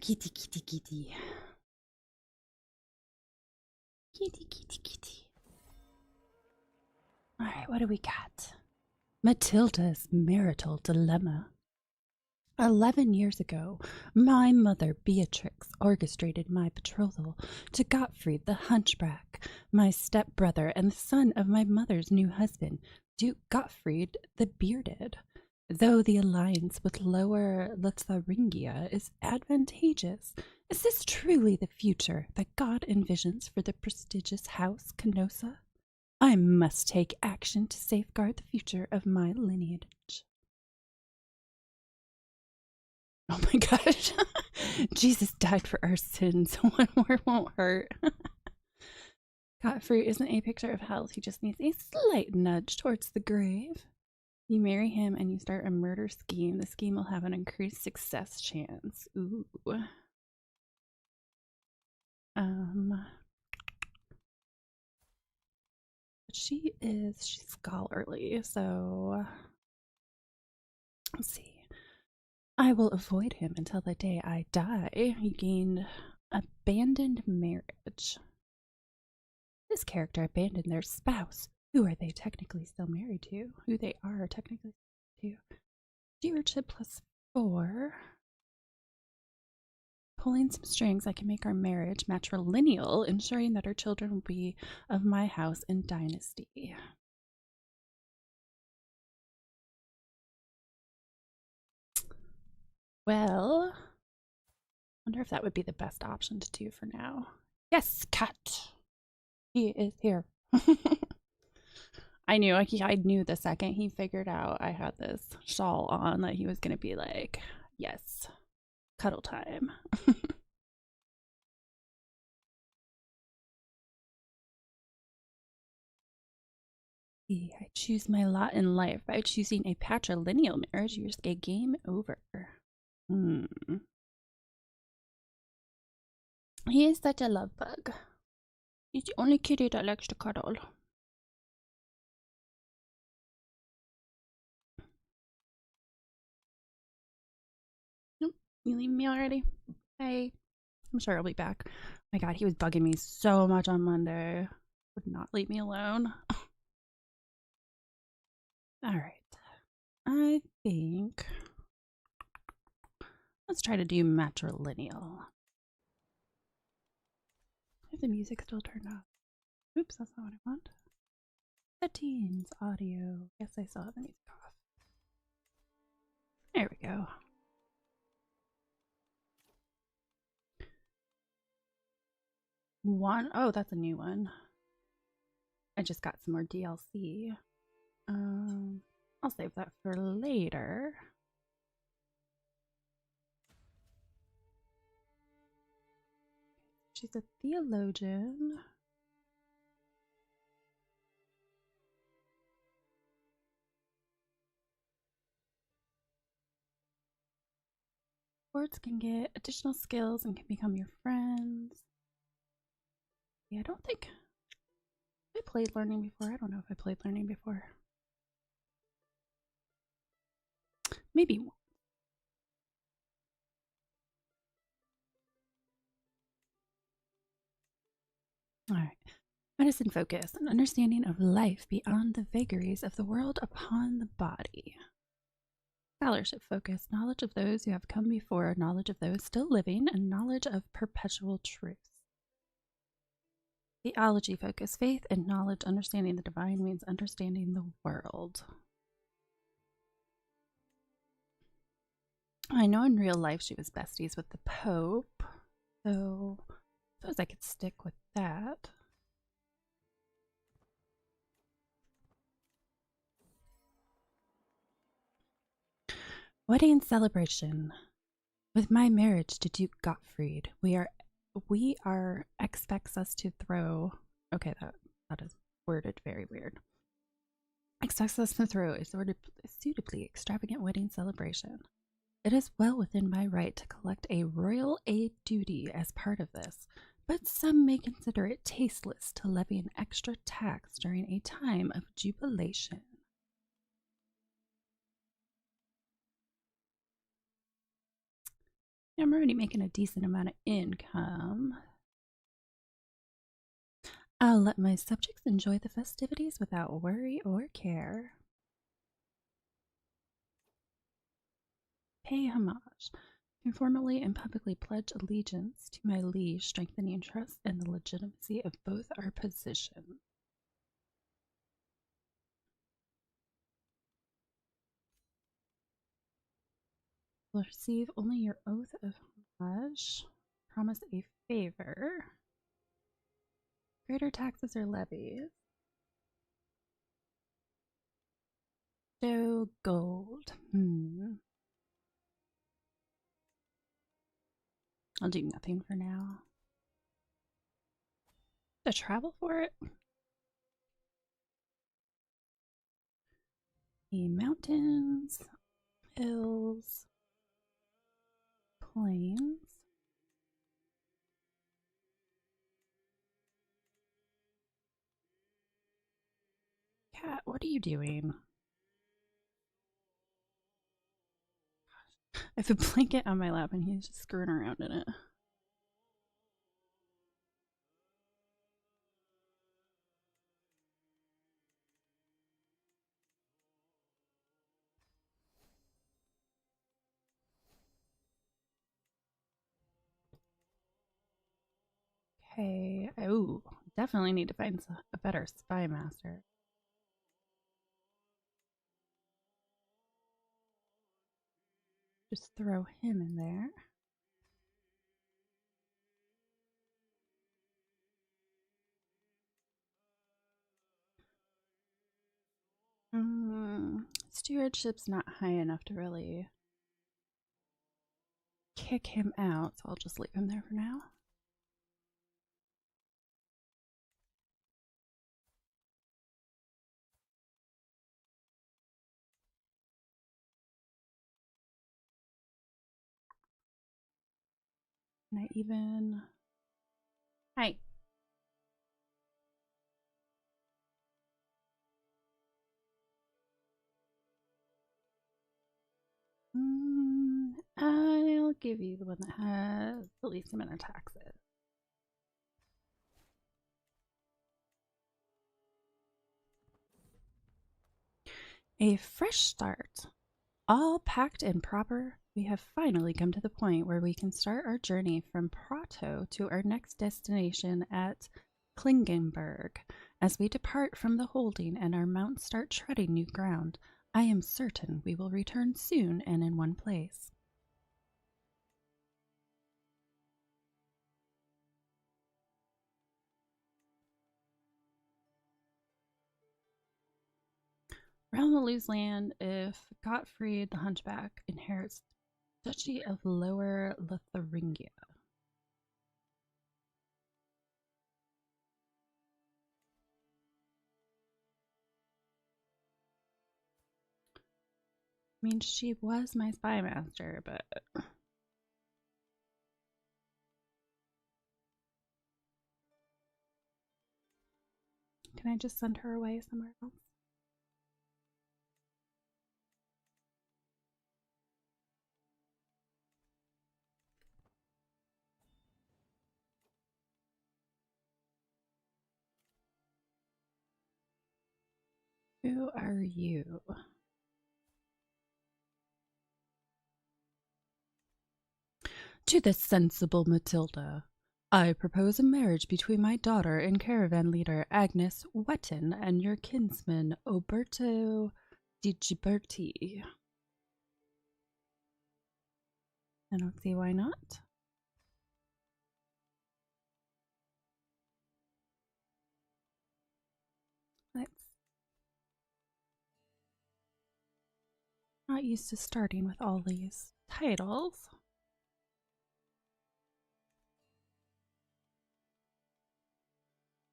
kitty, kitty, kitty. Kitty, kitty, kitty. Alright, what do we got? Matilda's marital dilemma. 11 years ago, my mother Beatrix orchestrated my betrothal to Gottfried the Hunchback, my stepbrother and the son of my mother's new husband, Duke Gottfried the Bearded. Though the alliance with Lower Lotharingia is advantageous, is this truly the future that God envisions for the prestigious House Canossa? I must take action to safeguard the future of my lineage. Oh my gosh. Jesus died for our sins. One more won't hurt. Gottfried isn't a picture of health. He just needs a slight nudge towards the grave. You marry him and you start a murder scheme. The scheme will have an increased success chance. Ooh. She's scholarly, so let's see. I will avoid him until the day I die. You gained abandoned marriage. This character abandoned their spouse. Who are they technically still married to? Who they are technically to. Stewardship +4. Pulling some strings, I can make our marriage matrilineal, ensuring that our children will be of my house and dynasty. Well, wonder if that would be the best option to do for now. Yes, cat. He is here. I knew the second he figured out I had this shawl on that he was gonna be like, yes, cuddle time. I choose my lot in life. By choosing a patrilineal marriage, you risk a game over. He is such a love bug. He's the only kitty that likes to cuddle. Nope, you leave me already? Bye. I'm sure I'll be back. Oh my god, he was bugging me so much on Monday. Would not leave me alone. Alright. I think let's try to do matrilineal. Is the music still turned off? Oops, that's not what I want. Settings, audio. Yes, I still have the music off. There we go. Oh, that's a new one. I just got some more DLC. I'll save that for later. She's a theologian. Sports can get additional skills and can become your friends. Yeah, I don't think I played learning before. I don't know if I played learning before. Maybe one. Alright. Medicine focus, an understanding of life beyond the vagaries of the world upon the body. Scholarship focus, knowledge of those who have come before, knowledge of those still living, and knowledge of perpetual truths. Theology focus, faith and knowledge, understanding the divine means understanding the world. I know in real life she was besties with the Pope, so I suppose I could stick with that. Wedding celebration. With my marriage to Duke Gottfried, we are expects us to throw. Okay, that is worded very weird. Expects us to throw a suitably extravagant wedding celebration. It is well within my right to collect a royal aid duty as part of this, but some may consider it tasteless to levy an extra tax during a time of jubilation. I'm already making a decent amount of income. I'll let my subjects enjoy the festivities without worry or care. Pay homage. Informally and publicly pledge allegiance to my liege, strengthening trust and the legitimacy of both our positions. Will receive only your oath of homage. Promise a favor. Greater taxes or levies. So gold. I'll do nothing for now. To travel for it. The mountains, hills, plains. Cat, what are you doing? I have a blanket on my lap and he's just screwing around in it. Okay. Oh, definitely need to find a better spy master. Just throw him in there. Stewardship's not high enough to really kick him out, so I'll just leave him there for now. Can I even... Hi. I'll give you the one that has the least amount of taxes. A fresh start. All packed and proper, we have finally come to the point where we can start our journey from Prato to our next destination at Klingenberg. As we depart from the holding and our mounts start treading new ground, I am certain we will return soon and in one place. Realm of Lose Land, if Gottfried the Hunchback inherits Duchy of Lower Lotharingia. I mean, she was my spy master, but... Can I just send her away somewhere else? Who are you? To the sensible Matilda, I propose a marriage between my daughter and caravan leader Agnes Wetton and your kinsman Oberto di Giberti. I don't see why not. Let's not used to starting with all these titles.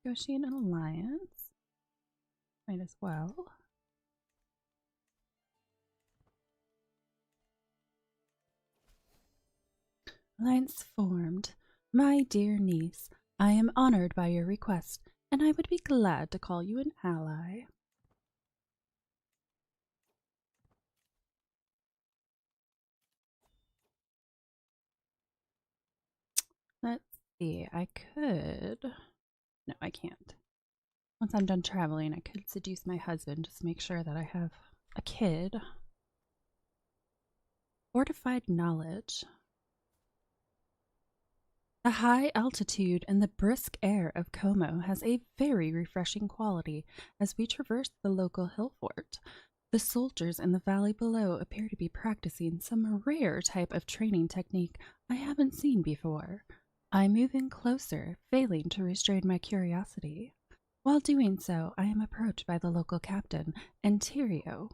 Negotiate an alliance. Might as well. Alliance formed. My dear niece, I am honored by your request, and I would be glad to call you an ally. Let's see. I could. No, I can't. Once I'm done traveling, I could seduce my husband just to make sure that I have a kid. Fortified knowledge. The high altitude and the brisk air of Como has a very refreshing quality as we traverse the local hill fort. The soldiers in the valley below appear to be practicing some rare type of training technique I haven't seen before. I move in closer, failing to restrain my curiosity. While doing so, I am approached by the local captain, Antirio.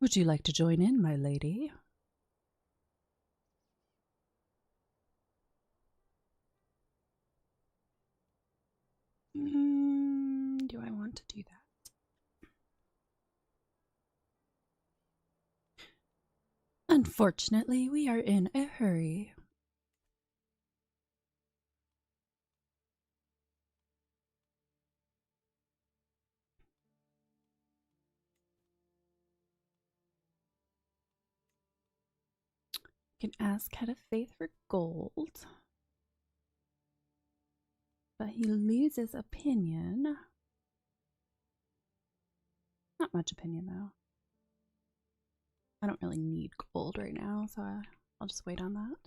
Would you like to join in, my lady? Do I want to do that? Unfortunately, we are in a hurry. You can ask Head of Faith for gold. But he loses opinion. Not much opinion, though. I don't really need gold right now, so I'll just wait on that.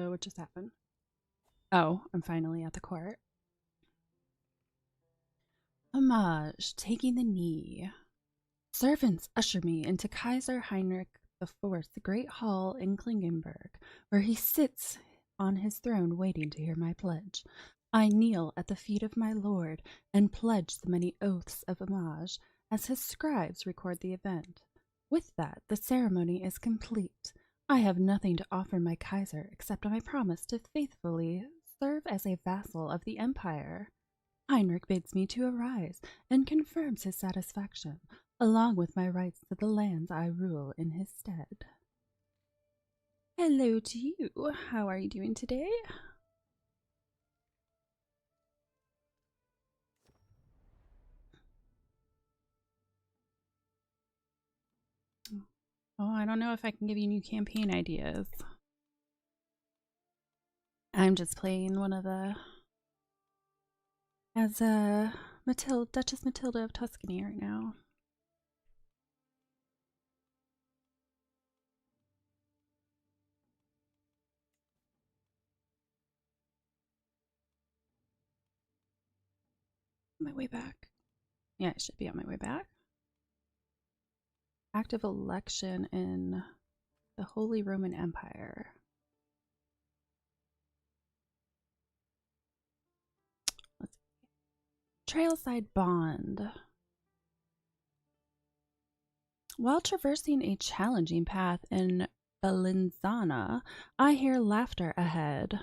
What just happened? Oh, I'm finally at the court. Homage, taking the knee. Servants usher me into Kaiser Heinrich IV's great hall in Klingenberg, where he sits on his throne waiting to hear my pledge. I kneel at the feet of my lord and pledge the many oaths of homage as his scribes record the event. With that, the ceremony is complete. I have nothing to offer my Kaiser except my promise to faithfully serve as a vassal of the Empire. Heinrich bids me to arise and confirms his satisfaction, along with my rights to the lands I rule in his stead. Hello to you. How are you doing today? Oh, I don't know if I can give you new campaign ideas. I'm just playing one of the as Duchess Matilda of Tuscany right now. On my way back. Yeah, I should be on my way back. Active election in the Holy Roman Empire. Let's see. Trailside Bond. While traversing a challenging path in Bellinzana, I hear laughter ahead.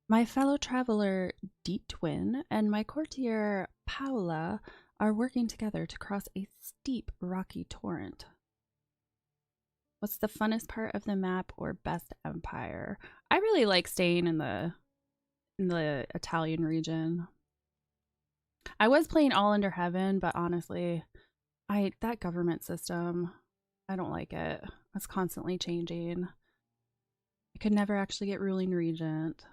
My fellow traveler Dietwin and my courtier Paula are working together to cross a steep rocky torrent. What's the funnest part of the map or best empire? I really like staying in the Italian region. I was playing All Under Heaven, but honestly, that government system, I don't like it. It's constantly changing. I could never actually get ruling regent.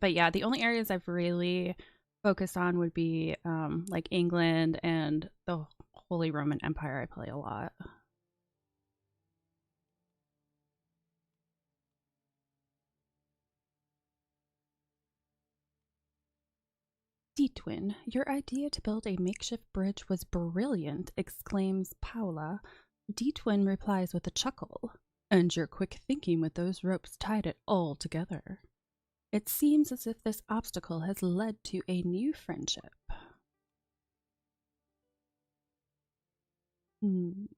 But yeah, the only areas I've really focused on would be like England and the Holy Roman Empire. I play a lot. Dietwin, your idea to build a makeshift bridge was brilliant, exclaims Paula. Dietwin replies with a chuckle. And your quick thinking with those ropes tied it all together. It seems as if this obstacle has led to a new friendship. Okay,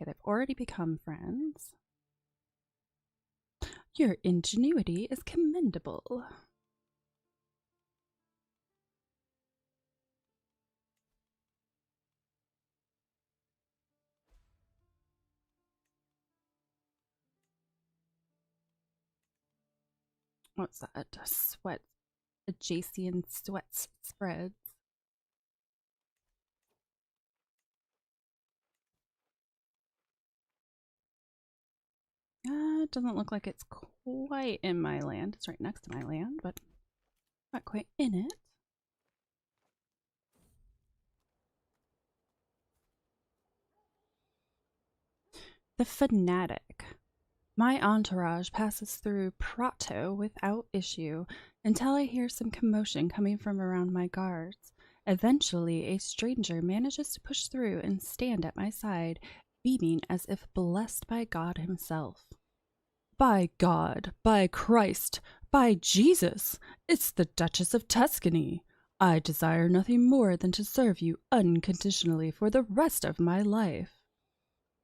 they've already become friends. Your ingenuity is commendable. What's that? Sweat. adjacent sweats spreads. It doesn't look like it's quite in my land. It's right next to my land, but not quite in it. The Fanatic. My entourage passes through Prato without issue until I hear some commotion coming from around my guards. Eventually, a stranger manages to push through and stand at my side, beaming as if blessed by God himself. By God, by Christ, by Jesus, it's the Duchess of Tuscany. I desire nothing more than to serve you unconditionally for the rest of my life.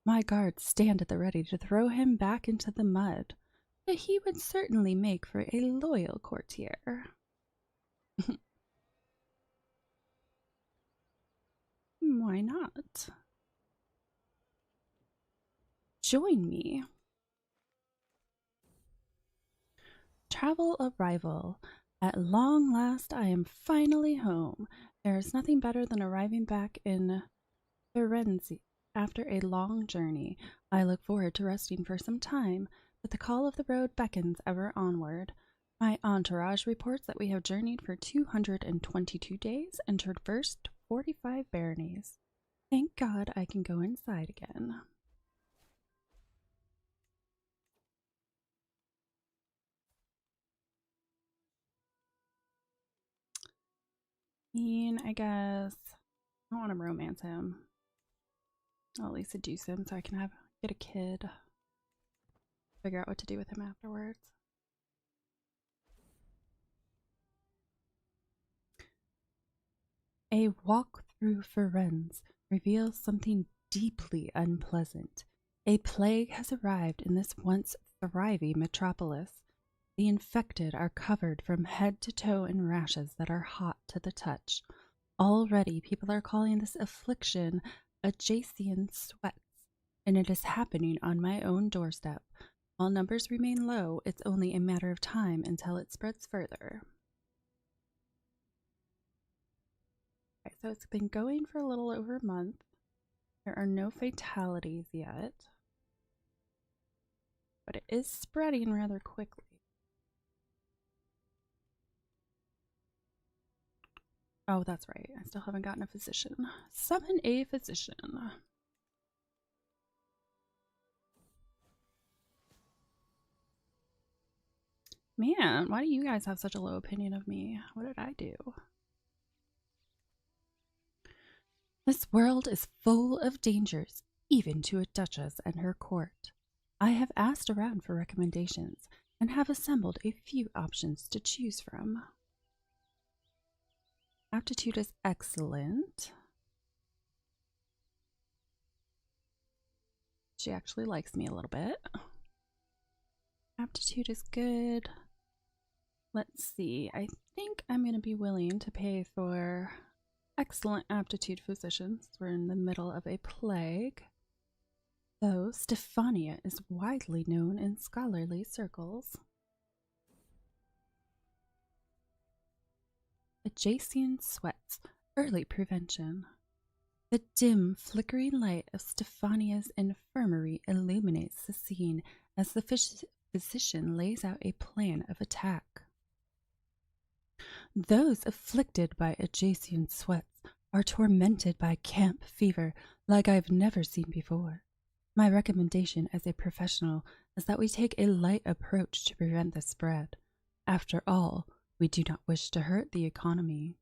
My guards stand at the ready to throw him back into the mud, but he would certainly make for a loyal courtier. Why not? Join me. Travel arrival. At long last, I am finally home. There is nothing better than arriving back in Firenze after a long journey. I look forward to resting for some time, but the call of the road beckons ever onward. My entourage reports that we have journeyed for 222 days and traversed 45 baronies. Thank God I can go inside again. I guess I don't want to romance him. I'll at least seduce him so I can get a kid. Figure out what to do with him afterwards. A walk through Firenze reveals something deeply unpleasant. A plague has arrived in this once thriving metropolis. The infected are covered from head to toe in rashes that are hot to the touch. Already, people are calling this affliction adjacent sweats, and it is happening on my own doorstep. While numbers remain low, it's only a matter of time until it spreads further. Okay, so it's been going for a little over a month. There are no fatalities yet, but it is spreading rather quickly. Oh, that's right. I still haven't gotten a physician. Summon a physician. Man, why do you guys have such a low opinion of me? What did I do? This world is full of dangers, even to a duchess and her court. I have asked around for recommendations and have assembled a few options to choose from. Aptitude is excellent. She actually likes me a little bit. Aptitude is good. Let's see. I think I'm going to be willing to pay for excellent aptitude physicians. We're in the middle of a plague. Though Stefania is widely known in scholarly circles. Adjacent sweats, early prevention. The dim, flickering light of Stefania's infirmary illuminates the scene as the physician lays out a plan of attack. Those afflicted by adjacent sweats are tormented by camp fever like I've never seen before. My recommendation as a professional is that we take a light approach to prevent the spread. After all, we do not wish to hurt the economy.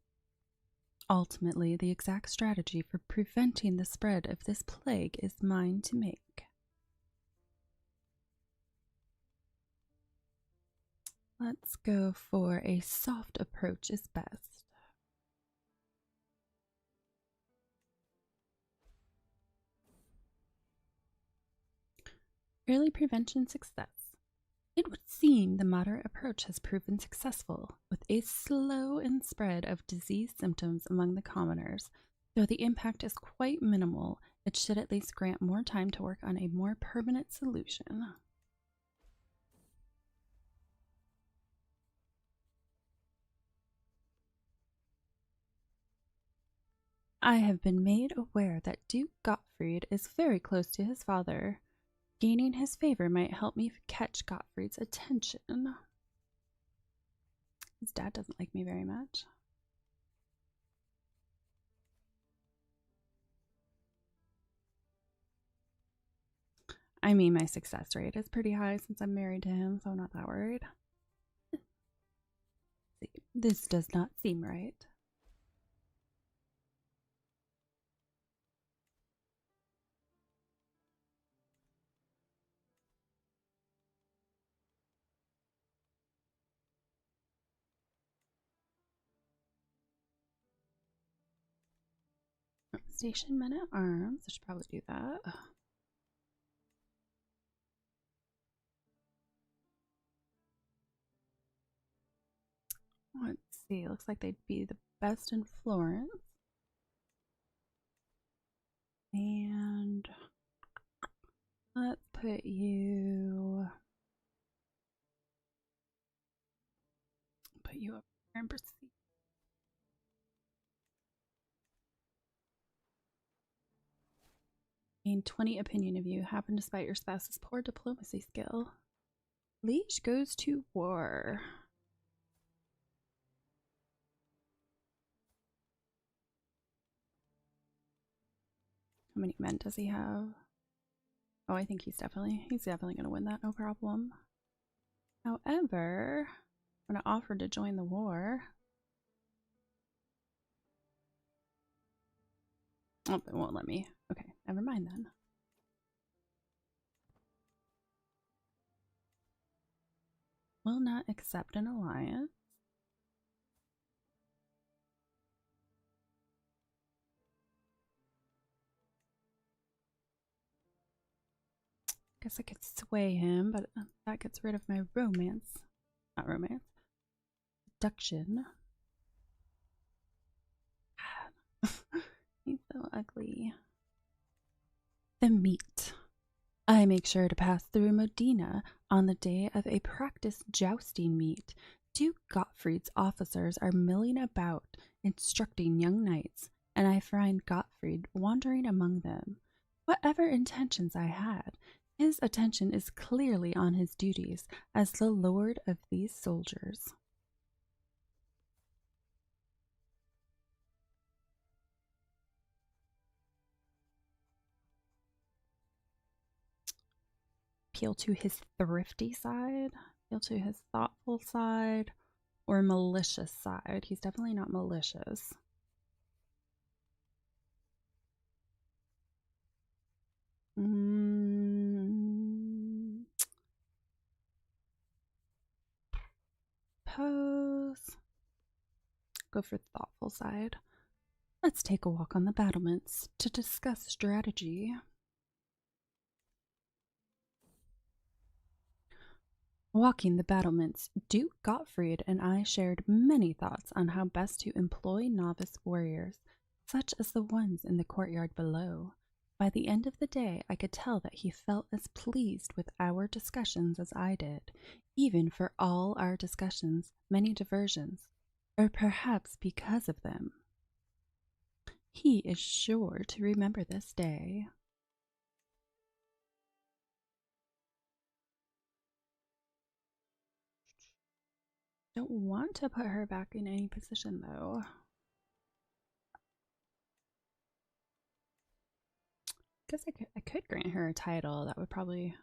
Ultimately, the exact strategy for preventing the spread of this plague is mine to make. Let's go for a soft approach is best. Early prevention success. It would seem the moderate approach has proven successful, with a slow spread of disease symptoms among the commoners. Though the impact is quite minimal, it should at least grant more time to work on a more permanent solution. I have been made aware that Duke Gottfried is very close to his father. Gaining his favor might help me catch Gottfried's attention. His dad doesn't like me very much. I mean, my success rate is pretty high since I'm married to him, so I'm not that worried. This does not seem right. Station men at arms. I should probably do that. Let's see. Looks like they'd be the best in Florence. And let's put you up here and proceed. Gain 20 opinion of you. Happen despite your spouse's poor diplomacy skill. Liege goes to war. How many men does he have? Oh, I think he's definitely gonna win that, no problem. However, I'm gonna offer to join the war. Oh, it won't let me. Okay, never mind then. Will not accept an alliance. Guess I could sway him, but that gets rid of my romance. Not romance. Seduction. He's so ugly. The meet. I make sure to pass through Modena on the day of a practice jousting meet. Duke Gottfried's officers are milling about, instructing young knights, and I find Gottfried wandering among them. Whatever intentions I had, his attention is clearly on his duties as the lord of these soldiers. Appeal to his thrifty side, appeal to his thoughtful side, or malicious side. He's definitely not malicious. Pose. Go for thoughtful side. Let's take a walk on the battlements to discuss strategy. Walking the battlements, Duke Gottfried and I shared many thoughts on how best to employ novice warriors, such as the ones in the courtyard below. By the end of the day, I could tell that he felt as pleased with our discussions as I did, even for all our discussions, many diversions, or perhaps because of them. He is sure to remember this day. Don't want to put her back in any position, though. Guess I could grant her a title. That would probably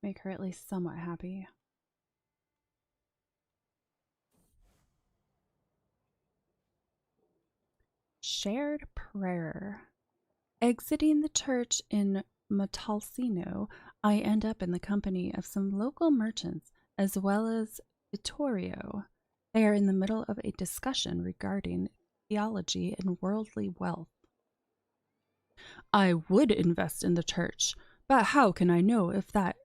make her at least somewhat happy. Shared prayer. Exiting the church in Montalcino, I end up in the company of some local merchants as well as Vittorio. They are in the middle of a discussion regarding theology and worldly wealth. I would invest in the church, but how can I know if that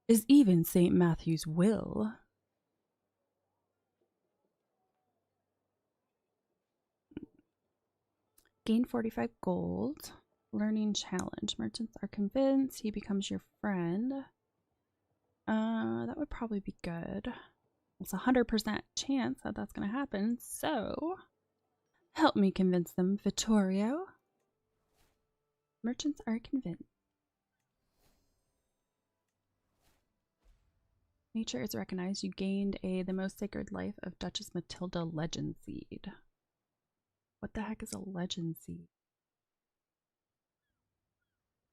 is even St. Matthew's will? Gain 45 gold. Learning challenge. Merchants are convinced. He becomes your friend. That would probably be good. It's a 100% chance that that's going to happen, so Help me convince them, Vittorio. Merchants are convinced. Nature is recognized. You gained the most sacred life of Duchess Matilda legend seed. What the heck is a legend seed?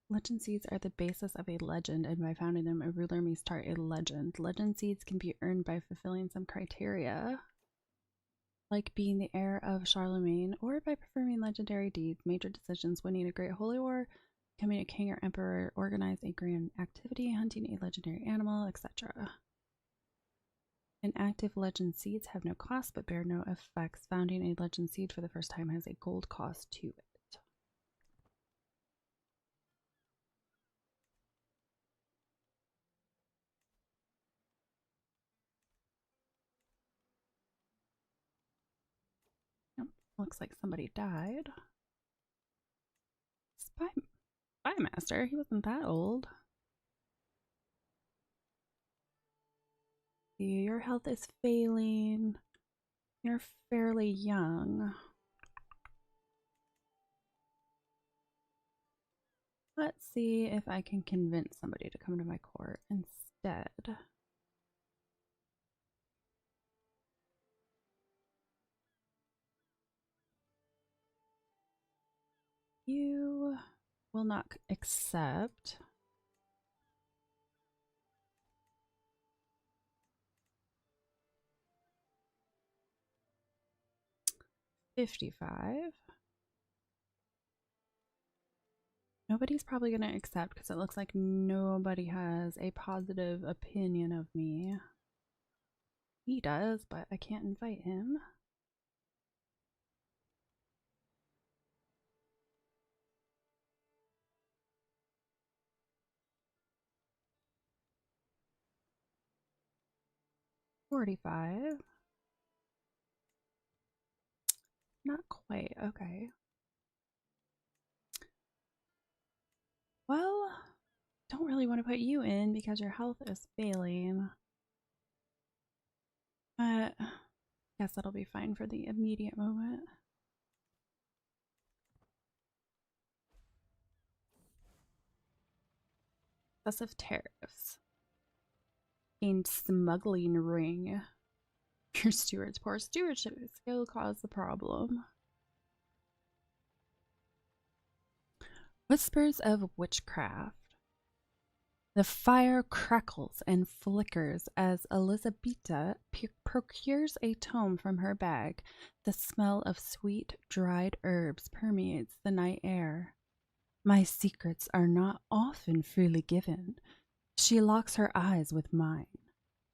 Legend seeds are the basis of a legend, and by founding them, a ruler may start a legend. Legend seeds can be earned by fulfilling some criteria, like being the heir of Charlemagne, or by performing legendary deeds, major decisions, winning a great holy war, becoming a king or emperor, organize a grand activity, hunting a legendary animal, etc. Inactive legend seeds have no cost but bear no effects. Founding a legend seed for the first time has a gold cost to it. Yep, looks like somebody died. Spy master, he wasn't that old. Your health is failing. You're fairly young. Let's see if I can convince somebody to come to my court instead. You will not accept. $55. Nobody's probably going to accept because it looks like nobody has a positive opinion of me. He does, but I can't invite him. $45. Not quite. Okay. Well, don't really want to put you in because your health is failing. But I guess that'll be fine for the immediate moment. Excessive tariffs. Gained smuggling ring. Your steward's poor stewardship skill caused the problem. Whispers of witchcraft. The fire crackles and flickers as Elizabetta procures a tome from her bag. The smell of sweet, dried herbs permeates the night air. My secrets are not often freely given. She locks her eyes with mine.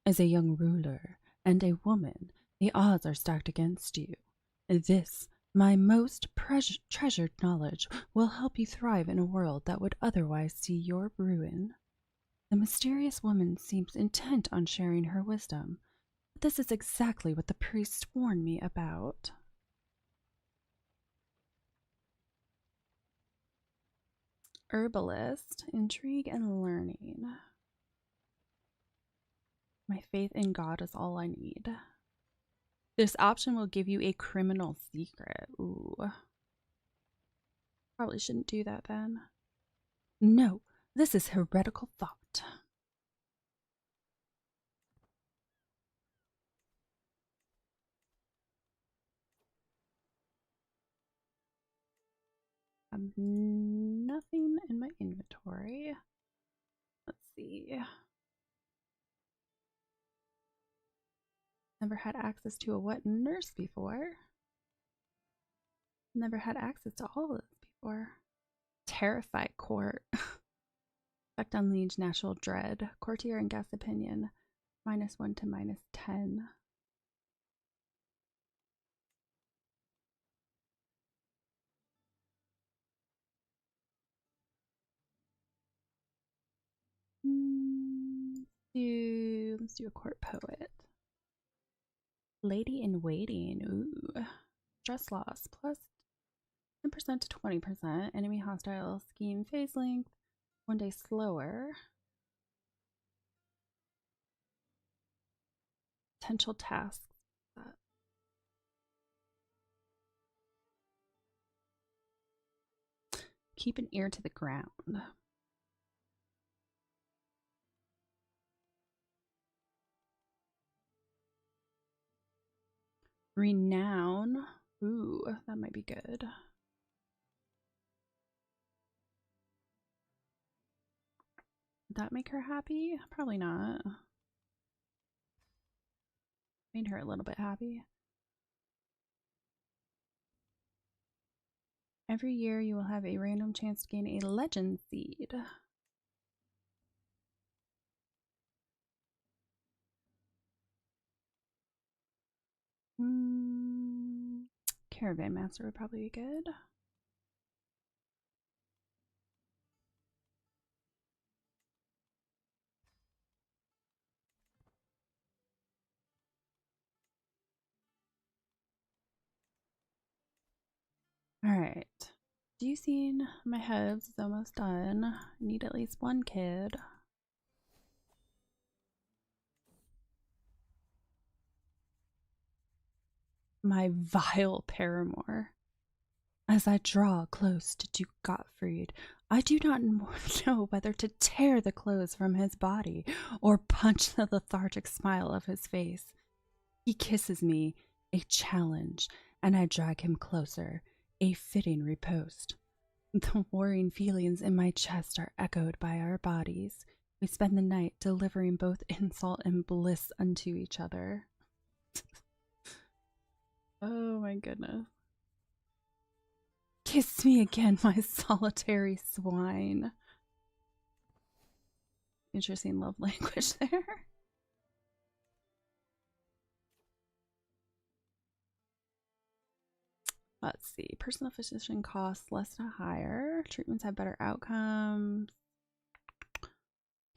As a young ruler and a woman, the odds are stacked against you. This, my most treasured knowledge, will help you thrive in a world that would otherwise see your ruin. The mysterious woman seems intent on sharing her wisdom. This is exactly what the priest warned me about. Herbalist, intrigue and learning. My faith in God is all I need. This option will give you a criminal secret. Ooh. Probably shouldn't do that then. No, this is heretical thought. I have nothing in my inventory. Let's see. Never had access to a wet nurse before. Never had access to all of this before. Terrified court. Effect unleash natural dread. Courtier and guest opinion. -1 to -10. Let's do a court poet. Lady in waiting. Ooh. Stress loss plus 10% to 20%. Enemy hostile scheme phase length. 1 day slower. Potential tasks. Keep an ear to the ground. Renown. Ooh, that might be good. Would that make her happy? Probably not. Made her a little bit happy. Every year you will have a random chance to gain a legend seed. Caravan Master would probably be good. Alright. Do you seen my hooves is almost done? I need at least one kid. My vile paramour. As I draw close to Duke Gottfried, I do not know whether to tear the clothes from his body or punch the lethargic smile of his face. He kisses me, a challenge, and I drag him closer, a fitting riposte. The warring feelings in my chest are echoed by our bodies. We spend the night delivering both insult and bliss unto each other. Oh my goodness. Kiss me again, my solitary swine. Interesting love language there. Let's see. Personal physician costs less to hire. Treatments have better outcomes.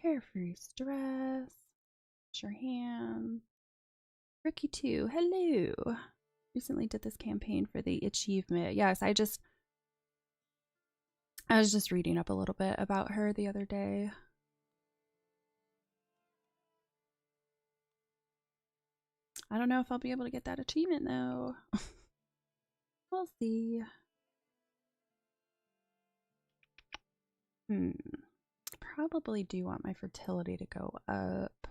Carefree stress. Wash your hands. Rookie 2. Hello. Recently did this campaign for the achievement. Yes, I was just reading up a little bit about her the other day. I don't know if I'll be able to get that achievement though. We'll see. Probably do want my fertility to go up.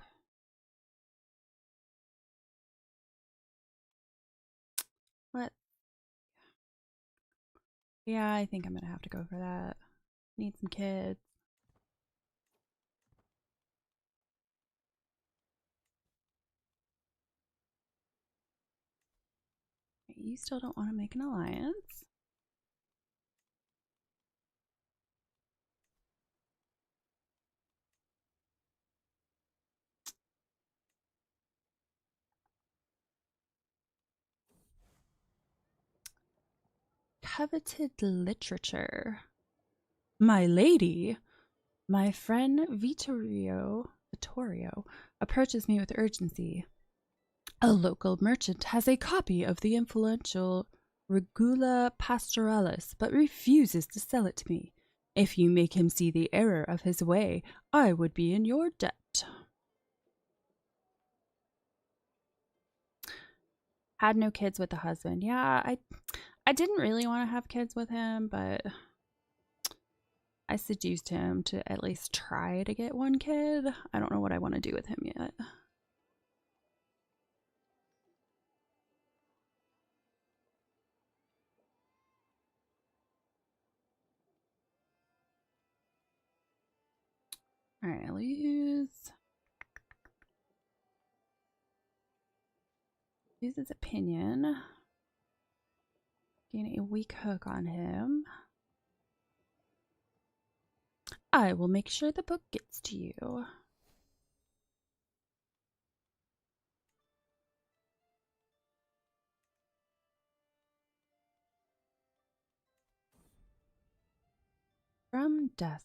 What? Yeah, I think I'm gonna have to go for that. Need some kids. You still don't want to make an alliance. Coveted literature. My lady, my friend Vittorio approaches me with urgency. A local merchant has a copy of the influential Regula Pastoralis, but refuses to sell it to me. If you make him see the error of his way, I would be in your debt. Had no kids with the husband. Yeah, I didn't really want to have kids with him, but I seduced him to at least try to get one kid. I don't know what I want to do with him yet. All right, I'll use his opinion. Gain a weak hook on him. I will make sure the book gets to you. From dust.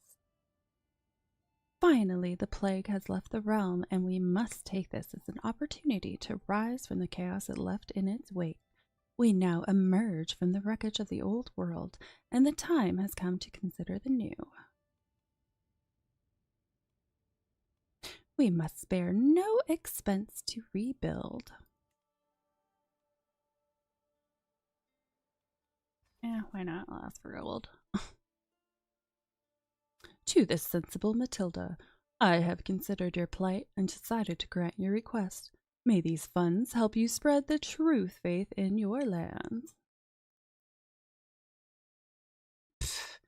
Finally, the plague has left the realm, and we must take this as an opportunity to rise from the chaos it left in its wake. We now emerge from the wreckage of the old world, and the time has come to consider the new. We must spare no expense to rebuild. Why not? I'll ask for gold. To the sensible Matilda, I have considered your plight and decided to grant your request. May these funds help you spread the truth faith in your lands. Pfft,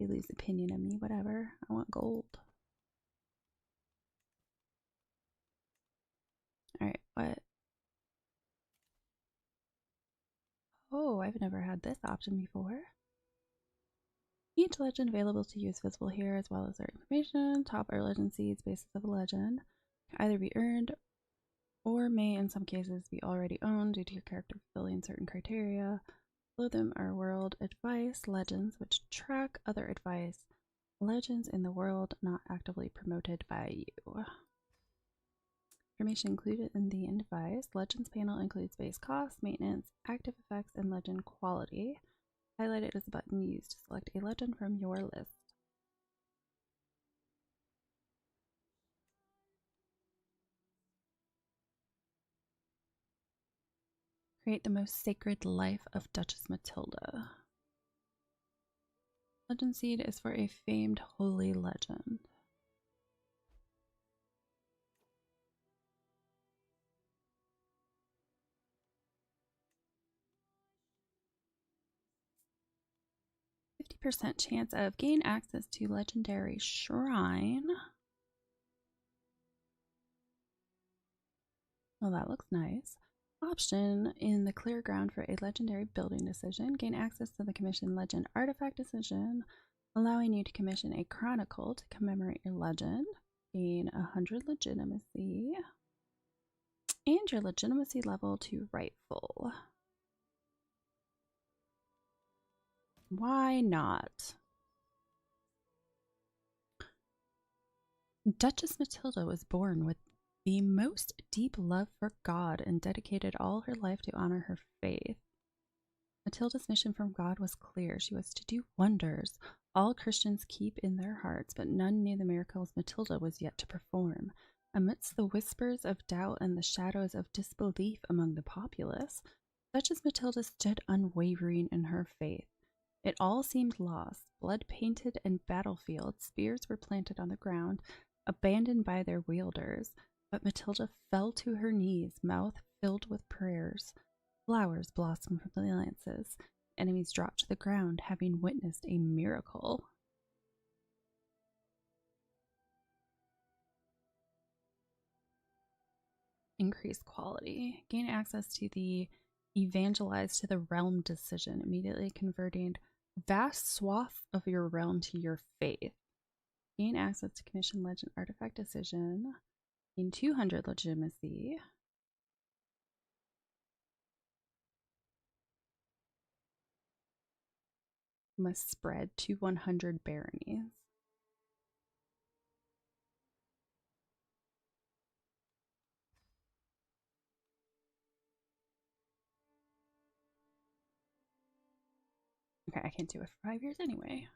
they lose opinion of me, whatever. I want gold. Alright, what? Oh, I've never had this option before. Each legend available to you is visible here, as well as their information. Top are legend seeds, basis of a legend. Can either be earned or may, in some cases, be already owned due to your character fulfilling certain criteria. Below them are world advice legends, which track other advice legends in the world not actively promoted by you. Information included in the advice legends panel includes base cost, maintenance, active effects, and legend quality. Highlighted is a button used to select a legend from your list. Create the most sacred life of Duchess Matilda. Legend seed is for a famed holy legend. %50 chance of gain access to legendary shrine. Well, that looks nice. Option in the clear ground for a legendary building decision. Gain access to the commission legend artifact decision, allowing you to commission a chronicle to commemorate your legend. Gain 100 legitimacy. And your legitimacy level to rightful. Why not? Duchess Matilda was born with the most deep love for God and dedicated all her life to honor her faith. Matilda's mission from God was clear. She was to do wonders all Christians keep in their hearts, but none knew the miracles Matilda was yet to perform. Amidst the whispers of doubt and the shadows of disbelief among the populace, Duchess Matilda stood unwavering in her faith. It all seemed lost. Blood-painted and battlefield, spears were planted on the ground, abandoned by their wielders, but Matilda fell to her knees, mouth filled with prayers. Flowers blossomed from the lances. Enemies dropped to the ground, having witnessed a miracle. Increased quality. Gain access to the evangelize to the realm decision, immediately converting vast swaths of your realm to your faith. Gain access to commission legend artifact decision. Gain 200 legitimacy. Must spread to 100 baronies. Okay, I can't do it for 5 years anyway.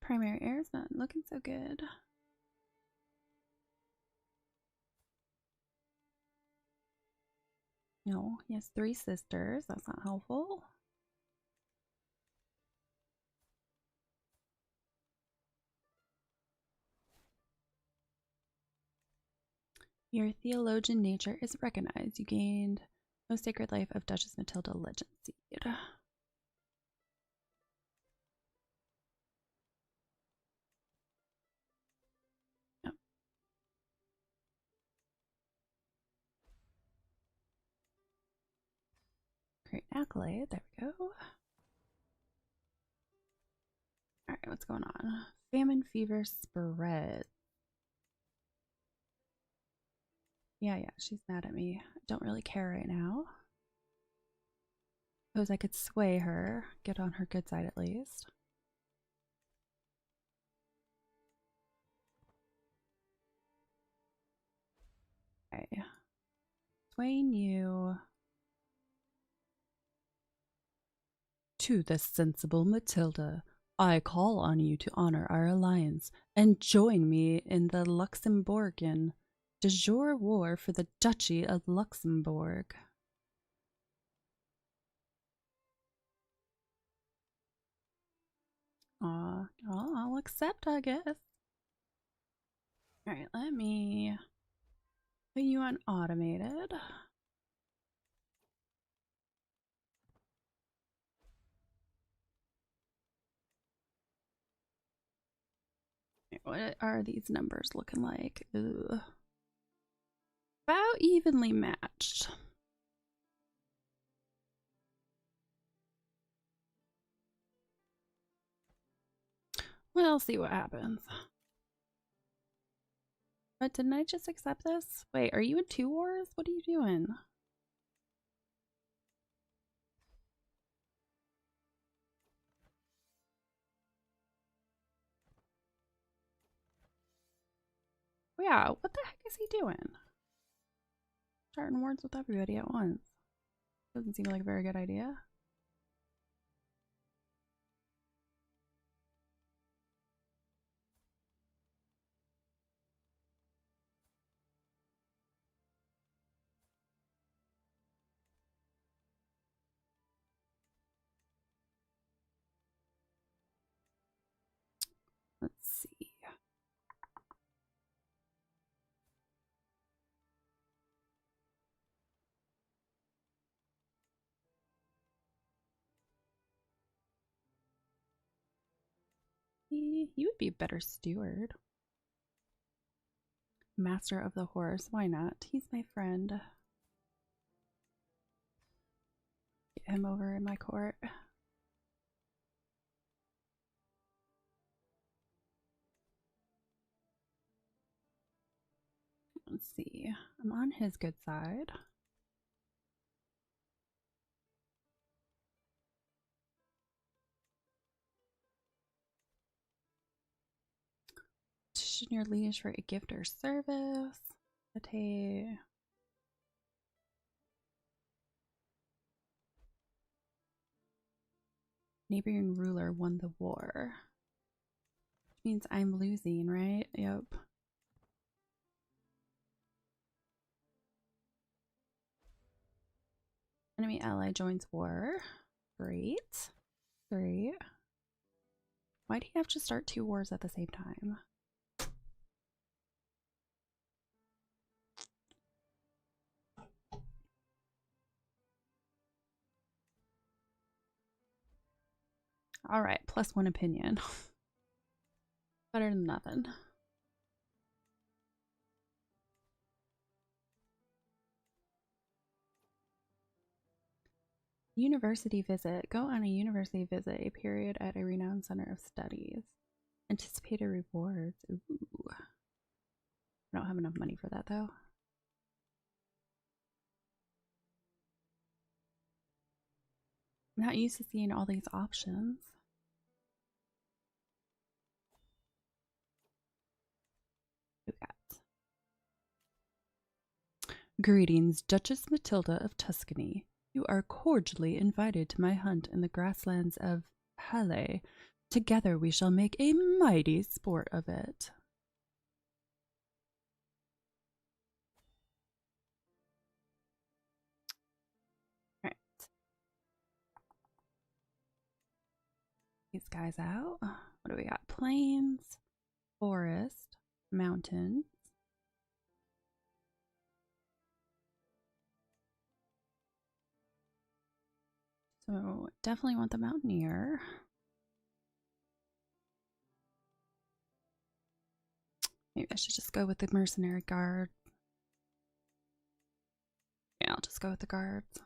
Primary heir is not looking so good. No, he has 3 sisters. That's not helpful. Your theologian nature is recognized. You gained Most Sacred Life of Duchess Matilda Legend Seed. Oh. Great accolade. There we go. Alright, what's going on? Famine fever spread. Yeah, she's mad at me. I don't really care right now. Suppose I could sway her, get on her good side at least. Okay. Swaying you to the sensible Matilda. I call on you to honor our alliance and join me in the Luxembourgian de jure war for the Duchy of Luxembourg. I'll accept, I guess. Alright, let me put you on automated. What are these numbers looking like? Ugh. About evenly matched. We'll see what happens. But didn't I just accept this? Wait, are you in 2 wars? What are you doing? Yeah, what the heck is he doing? Starting wars with everybody at once. Doesn't seem like a very good idea. Let's see. He would be a better steward. Master of the horse, why not? He's my friend. Get him over in my court. Let's see. I'm on his good side. Petition your liege for a gift or service. Okay. Neighboring ruler won the war. Which means I'm losing, right? Yep. Enemy ally joins war. Great. Great. Why'd he have to start 2 wars at the same time? Alright, +1 opinion. Better than nothing. University visit. Go on a university visit, a period at a renowned center of studies. Anticipated rewards. Ooh. I don't have enough money for that though. I'm not used to seeing all these options. Who got? Greetings, Duchess Matilda of Tuscany. You are cordially invited to my hunt in the grasslands of Halle. Together we shall make a mighty sport of it. Alright. These guys out. What do we got? Plains, forest, mountains. So definitely want the mountaineer. Maybe I should just go with the mercenary guard. Yeah, I'll just go with the guards.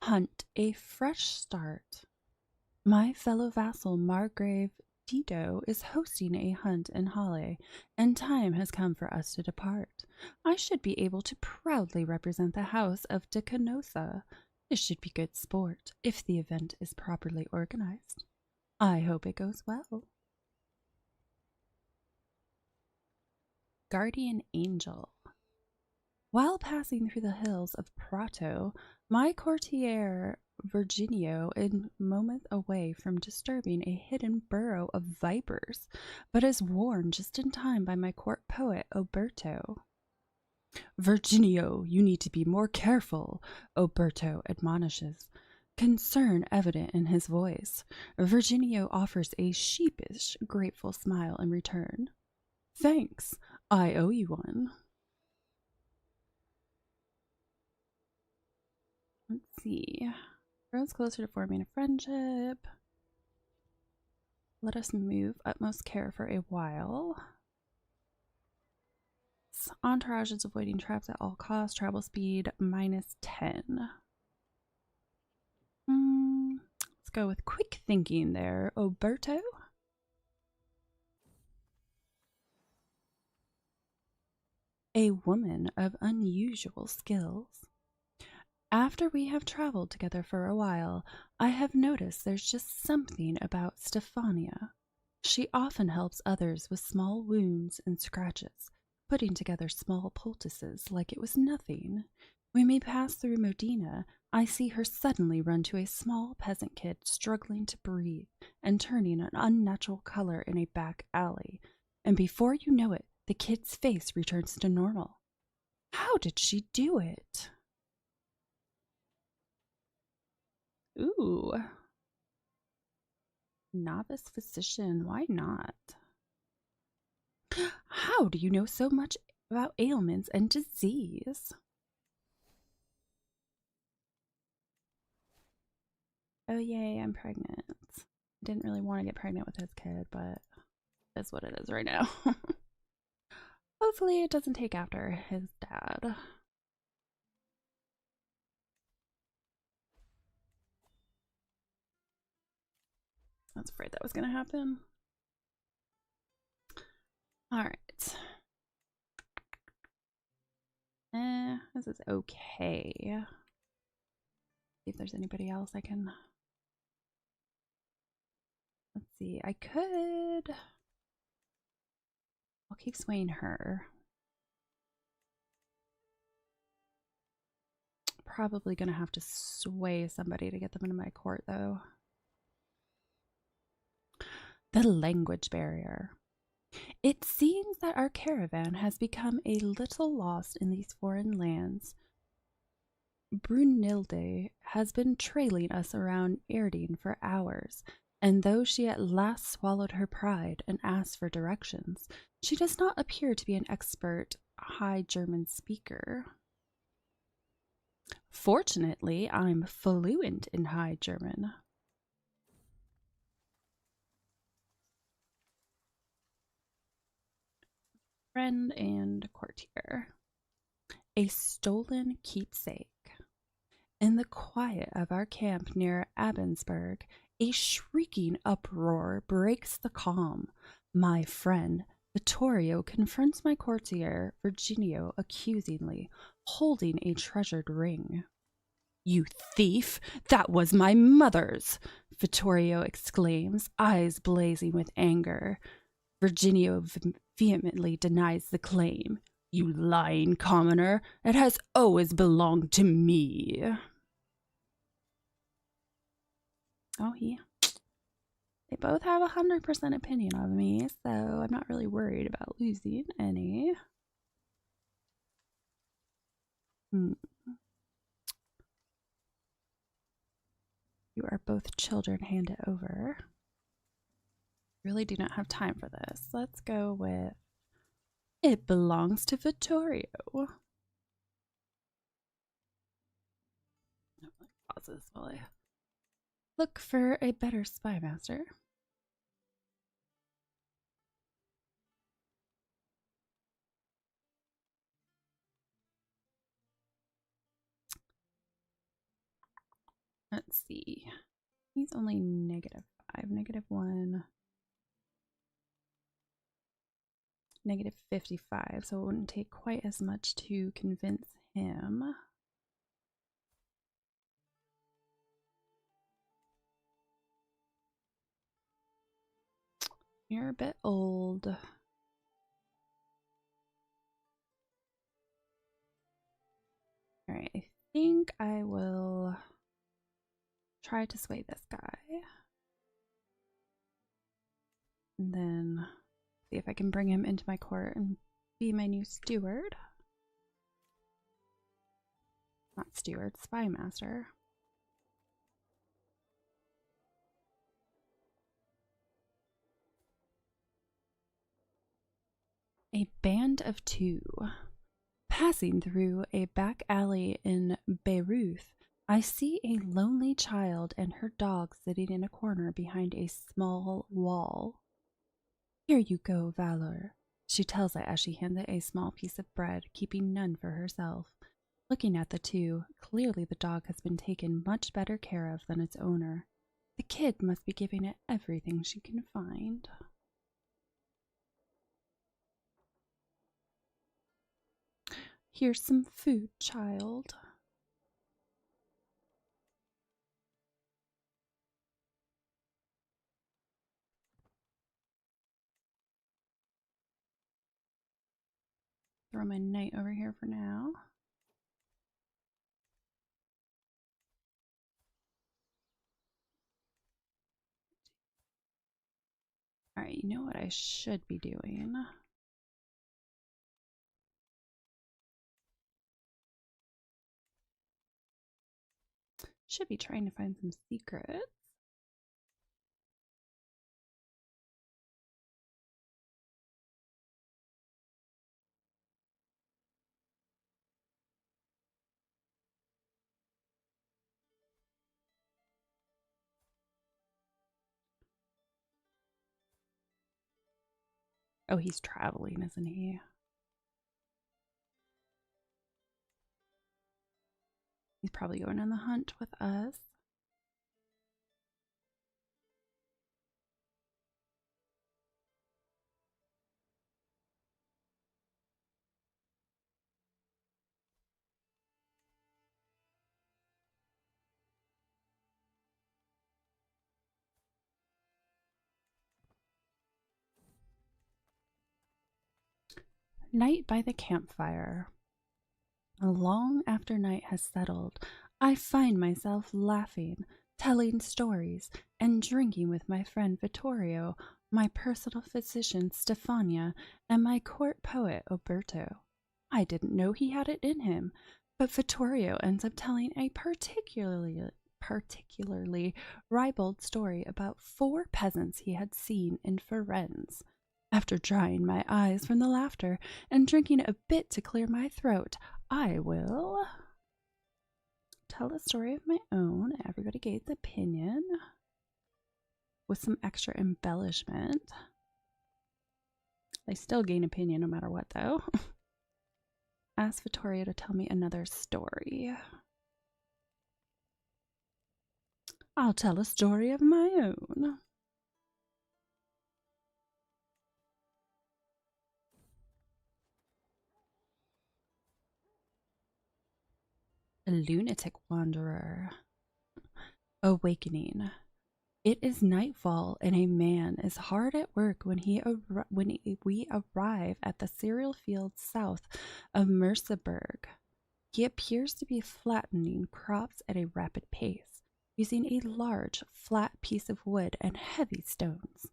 Hunt, a fresh start. My fellow vassal Margrave Tito is hosting a hunt in Halle, and time has come for us to depart. I should be able to proudly represent the house of de Canossa. This should be good sport, if the event is properly organized. I hope it goes well. Guardian Angel. While passing through the hills of Prato, my courtier Virginio is moments away from disturbing a hidden burrow of vipers, but is warned just in time by my court poet Oberto. Virginio, you need to be more careful, Oberto admonishes, concern evident in his voice. Virginio offers a sheepish, grateful smile in return. Thanks, I owe you one. Let's see. Grows closer to forming a friendship. Let us move utmost care for a while. Entourage is avoiding traps at all costs. Travel speed -10. Let's go with quick thinking there, Oberto. A woman of unusual skills. After we have traveled together for a while, I have noticed there's just something about Stefania. She often helps others with small wounds and scratches, putting together small poultices like it was nothing. When we pass through Modena, I see her suddenly run to a small peasant kid struggling to breathe and turning an unnatural color in a back alley. And before you know it, the kid's face returns to normal. How did she do it? Ooh. Novice physician, why not? How do you know so much about ailments and disease? Oh, yay, I'm pregnant. I didn't really want to get pregnant with his kid, but that's what it is right now. Hopefully it doesn't take after his dad. I was afraid that was going to happen. Alright. This is okay. See if there's anybody else I can... Let's see, I could... I'll keep swaying her. Probably gonna have to sway somebody to get them into my court, though. The language barrier. It seems that our caravan has become a little lost in these foreign lands. Brunilde has been trailing us around Erding for hours, and though she at last swallowed her pride and asked for directions, she does not appear to be an expert High German speaker. Fortunately, I'm fluent in High German. Friend and courtier. A stolen keepsake. In the quiet of our camp near Abensberg, a shrieking uproar breaks the calm. My friend, Vittorio, confronts my courtier, Virginio, accusingly, holding a treasured ring. You thief! That was my mother's! Vittorio exclaims, eyes blazing with anger. Virginio vehemently denies the claim. You lying commoner! It has always belonged to me. Oh, they both have 100% opinion of me, so I'm not really worried about losing any. You are both children, hand it over. Really do not have time for this. Let's go with it belongs to Vittorio. Pauses while I look for a better spy master. Let's see. He's only -5, -1, -55, so it wouldn't take quite as much to convince him. You're a bit old. Alright, I think I will try to sway this guy. And then see if I can bring him into my court and be my new steward. Not steward, spy master. A band of two. Passing through a back alley in Bayreuth, I see a lonely child and her dog sitting in a corner behind a small wall. Here you go, Velour, she tells it as she hands it a small piece of bread, keeping none for herself. Looking at the two, clearly the dog has been taken much better care of than its owner. The kid must be giving it everything she can find. Here's some food, child. Throw my knight over here for now. Alright, you know what I should be doing? Should be trying to find some secrets. Oh, he's traveling, isn't he? He's probably going on the hunt with us. Night by the campfire. Long after night has settled, I find myself laughing, telling stories, and drinking with my friend Vittorio, my personal physician Stefania, and my court poet Oberto. I didn't know he had it in him, but Vittorio ends up telling a particularly ribald story about 4 peasants he had seen in Firenze. After drying my eyes from the laughter and drinking a bit to clear my throat, I will tell a story of my own. Everybody gave an opinion with some extra embellishment. They still gain opinion no matter what, though. Ask Vittorio to tell me another story. I'll tell a story of my own. A lunatic wanderer. Awakening. It is nightfall, and a man is hard at work when we arrive at the cereal fields south of Merseburg. He appears to be flattening crops at a rapid pace, using a large, flat piece of wood and heavy stones.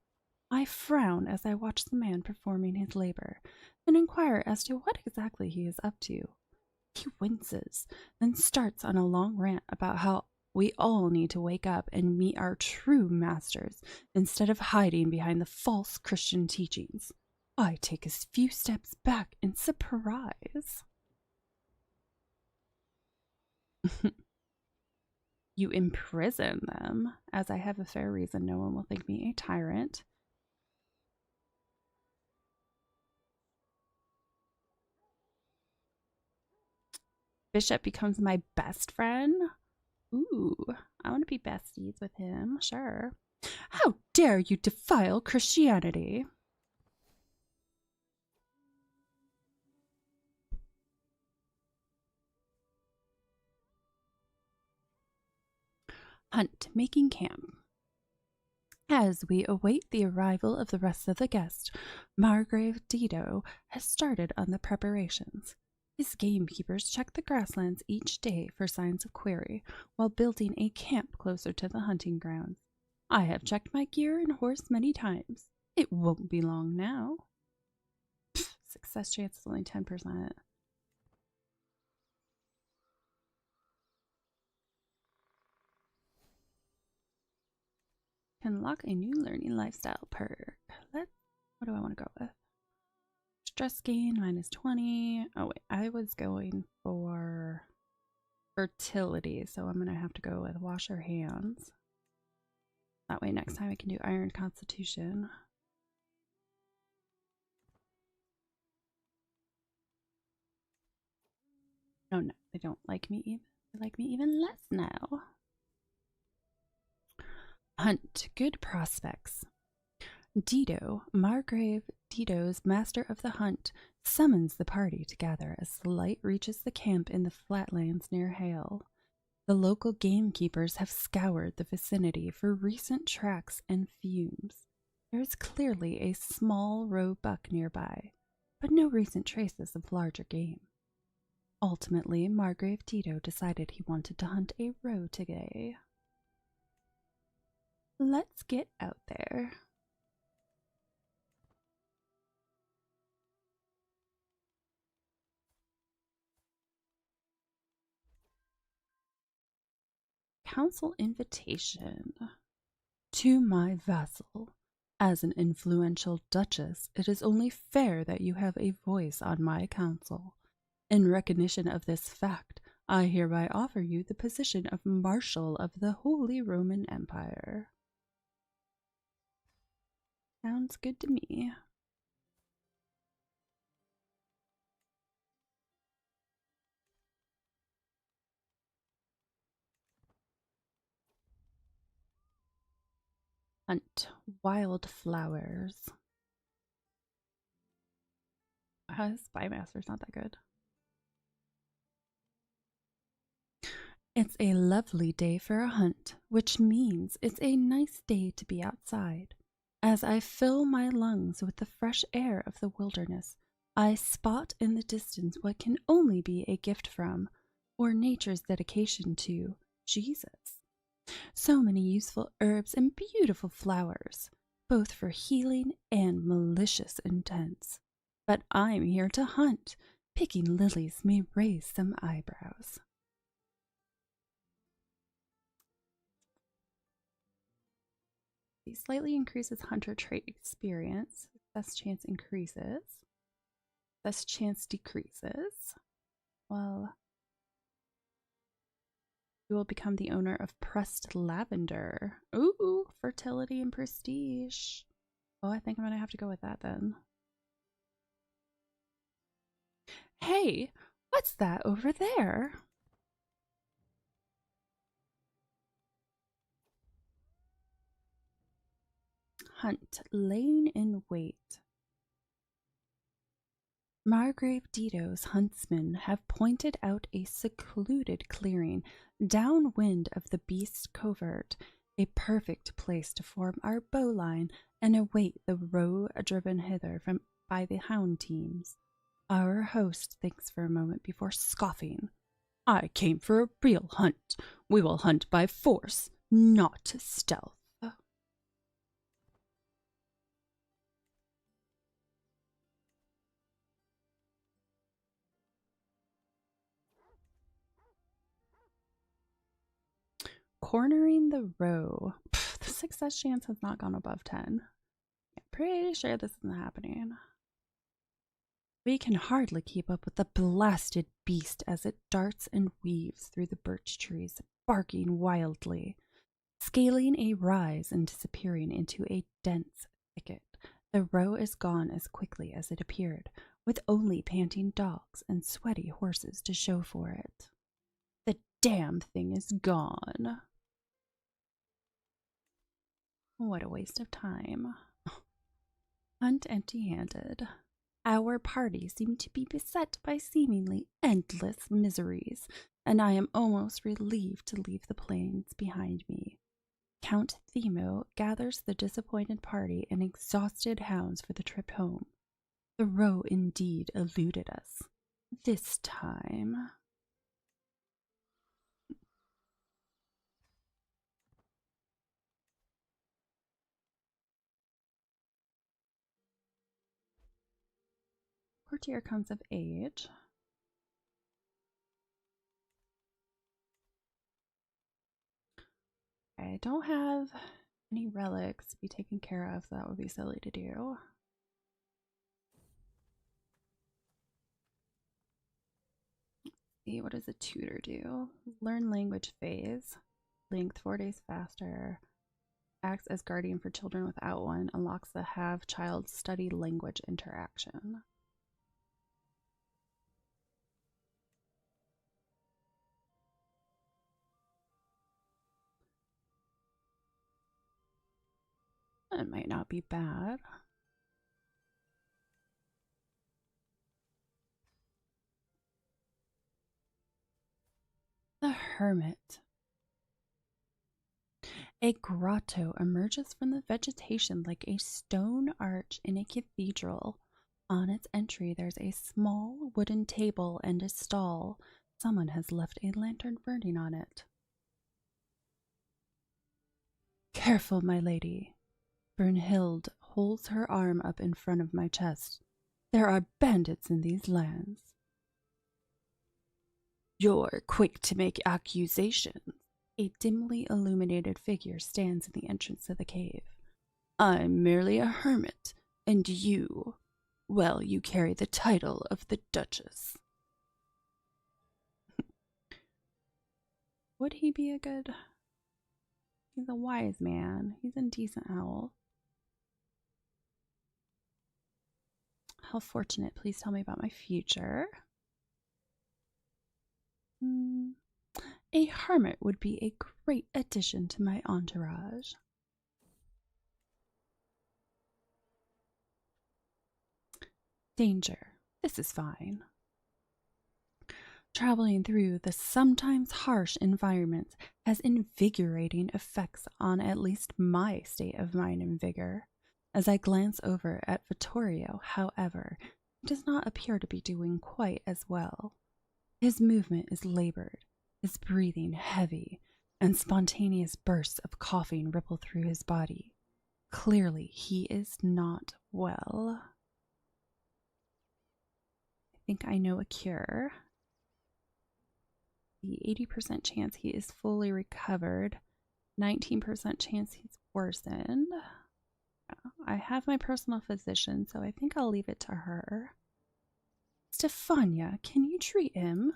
I frown as I watch the man performing his labor, and inquire as to what exactly he is up to. He winces, then starts on a long rant about how we all need to wake up and meet our true masters instead of hiding behind the false Christian teachings. I take a few steps back in surprise. You imprison them, as I have a fair reason no one will think me a tyrant. Bishop becomes my best friend. Ooh, I want to be besties with him, sure. How dare you defile Christianity? Hunt, making camp. As we await the arrival of the rest of the guests, Margrave Dido has started on the preparations. His gamekeepers check the grasslands each day for signs of quarry while building a camp closer to the hunting grounds. I have checked my gear and horse many times. It won't be long now. Pfft, success chance is only 10%. Unlock a new learning lifestyle perk. What do I want to go with? Stress gain -20. Oh wait, I was going for fertility, so I'm gonna have to go with wash your hands. That way next time I can do iron constitution. Oh no, they don't like me even. They like me even less now. Hunt. Good prospects. Dido, Margrave Dido's master of the hunt, summons the party to gather as the light reaches the camp in the flatlands near Hale. The local gamekeepers have scoured the vicinity for recent tracks and fumes. There is clearly a small roe buck nearby, but no recent traces of larger game. Ultimately, Margrave Dido decided he wanted to hunt a roe today. Let's get out there. Council invitation. To my vassal. As an influential duchess, it is only fair that you have a voice on my council. In recognition of this fact, I hereby offer you the position of Marshal of the Holy Roman Empire. Sounds good to me. Hunt wildflowers. Spymaster's not that good. It's a lovely day for a hunt, which means it's a nice day to be outside. As I fill my lungs with the fresh air of the wilderness, I spot in the distance what can only be a gift from, or nature's dedication to, Jesus. So many useful herbs and beautiful flowers, both for healing and malicious intents. But I'm here to hunt. Picking lilies may raise some eyebrows. He slightly increases hunter trait experience. Success chance increases. Success chance decreases. Well, you will become the owner of pressed lavender. Ooh, fertility and prestige. Oh, I think I'm gonna have to go with that then. Hey, what's that over there? Hunt, laying in wait. Margrave Dido's huntsmen have pointed out a secluded clearing downwind of the beast's covert, a perfect place to form our bowline and await the roe driven hither by the hound teams. Our host thinks for a moment before scoffing. I came for a real hunt. We will hunt by force, not stealth. Cornering the row. The success chance has not gone above 10. I'm pretty sure this isn't happening. We can hardly keep up with the blasted beast as it darts and weaves through the birch trees, barking wildly. Scaling a rise and disappearing into a dense thicket, the row is gone as quickly as it appeared, with only panting dogs and sweaty horses to show for it. The damn thing is gone. What a waste of time. Hunt empty-handed. Our party seemed to be beset by seemingly endless miseries, and I am almost relieved to leave the plains behind me. Count Themo gathers the disappointed party and exhausted hounds for the trip home. The roe indeed eluded us. this time. Courtier comes of age. I don't have any relics to be taken care of, so that would be silly to do. See, what does a tutor do? Learn language phase. Length 4 days faster. Acts as guardian for children without one. Unlocks the have child study language interaction. That might not be bad. The Hermit. A grotto emerges from the vegetation like a stone arch in a cathedral. On its entry, there's a small wooden table and a stall. Someone has left a lantern burning on it. Careful, my lady. Brunhild holds her arm up in front of my chest. There are bandits in these lands. You're quick to make accusations. A dimly illuminated figure stands in the entrance to the cave. I'm merely a hermit, and you, well, you carry the title of the Duchess. Would he be a good... He's a wise man. He's a decent owl. How fortunate. Please tell me about my future. A hermit would be a great addition to my entourage. Danger. This is fine. Traveling through the sometimes harsh environments has invigorating effects on at least my state of mind and vigor. As I glance over at Vittorio, however, he does not appear to be doing quite as well. His movement is labored, his breathing heavy, and spontaneous bursts of coughing ripple through his body. Clearly, he is not well. I think I know a cure. The 80% chance he is fully recovered, 19% chance he's worsened. I have my personal physician, so I think I'll leave it to her. Stefania, can you treat him?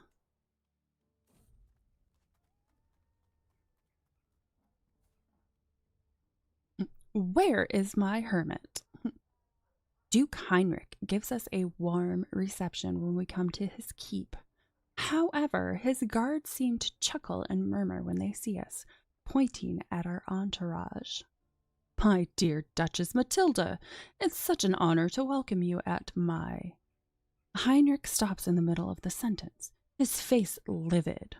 Where is my hermit? Duke Heinrich gives us a warm reception when we come to his keep. However, his guards seem to chuckle and murmur when they see us, pointing at our entourage. My dear Duchess Matilda, it's such an honor to welcome you at my... Heinrich stops in the middle of the sentence, his face livid.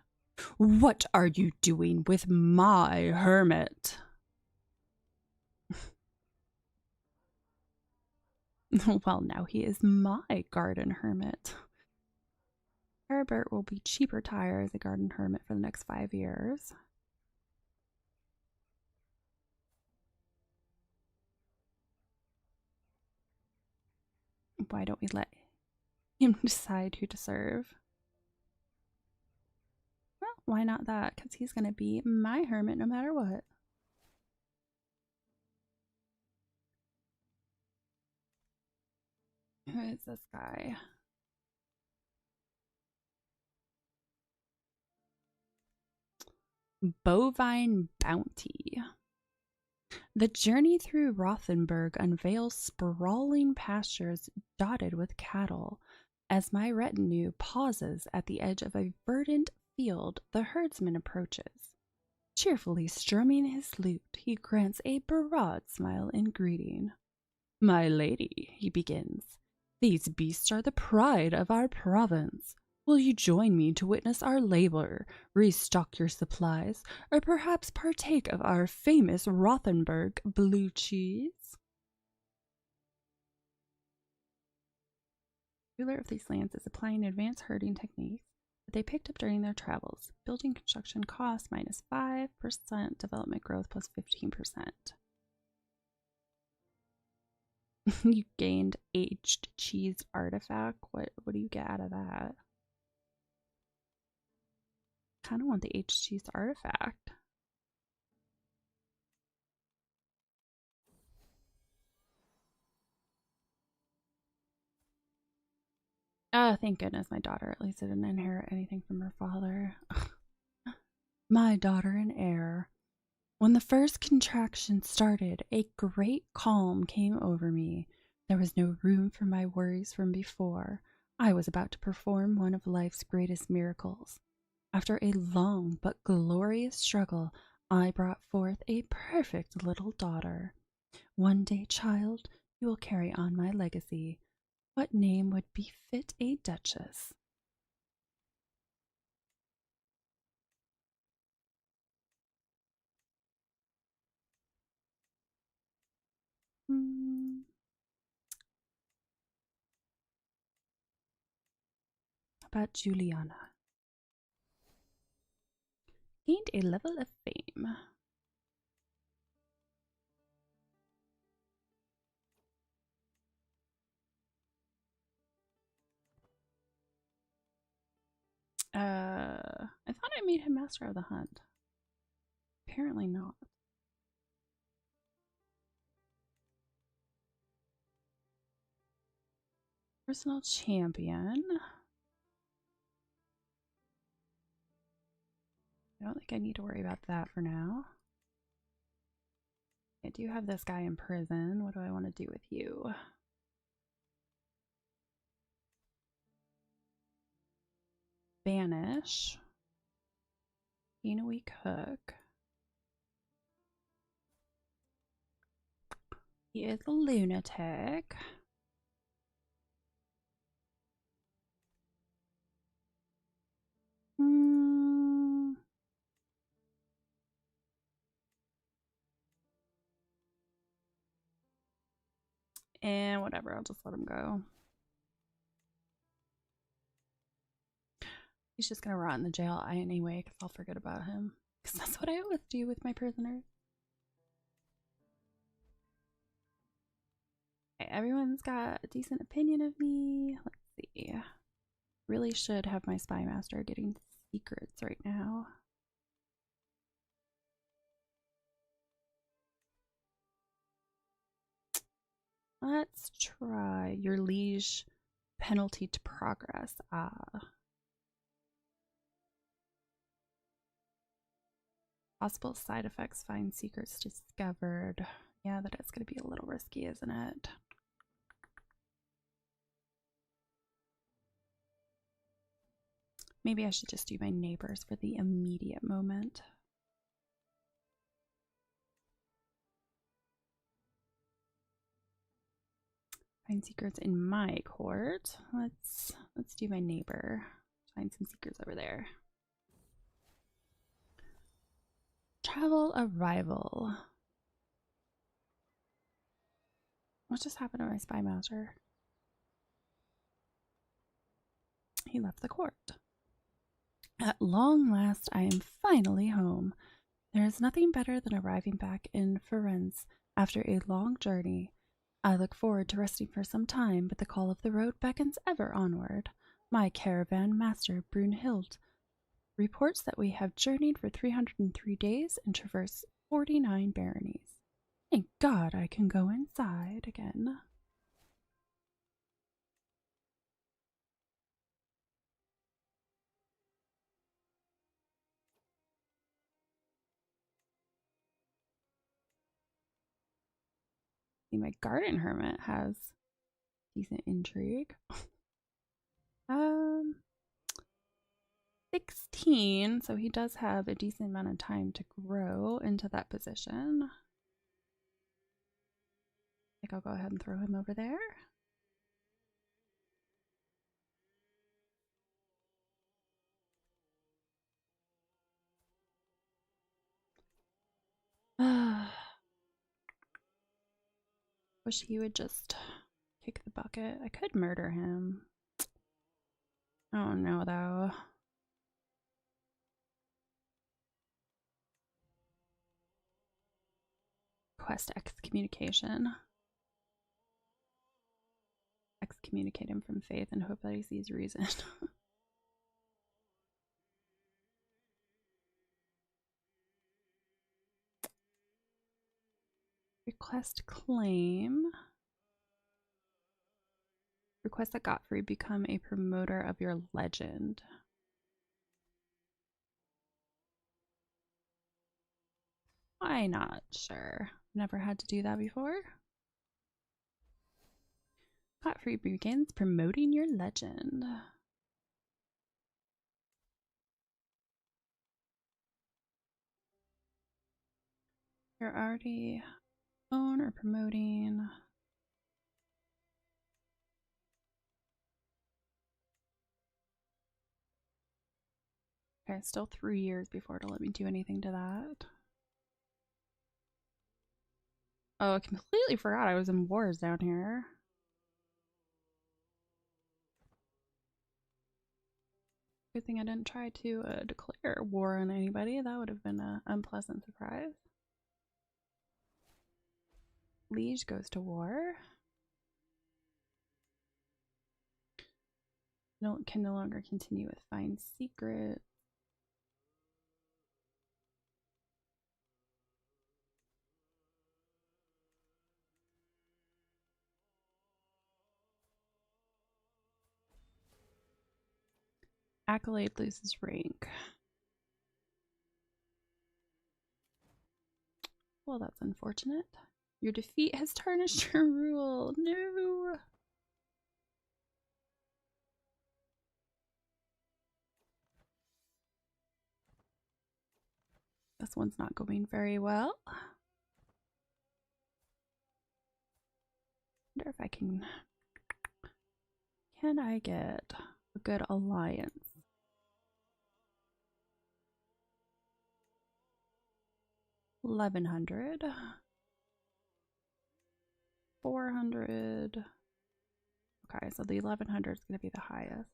What are you doing with my hermit? Well, now he is my garden hermit. Herbert will be cheaper tire as a garden hermit for the next 5 years. Why don't we let him decide who to serve? Well, why not that? Because he's going to be my hermit no matter what. Who is this guy? Bovine Bounty. The journey through Rothenburg unveils sprawling pastures dotted with cattle. As my retinue pauses at the edge of a verdant field, the herdsman approaches. Cheerfully strumming his lute, he grants a broad smile in greeting. My lady, he begins, these beasts are the pride of our province. Will you join me to witness our labor, restock your supplies, or perhaps partake of our famous Rothenburg blue cheese? Ruler of these lands is applying advanced herding techniques that they picked up during their travels. Building construction cost minus 5%, development growth plus 15%. You gained aged cheese artifact. What do you get out of that? Kind of want the aged cheese artifact. Oh, thank goodness my daughter at least didn't inherit anything from her father. My daughter and heir. When the first contraction started, a great calm came over me. There was no room for my worries from before. I was about to perform one of life's greatest miracles. After a long but glorious struggle, I brought forth a perfect little daughter. One day, child, you will carry on my legacy. What name would befit a duchess? Hmm. About Juliana. Gained a level of fame. I thought I made him master of the hunt. Apparently not. Personal champion. I don't think I need to worry about that for now. I do have this guy in prison. What do I want to do with you? Banish. Gain a weak hook. He is a lunatic. And whatever, I'll just let him go. He's just gonna rot in the jail anyway, because I'll forget about him. Because that's what I always do with my prisoners. Okay, everyone's got a decent opinion of me. Let's see. Really should have my spy master getting secrets right now. Let's try your liege penalty to progress. Possible side effects, find secrets discovered. Yeah, that is going to be a little risky, isn't it? Maybe I should just do my neighbors for the immediate moment. Find secrets in my court. Let's do my neighbor. Find some secrets over there. Travel arrival. What just happened to my spy master? He left the court. At long last, I am finally home. There is nothing better than arriving back in Firenze after a long journey. I look forward to resting for some time, but the call of the road beckons ever onward. My caravan master, Brunhild, reports that we have journeyed for 303 days and traversed 49 baronies. Thank God I can go inside again. See, my garden hermit has decent intrigue. 16, so he does have a decent amount of time to grow into that position. I think I'll go ahead and throw him over there. Wish he would just kick the bucket. I could murder him. Oh no, though. Quest excommunication. Excommunicate him from faith and hope that he sees reason. Request claim. Request that Godfrey become a promoter of your legend. Why not? Sure. Never had to do that before. Godfrey begins promoting your legend. You're already own or promoting. Okay, still 3 years before to let me do anything to that. Oh, I completely forgot I was in wars down here. Good thing I didn't try to declare war on anybody. That would have been an unpleasant surprise. Liege goes to war. Can no longer continue with Find Secret. Accolade loses rank. Well, that's unfortunate. Your defeat has tarnished your rule. No. This one's not going very well. Wonder if I can I get a good alliance? 1100. 400. Okay, so the 1100 is going to be the highest.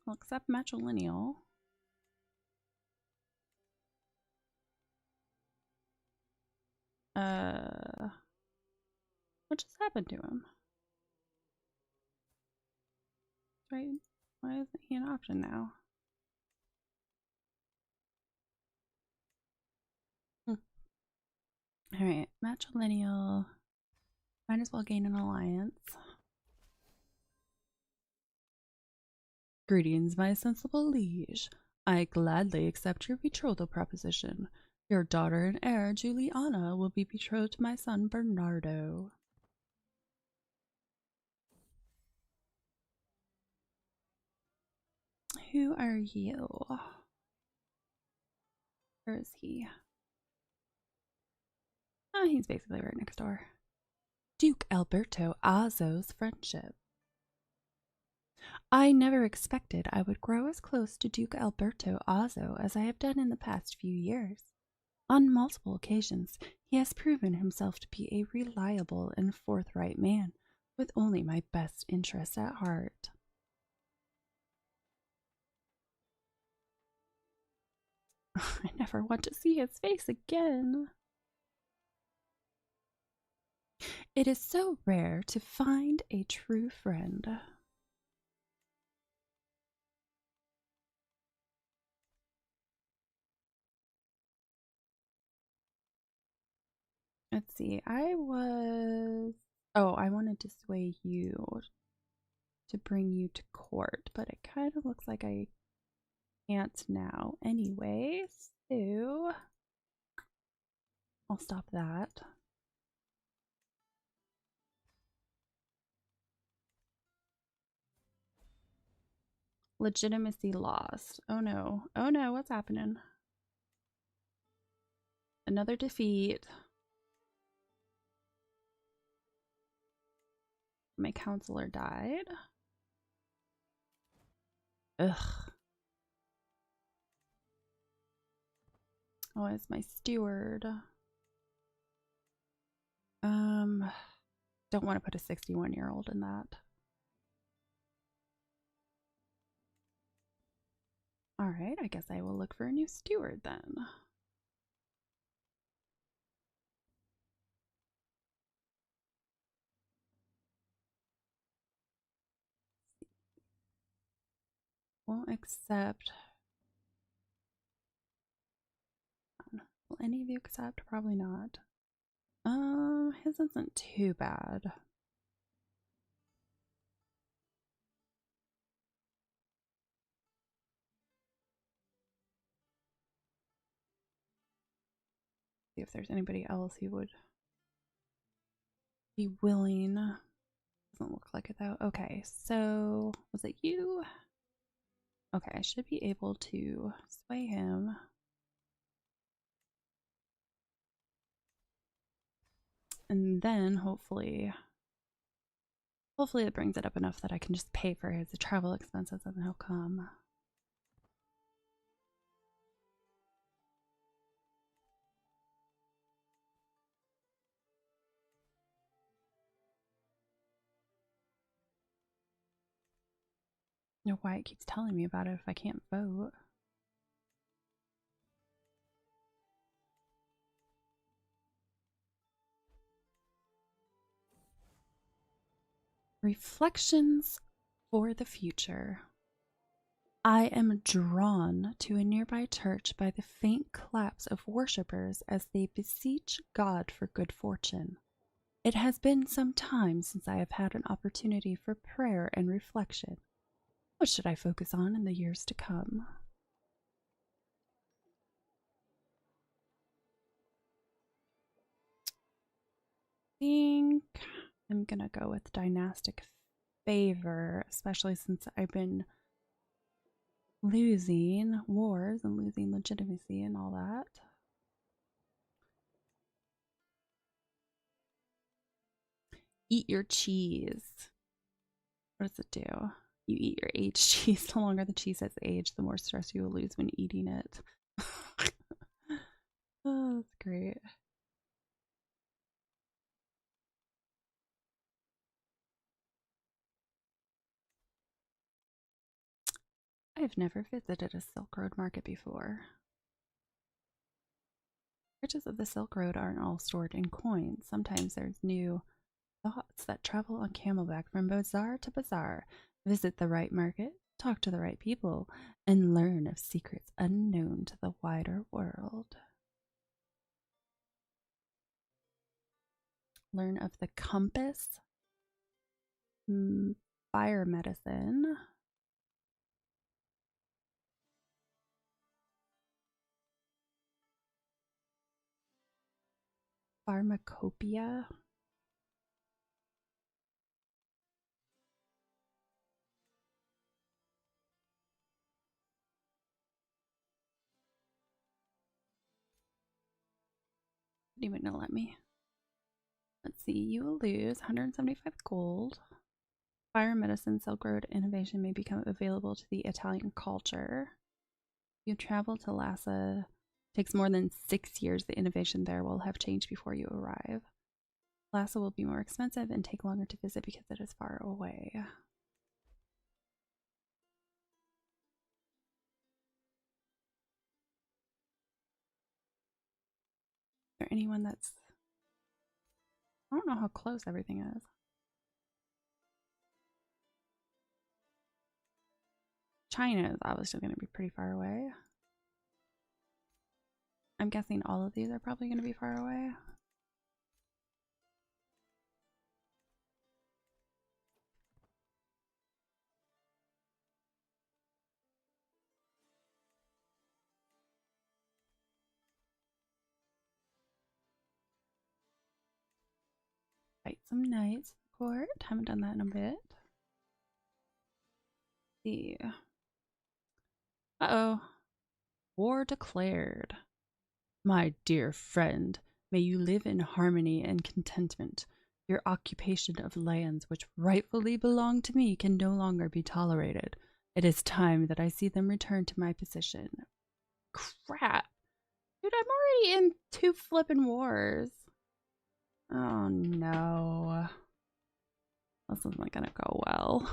I'll accept matrilineal. What just happened to him? Right? Why isn't he an option now? Alright, matrilineal. Might as well gain an alliance. Greetings, my sensible liege. I gladly accept your betrothal proposition. Your daughter and heir, Juliana, will be betrothed to my son, Bernardo. Who are you? Where is he? Oh, he's basically right next door. Duke Alberto Azzo's friendship. I never expected I would grow as close to Duke Alberto Azzo as I have done in the past few years. On multiple occasions, he has proven himself to be a reliable and forthright man, with only my best interests at heart. I never want to see his face again. It is so rare to find a true friend. Let's see, I wanted to sway you to bring you to court, but it kind of looks like I can't now anyway, so I'll stop that. Legitimacy lost. Oh no. Oh no, what's happening? Another defeat. My counselor died. Ugh. Oh, it's my steward. Don't want to put a 61-year-old in that. All right, I guess I will look for a new steward then. Won't accept. Will any of you accept? Probably not. His isn't too bad. See if there's anybody else who would be willing. Doesn't look like it though. Okay, so was it you? Okay, I should be able to sway him. And then hopefully it brings it up enough that I can just pay for his travel expenses and he'll come. You know why it keeps telling me about it if I can't vote. Reflections for the future. I am drawn to a nearby church by the faint claps of worshippers as they beseech God for good fortune. It has been some time since I have had an opportunity for prayer and reflection. What should I focus on in the years to come? I think I'm gonna go with dynastic favor, especially since I've been losing wars and losing legitimacy and all that. Eat your cheese. What does it do? You eat your aged cheese. The longer the cheese has aged, the more stress you will lose when eating it. Oh, that's great. I've never visited a Silk Road market before. Riches of the Silk Road aren't all stored in coins. Sometimes there's new thoughts that travel on camelback from bazaar to bazaar. Visit the right market, talk to the right people, and learn of secrets unknown to the wider world. Learn of the compass, fire medicine, pharmacopoeia. Didn't even let me. Let's see, you will lose 175 gold. Fire medicine, Silk Road innovation may become available to the Italian culture. You travel to Lhasa. Takes more than 6 years. The innovation there will have changed before you arrive. Lhasa will be more expensive and take longer to visit because it is far away. Is there anyone that's... I don't know how close everything is. China is obviously going to be pretty far away. I'm guessing all of these are probably going to be far away. Fight some knights in the court. Haven't done that in a bit. Let's see. Uh-oh. War declared. My dear friend, may you live in harmony and contentment. Your occupation of lands which rightfully belong to me can no longer be tolerated. It is time that I see them return to my position. Crap. Dude, I'm already in 2 flippin' wars. Oh no. This isn't gonna go well.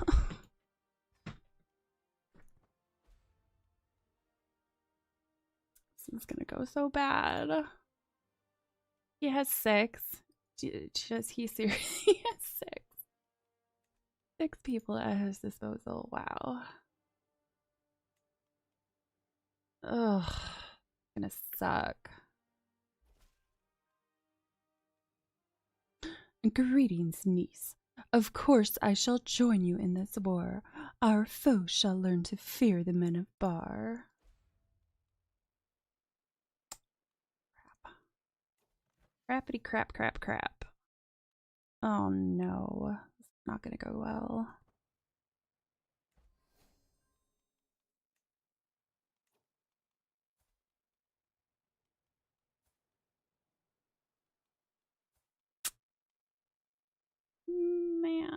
This is gonna go so bad. He has 6. Just he seriously he has 6. 6 people at his disposal. Wow. Ugh. It's gonna suck. Greetings, niece. Of course I shall join you in this war. Our foes shall learn to fear the men of Bar. Crap. Crappity crap crap crap. Oh no. It's not gonna go well. Man.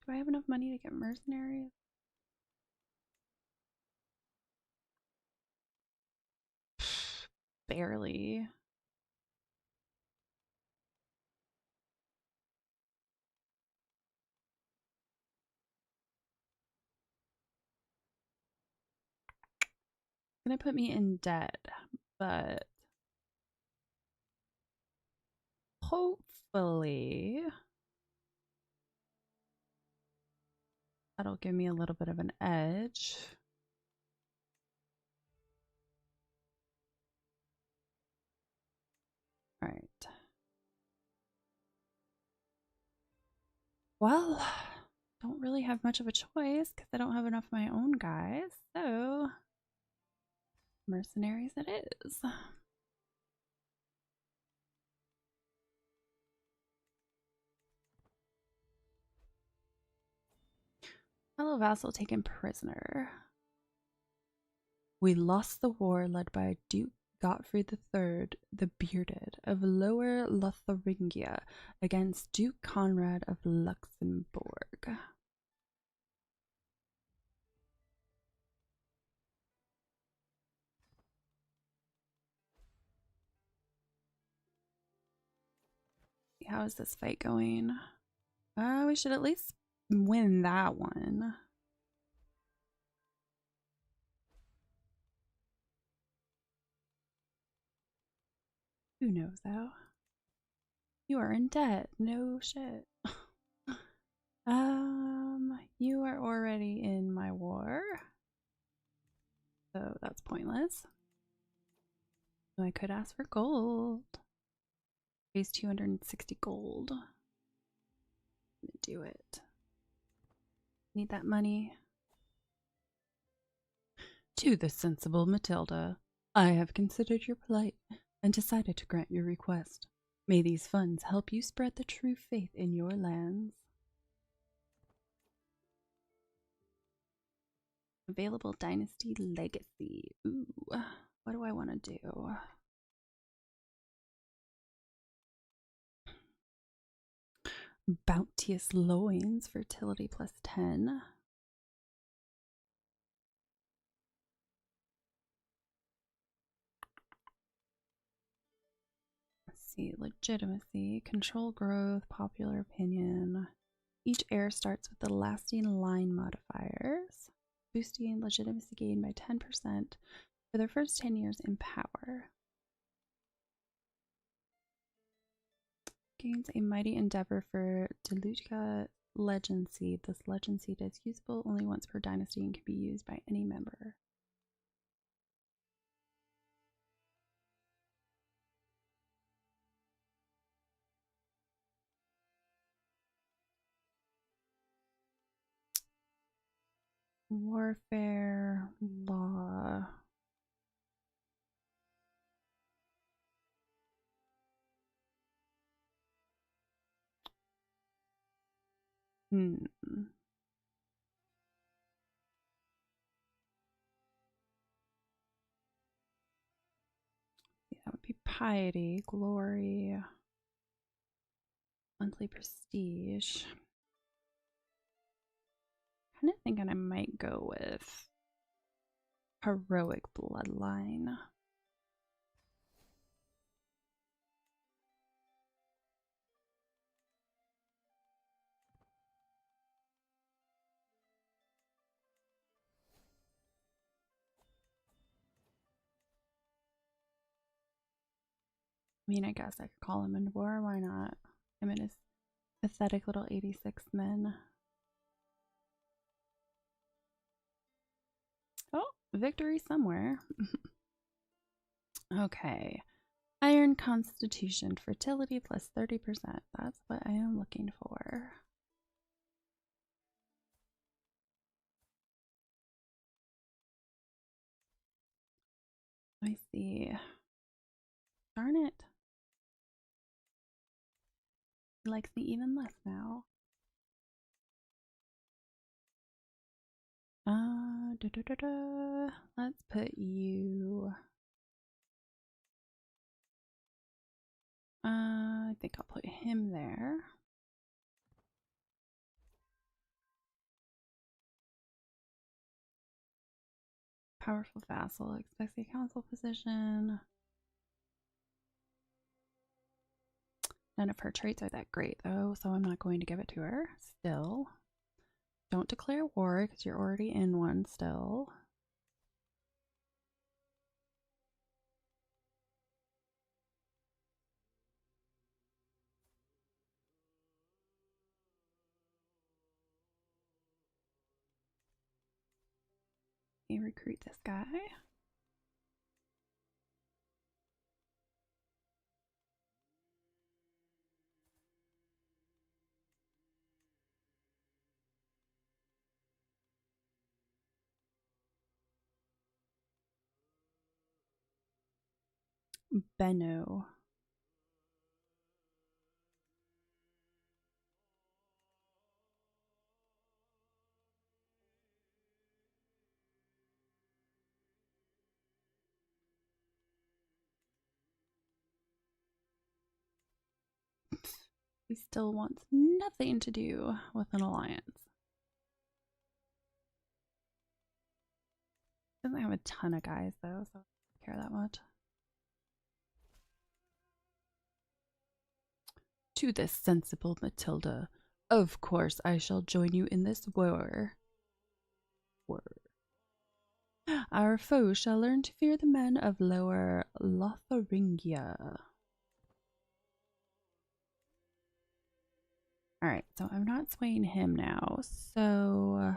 Do I have enough money to get mercenaries? Barely. It's gonna put me in debt, but hopefully that'll give me a little bit of an edge. All right. Well, don't really have much of a choice because I don't have enough of my own guys. So, mercenaries it is. Fellow vassal taken prisoner. We lost the war led by Duke Godfrey III the Bearded of Lower Lotharingia against Duke Conrad of Luxembourg. How is this fight going? We should at least win that one. Who knows though? You are in debt. No shit. You are already in my war. So that's pointless. I could ask for gold. Raise 260 gold. I'm gonna do it. Need that money. To the sensible Matilda, I have considered your plight and decided to grant your request. May these funds help you spread the true faith in your lands. Available dynasty legacy. Ooh, what do I want to do? Bounteous loins, fertility plus 10. Let's see, legitimacy, control growth, popular opinion. Each heir starts with the lasting line modifiers, boosting legitimacy gain by 10% for their first 10 years in power. Gains a mighty endeavor for Delutica legend seed. This legend seed is usable only once per dynasty and can be used by any member. Warfare law. Hmm. That would be piety, glory, monthly prestige. Kind of thinking I might go with heroic bloodline. I mean, I guess I could call him in war. Why not? Him and his pathetic little 86 men. Oh, victory somewhere. Okay. Iron Constitution, fertility plus 30%. That's what I am looking for. Let me see. Darn it. He likes me even less now. Let's put you. I think I'll put him there. Powerful vassal, expects the council position. None of her traits are that great though, so I'm not going to give it to her. Still. Don't declare war because you're already in one still. You recruit this guy. Benno. He still wants nothing to do with an alliance. Doesn't have a ton of guys though, so I don't care that much. To the sensible Matilda, of course I shall join you in this war. Our foes shall learn to fear the men of Lower Lotharingia. Alright, so I'm not swaying him now, so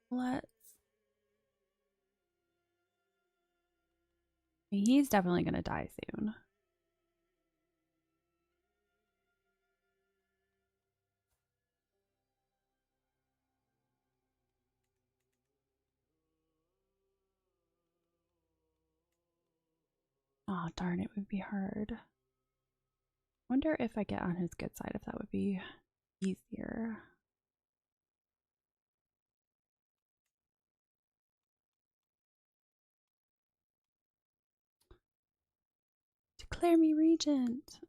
let's. He's definitely gonna die soon. Oh, darn, it would be hard. Wonder if I get on his good side, if that would be easier. Declare me regent.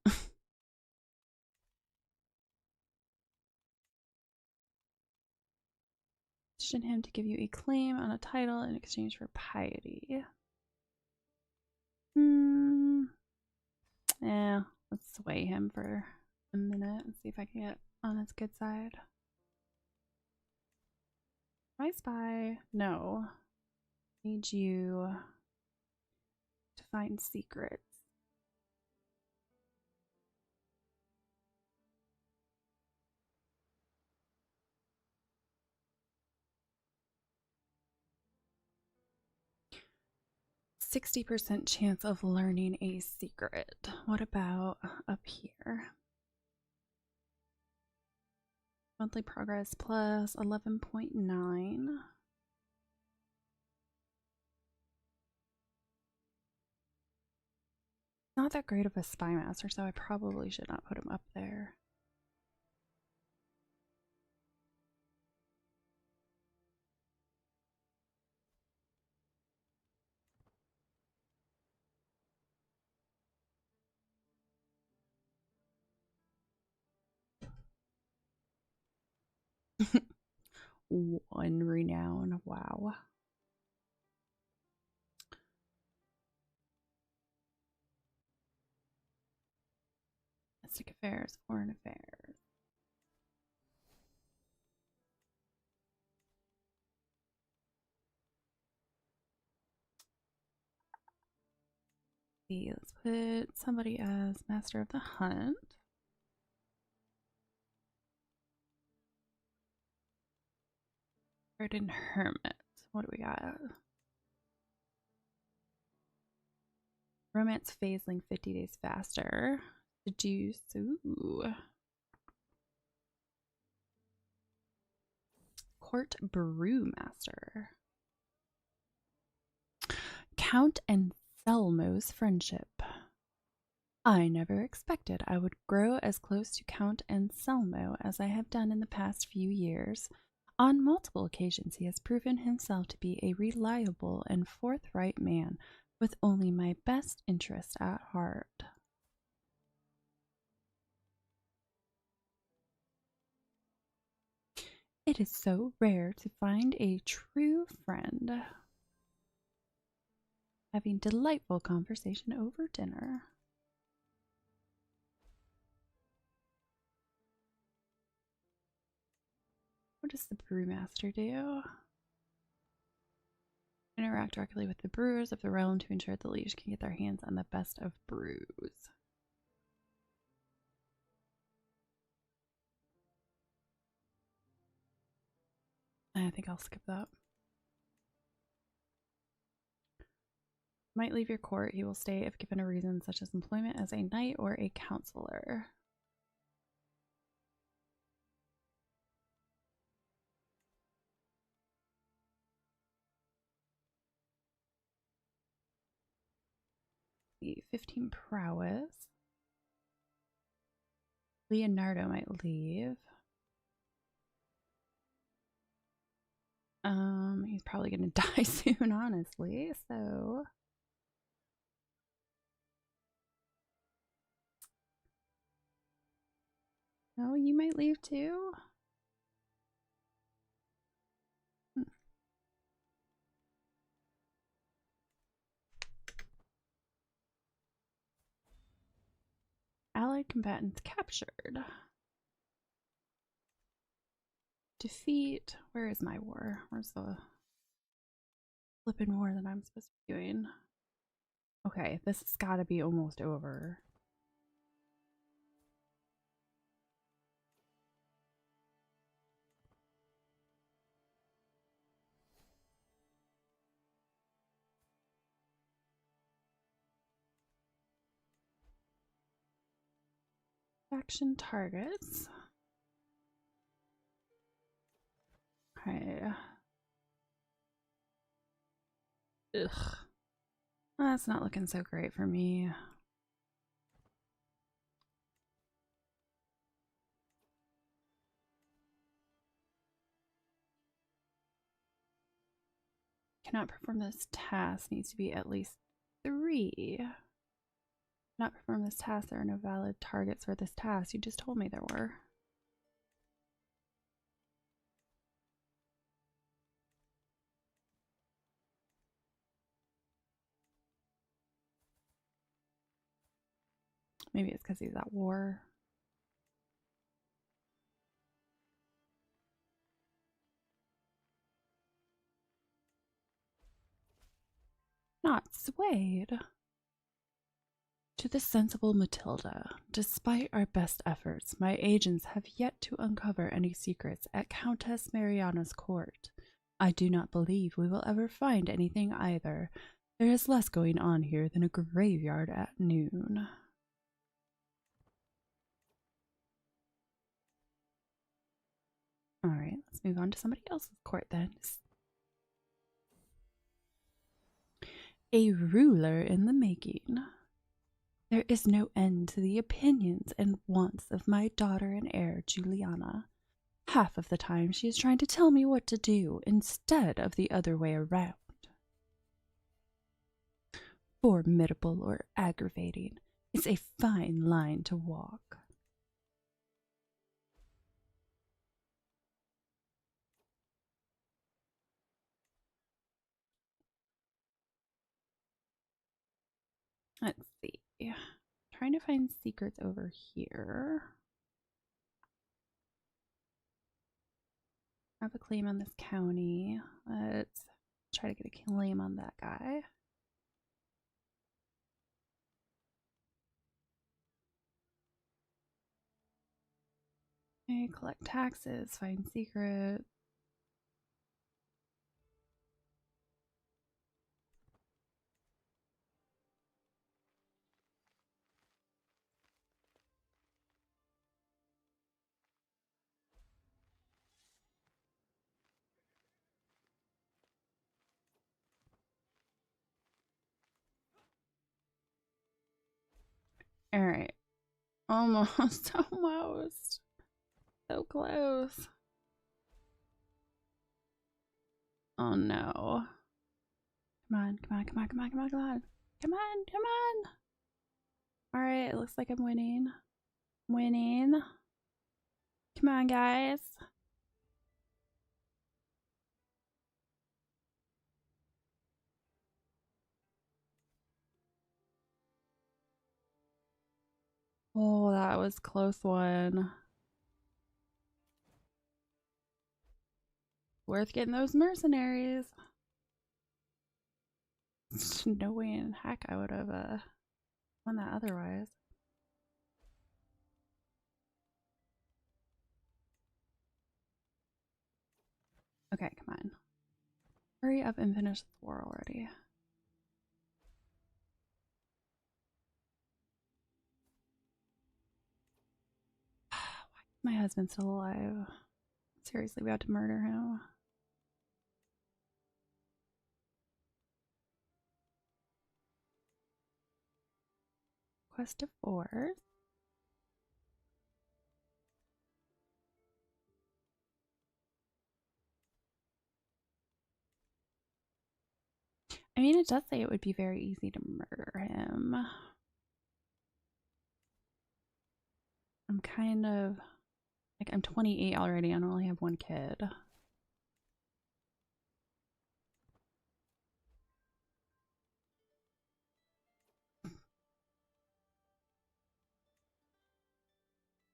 Petition him to give you a claim on a title in exchange for piety. Yeah, let's sway him for a minute and see if I can get on his good side. My spy? No. Need you to find secrets. %60 chance of learning a secret. What about up here? Monthly progress plus 11.9. Not that great of a spy master, so I probably should not put him up there. One renown. Wow. Domestic affairs, foreign affairs. See, let's put somebody as master of the hunt. Garden hermit. What do we got? Romance phaseling 50 days faster. Seduce. Ooh. Court brewmaster. Count Anselmo's friendship. I never expected I would grow as close to Count Anselmo as I have done in the past few years. On multiple occasions, he has proven himself to be a reliable and forthright man with only my best interest at heart. It is so rare to find a true friend. Having delightful conversation over dinner. What does the brewmaster do? Interact directly with the brewers of the realm to ensure the liege can get their hands on the best of brews. I think I'll skip that. Might leave your court. He will stay if given a reason such as employment as a knight or a counselor. The 15 prowess. Leonardo might leave. He's probably gonna die soon, honestly, so no, you might leave too. Allied combatants captured. Defeat. Where is my war? Where's the flippin' war that I'm supposed to be doing? Okay, this has got to be almost over. Faction targets. Okay. Ugh. That's not looking so great for me. Cannot perform this task. Needs to be at least 3. Not perform this task. There are no valid targets for this task. You just told me there were. Maybe it's because he's at war. Not swayed. To the sensible Matilda, despite our best efforts, my agents have yet to uncover any secrets at Countess Mariana's court. I do not believe we will ever find anything either. There is less going on here than a graveyard at noon. Alright, let's move on to somebody else's court then. A ruler in the making. There is no end to the opinions and wants of my daughter and heir, Juliana. Half of the time she is trying to tell me what to do instead of the other way around. Formidable or aggravating is a fine line to walk. Let's see. Trying to find secrets over here. I have a claim on this county. Let's try to get a claim on that guy. Okay, collect taxes, find secrets. All right, almost, almost. So close. Oh no. Come on, come on, come on, come on, come on, come on. Come on, come on. All right, it looks like I'm winning. Winning. Come on, guys. Oh, that was a close one. Worth getting those mercenaries. No way in heck I would have won that otherwise. Okay, come on. Hurry up and finish this war already. Why is my husband still alive? Seriously, we had to murder him. Quest of Fours. I mean, it does say it would be very easy to murder him. I'm kind of like, I'm 28 already and I only have one kid.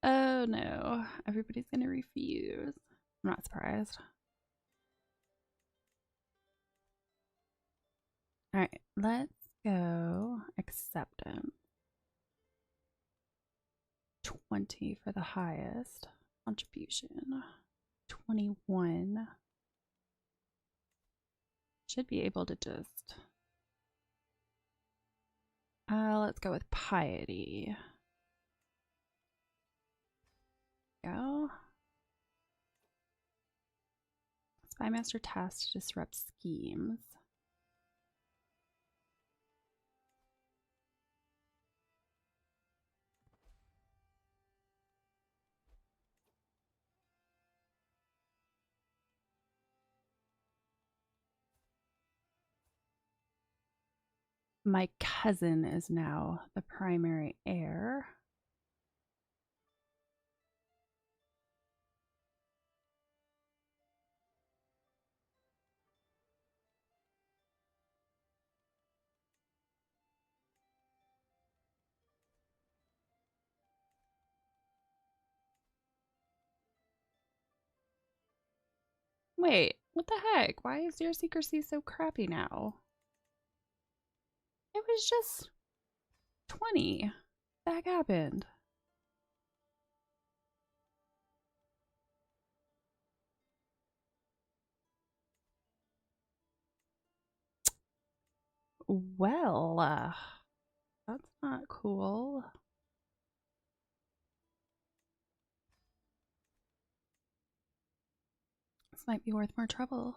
Oh no, everybody's gonna refuse. I'm not surprised. All right, let's go acceptance. 20 for the highest contribution. 21. Should be able to just let's go with piety. Go. Spymaster task to disrupt schemes. My cousin is now the primary heir. Wait, what the heck? Why is your secrecy so crappy now? It was just 20. That happened. Well, that's not cool. This might be worth more trouble.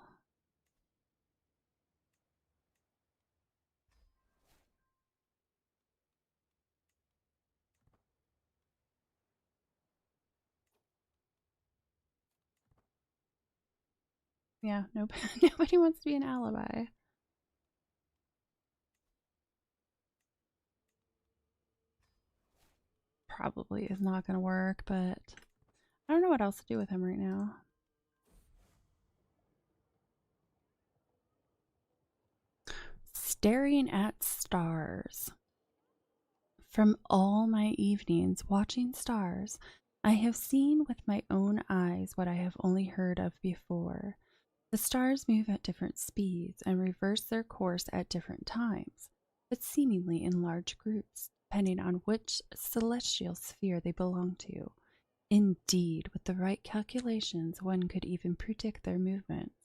Yeah, nope. Nobody wants to be an alibi. Probably is not going to work, but I don't know what else to do with him right now. Staring at stars. From all my evenings watching stars, I have seen with my own eyes what I have only heard of before. The stars move at different speeds and reverse their course at different times, but seemingly in large groups, depending on which celestial sphere they belong to. Indeed, with the right calculations, one could even predict their movements.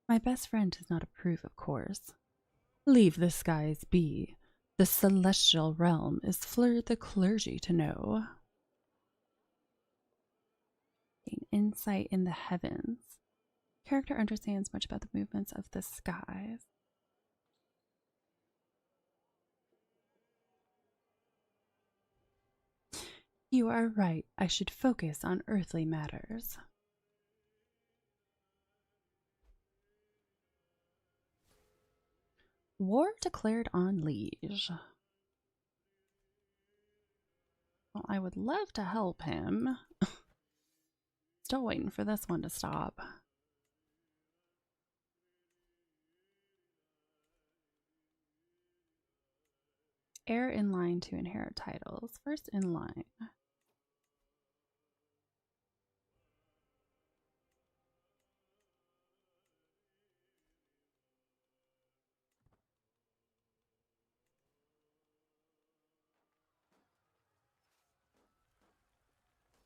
My best friend does not approve, of course. Leave the skies be. The celestial realm is for the clergy to know. Gain insight in the heavens. Character understands much about the movements of the skies. You are right. I should focus on earthly matters. War declared on Liege. Well, I would love to help him. Still waiting for this one to stop. Heir in line to inherit titles. First in line.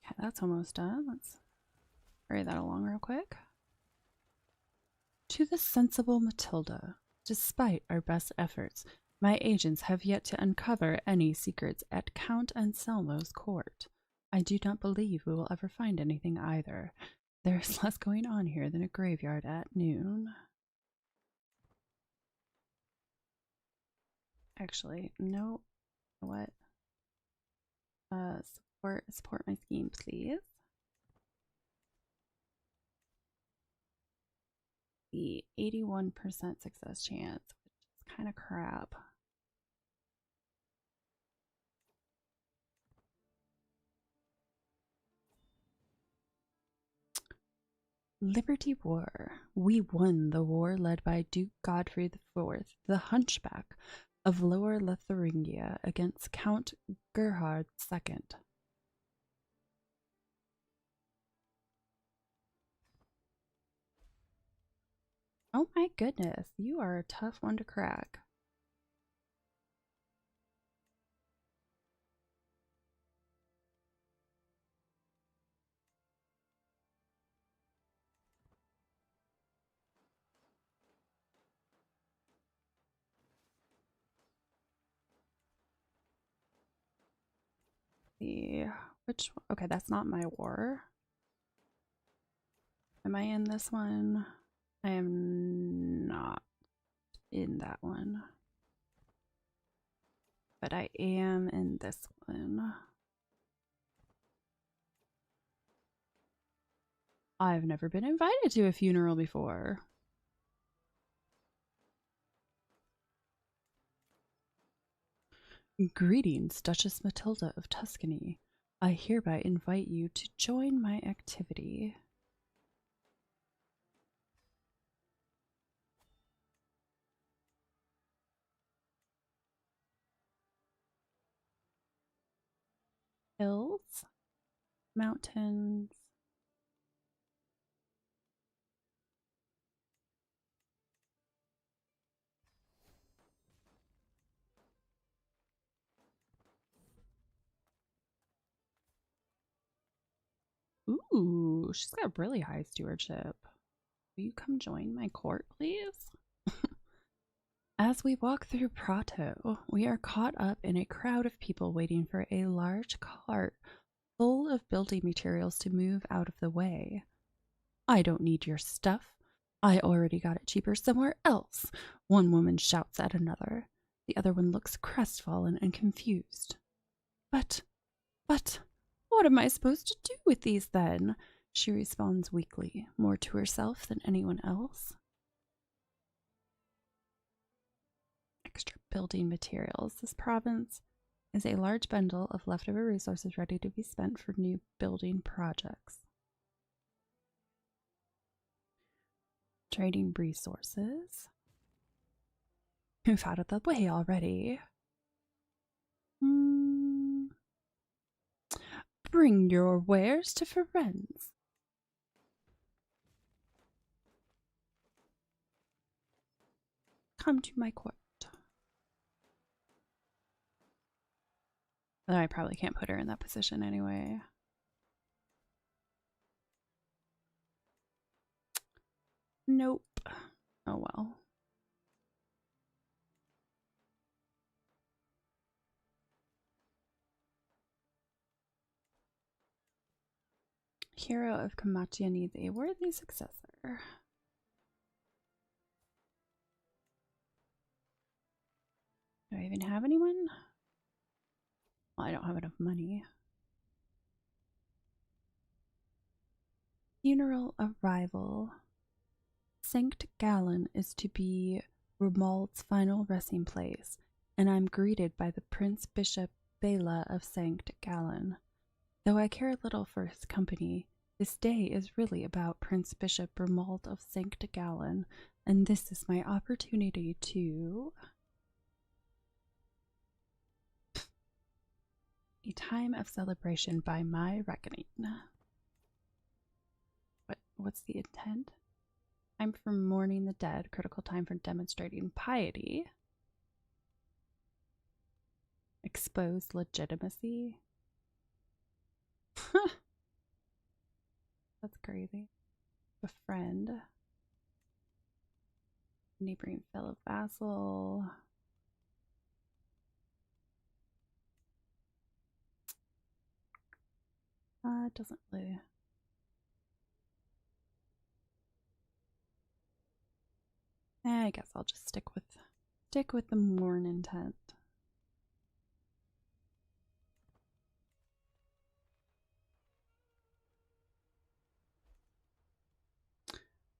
Okay, that's almost done. Let's hurry that along real quick. To the sensible Matilda, despite our best efforts, my agents have yet to uncover any secrets at Count Anselmo's court. I do not believe we will ever find anything either. There is less going on here than a graveyard at noon. Actually, no. What? Support my scheme, please. The 81% success chance, which is kind of crap. Liberty War. We won the war led by Duke Godfrey IV, the Hunchback of Lower Lotharingia, against Count Gerhard II. Oh my goodness, you are a tough one to crack. See, which, okay, that's not my war. Am I in this one? I am not in that one. But I am in this one. I've never been invited to a funeral before. Greetings, Duchess Matilda of Tuscany. I hereby invite you to join my activity. Hills, mountains. Ooh, she's got really high stewardship. Will you come join my court, please? As we walk through Prato, we are caught up in a crowd of people waiting for a large cart full of building materials to move out of the way. I don't need your stuff. I already got it cheaper somewhere else, one woman shouts at another. The other one looks crestfallen and confused. But, what am I supposed to do with these then? She responds weakly, more to herself than anyone else. Extra building materials. This province is a large bundle of leftover resources ready to be spent for new building projects. Trading resources. Move out of the way already. Bring your wares to friends. Come to my court. Though I probably can't put her in that position anyway. Nope. Oh well. Hero of Kamatia needs a worthy successor. Do I even have anyone? Well, I don't have enough money. Funeral arrival. Sankt Gallen is to be Romuald's final resting place, and I'm greeted by the Prince Bishop Bela of Sankt Gallen. Though I care little for his company, this day is really about Prince Bishop Romuald of Sankt Gallen, and this is my opportunity to... A time of celebration by my reckoning. What's the intent? Time for mourning the dead, critical time for demonstrating piety. Exposed legitimacy. That's crazy. Befriend. Neighboring fellow vassal. It doesn't really... I guess I'll just stick with the mourn intent.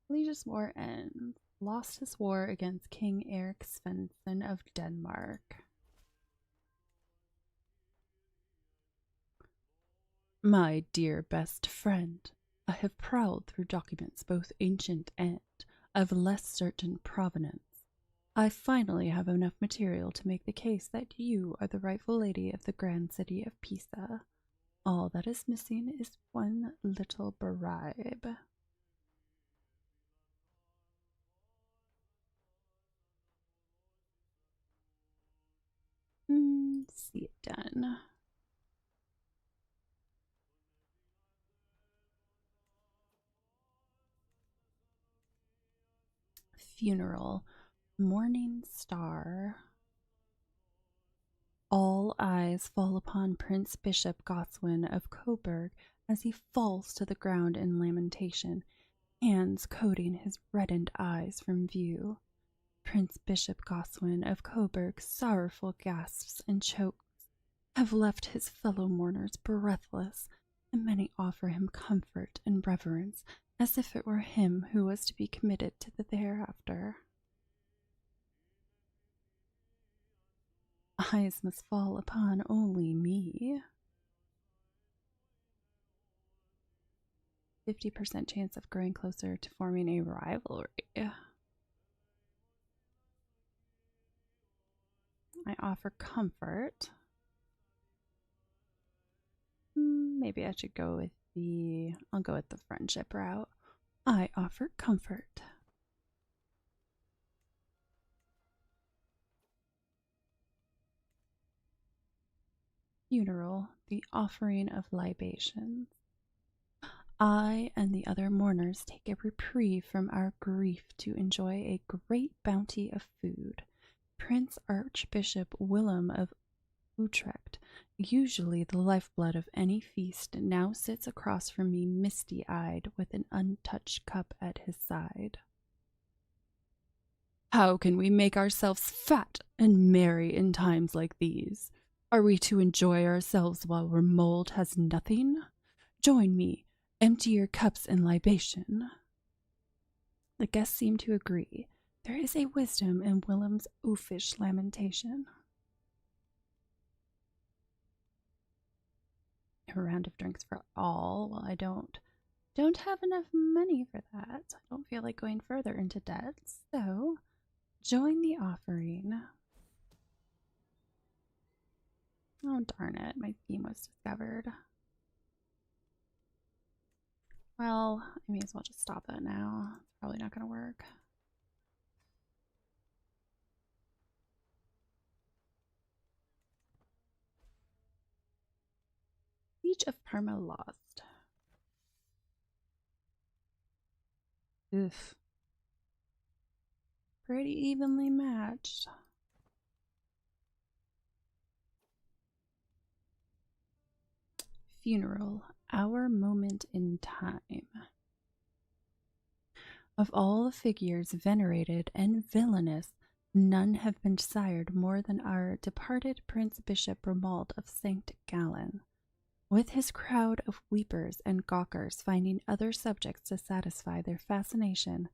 Liege's war ends. Lost his war against King Erik Svensson of Denmark. My dear best friend, I have prowled through documents both ancient and of less certain provenance. I finally have enough material to make the case that you are the rightful lady of the grand city of Pisa. All that is missing is one little bribe. See it done. Funeral. Morning star. All eyes fall upon Prince Bishop Goswin of Coburg as he falls to the ground in lamentation, hands coating his reddened eyes from view. Prince Bishop Goswin of Coburg's sorrowful gasps and chokes have left his fellow mourners breathless, and many offer him comfort and reverence as if it were him who was to be committed to the thereafter. Eyes must fall upon only me. 50% chance of growing closer to forming a rivalry. I offer comfort. Maybe I should go with I'll go with the friendship route. I offer comfort. Funeral, the offering of libations. I and the other mourners take a reprieve from our grief to enjoy a great bounty of food. Prince Archbishop Willem of Utrecht, usually the lifeblood of any feast, now sits across from me misty-eyed with an untouched cup at his side. How can we make ourselves fat and merry in times like these? Are we to enjoy ourselves while Romuald has nothing? Join me. Empty your cups in libation. The guests seem to agree. There is a wisdom in Willem's oafish lamentation. A round of drinks for all. Well, I don't have enough money for that. I don't feel like going further into debt, so join the offering. Oh, darn it. My theme was discovered. Well, I may as well just stop that now. It's probably not going to work. Siege of Parma lost. Oof. Pretty evenly matched. Funeral, our moment in time. Of all the figures venerated and villainous, none have been sired more than our departed Prince Bishop Romuald of St. Gallen. With his crowd of weepers and gawkers finding other subjects to satisfy their fascination,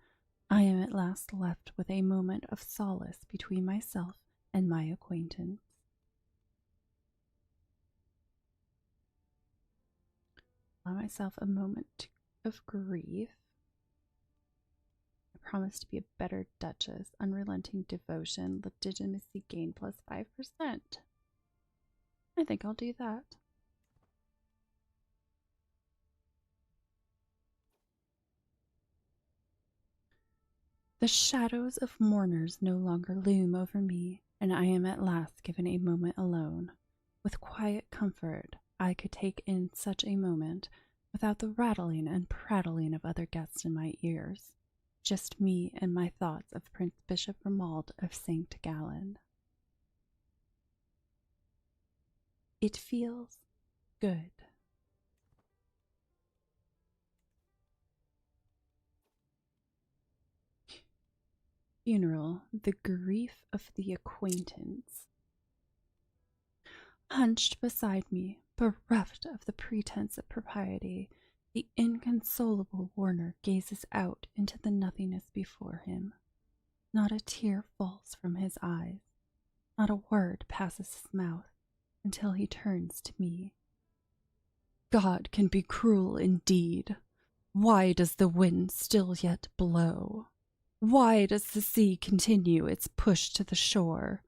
I am at last left with a moment of solace between myself and my acquaintance. Allow myself a moment of grief. I promise to be a better Duchess. Unrelenting devotion, legitimacy gain plus 5%. I think I'll do that. The shadows of mourners no longer loom over me, and I am at last given a moment alone. With quiet comfort, I could take in such a moment without the rattling and prattling of other guests in my ears. Just me and my thoughts of Prince Bishop Romuald of St. Gallen. It feels good. Funeral, the grief of the acquaintance. Hunched beside me, bereft of the pretense of propriety, the inconsolable Warner gazes out into the nothingness before him. Not a tear falls from his eyes, not a word passes his mouth, until he turns to me. God can be cruel indeed. Why does the wind still yet blow? Why does the sea continue its push to the shore?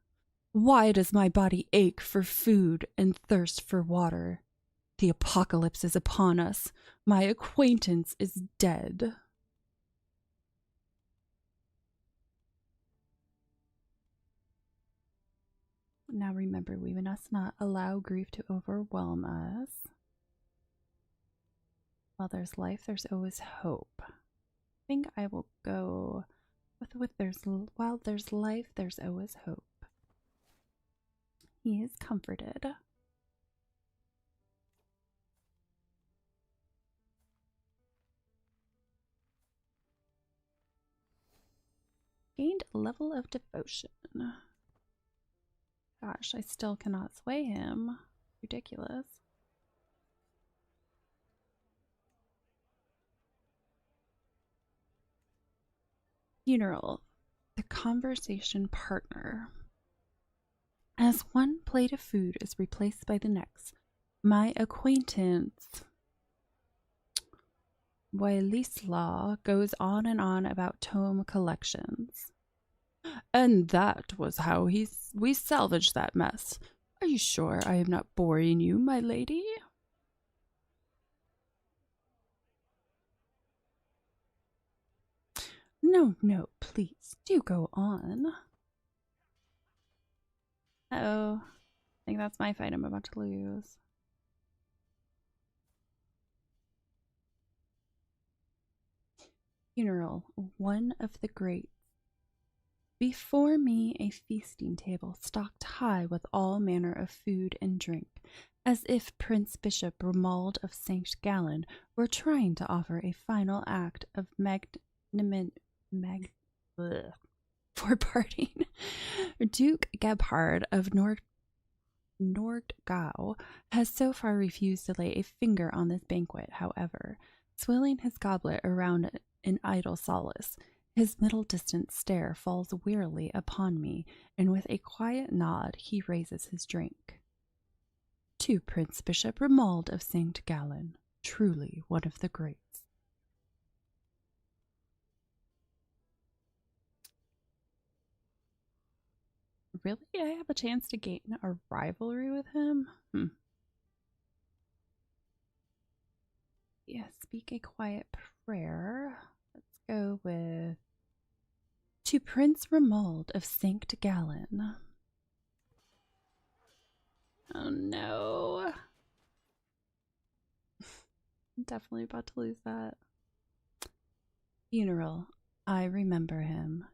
Why does my body ache for food and thirst for water? The apocalypse is upon us. My acquaintance is dead. Now remember, we must not allow grief to overwhelm us. While there's life, there's always hope. I think I will go with while there's life, there's always hope. He is comforted. Gained a level of devotion. Gosh, I still cannot sway him. Ridiculous. Funeral. The conversation partner. As one plate of food is replaced by the next, my acquaintance Wailisla goes on and on about tome collections. And that was how we salvaged that mess. Are you sure I am not boring you, my lady? No, no, please, do go on. Uh-oh. I think that's my fight I'm about to lose. Funeral, one of the greats. Before me a feasting table stocked high with all manner of food and drink, as if Prince Bishop Romuald of St. Gallen were trying to offer a final act of for parting. Duke Gebhard of Nordgau has so far refused to lay a finger on this banquet, however, swilling his goblet around in idle solace. His middle-distant stare falls wearily upon me, and with a quiet nod he raises his drink. To Prince Bishop Romuald of St. Gallen, truly one of the greats. Really? I have a chance to gain a rivalry with him? Speak a quiet prayer. Let's go with to Prince Romuald of St. Gallen. Oh no. I'm definitely about to lose that. Funeral. I remember him.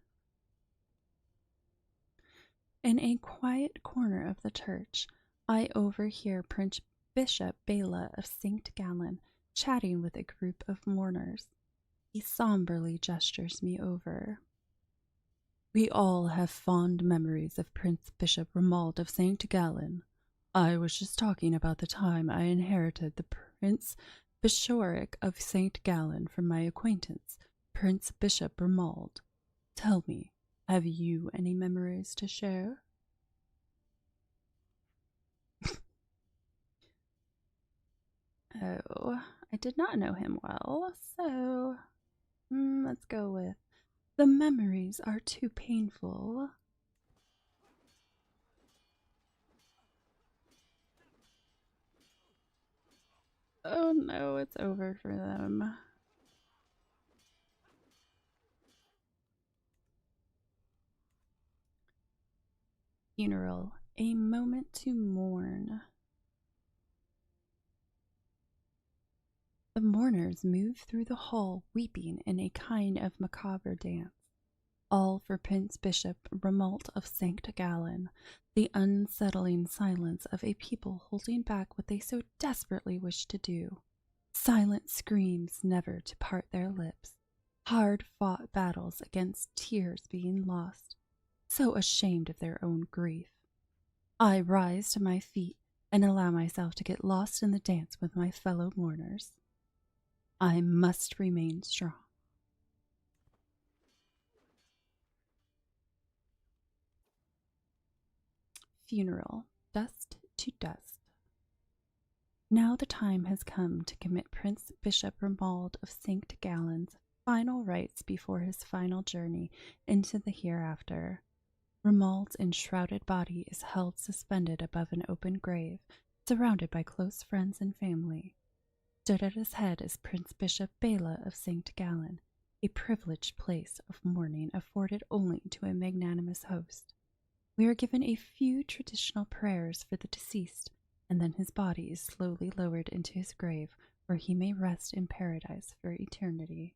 In a quiet corner of the church, I overhear Prince Bishop Bela of St. Gallen chatting with a group of mourners. He somberly gestures me over. We all have fond memories of Prince Bishop Romuald of St. Gallen. I was just talking about the time I inherited the Prince Bishopric of St. Gallen from my acquaintance, Prince Bishop Romuald. Tell me, have you any memories to share? Oh, I did not know him well, so let's go with the memories are too painful. Oh no, it's over for them. Funeral, a moment to mourn. The mourners move through the hall weeping in a kind of macabre dance. All for Prince Bishop Romuald of St. Gallen, the unsettling silence of a people holding back what they so desperately wish to do. Silent screams never to part their lips. Hard-fought battles against tears being lost. So ashamed of their own grief. I rise to my feet and allow myself to get lost in the dance with my fellow mourners. I must remain strong. Funeral, dust to dust. Now the time has come to commit Prince Bishop Romuald of St. Gallen's final rites before his final journey into the hereafter. Romuald's enshrouded body is held suspended above an open grave, surrounded by close friends and family. Stood at his head is Prince Bishop Bela of St. Gallen, a privileged place of mourning afforded only to a magnanimous host. We are given a few traditional prayers for the deceased, and then his body is slowly lowered into his grave, where he may rest in paradise for eternity.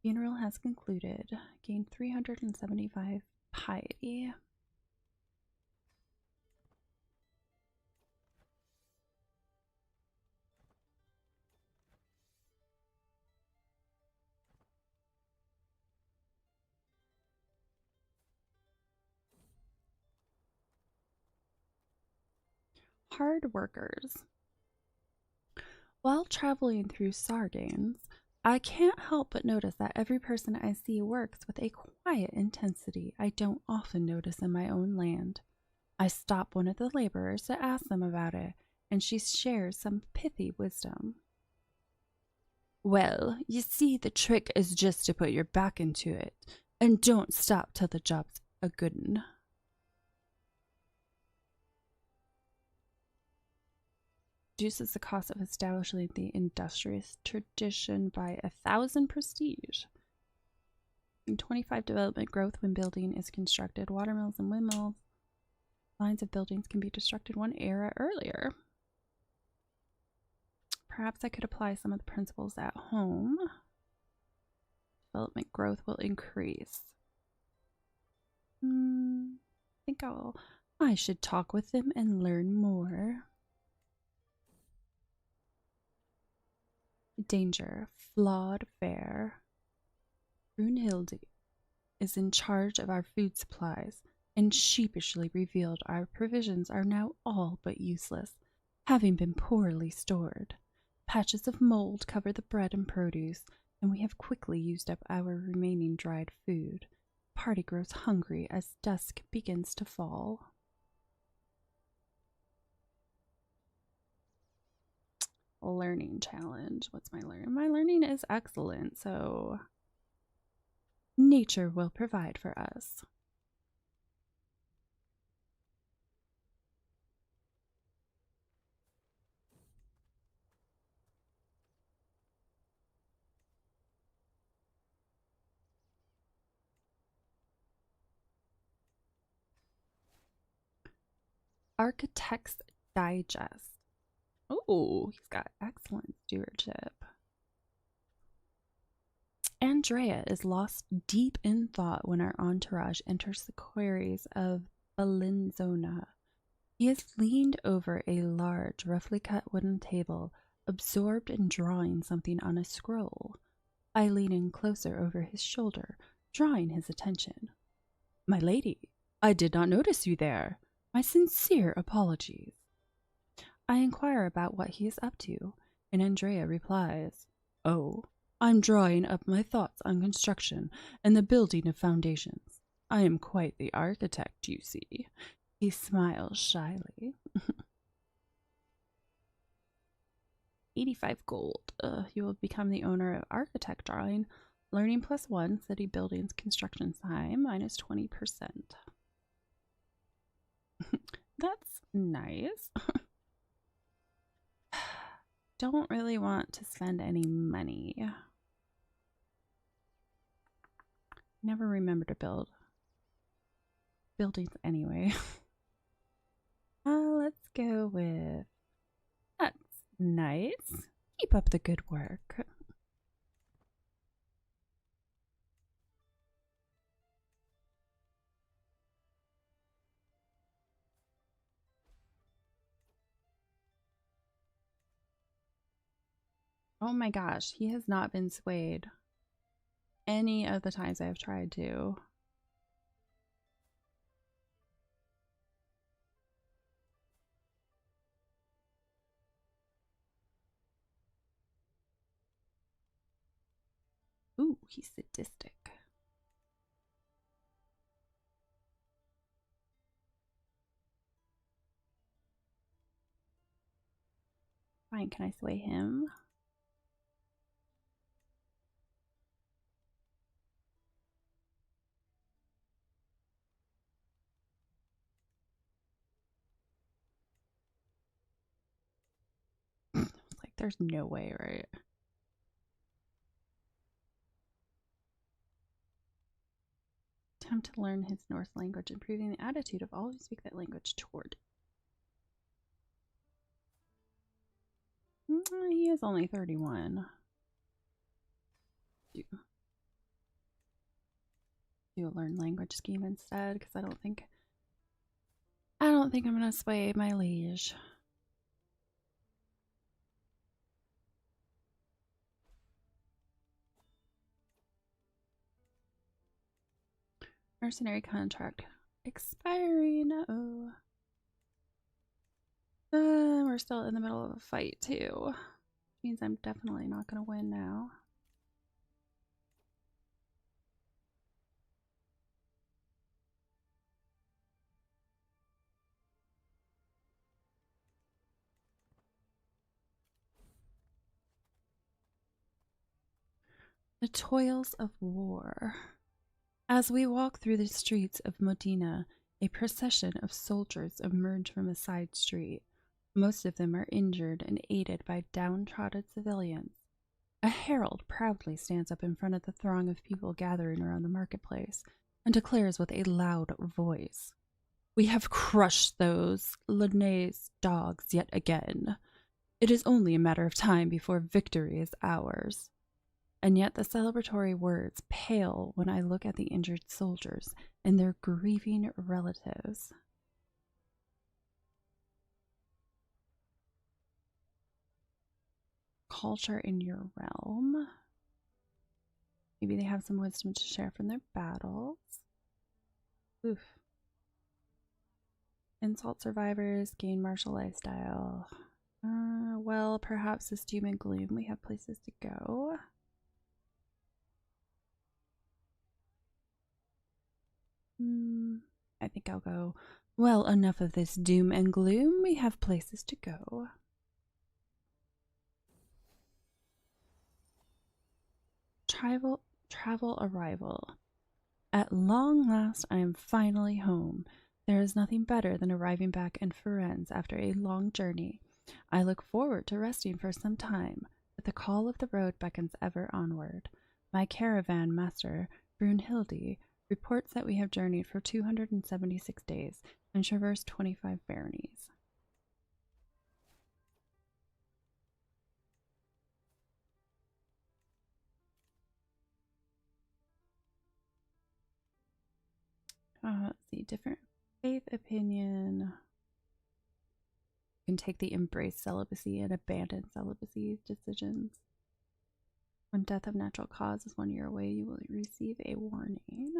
Funeral has concluded. Gained 375 piety. Hard workers. While traveling through Sardanes, I can't help but notice that every person I see works with a quiet intensity I don't often notice in my own land. I stop one of the laborers to ask them about it, and she shares some pithy wisdom. Well, you see, the trick is just to put your back into it, and don't stop till the job's a good 'un. Reduces the cost of establishing the industrious tradition by 1,000 prestige. In 25 development growth when building is constructed. Watermills and windmills. Lines of buildings can be constructed one era earlier. Perhaps I could apply some of the principles at home. Development growth will increase. I think I should talk with them and learn more. Danger. Flawed fare. Brunhilde is in charge of our food supplies and sheepishly revealed our provisions are now all but useless, having been poorly stored. Patches of mold cover the bread and produce, and we have quickly used up our remaining dried food. Party grows hungry as dusk begins to fall. Learning challenge. What's my learning? My learning is excellent, so nature will provide for us. Architect's Digest. Oh, he's got excellent stewardship. Andrea is lost deep in thought when our entourage enters the quarries of Bellinzona. He is leaned over a large, roughly cut wooden table, absorbed in drawing something on a scroll. I lean in closer over his shoulder, drawing his attention. My lady, I did not notice you there. My sincere apologies. I inquire about what he is up to, and Andrea replies, Oh, I'm drawing up my thoughts on construction and the building of foundations. I am quite the architect, you see. He smiles shyly. 85 gold. You will become the owner of architect drawing. Learning +1, city buildings construction time, minus 20%. That's nice. Don't really want to spend any money. Never remember to build buildings anyway. Let's go with... That's nice. Keep up the good work. Oh my gosh, he has not been swayed any of the times I've tried to. Ooh, he's sadistic. Fine, can I sway him? It's like, there's no way, right? Attempt to learn his Norse language, improving the attitude of all who speak that language toward. He is only 31. Do a learn language scheme instead, because I don't think I'm gonna sway my liege. Mercenary contract expiring. Oh. We're still in the middle of a fight too. Means I'm definitely not gonna win now. The toils of war. As we walk through the streets of Modena, a procession of soldiers emerge from a side street. Most of them are injured and aided by downtrodden civilians. A herald proudly stands up in front of the throng of people gathering around the marketplace and declares with a loud voice, "We have crushed those Lyonnais dogs yet again. It is only a matter of time before victory is ours." And yet the celebratory words pale when I look at the injured soldiers and their grieving relatives. Culture in your realm. Maybe they have some wisdom to share from their battles. Oof. Insult survivors, gain martial lifestyle. Well, perhaps this doom and gloom. We have places to go. I think I'll go, well, enough of this doom and gloom. We have places to go. Travel arrival. At long last, I am finally home. There is nothing better than arriving back in Firenze after a long journey. I look forward to resting for some time, but the call of the road beckons ever onward. My caravan master, Brunhilde, reports that we have journeyed for 276 days and traverse 25 baronies. Let's see, different faith, opinion. You can take the embrace celibacy and abandon celibacy decisions. When death of natural cause is 1 year away, you will receive a warning.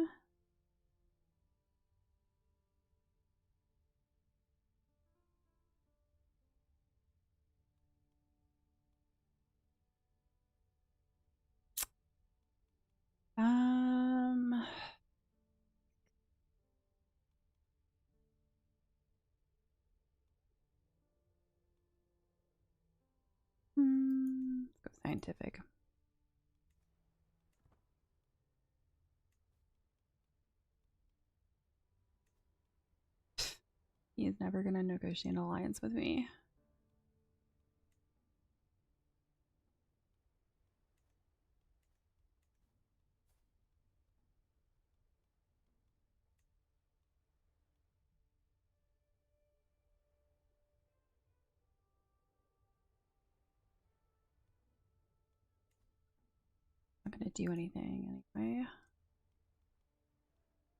Let's go scientific. He's never gonna negotiate an alliance with me. Not gonna do anything anyway.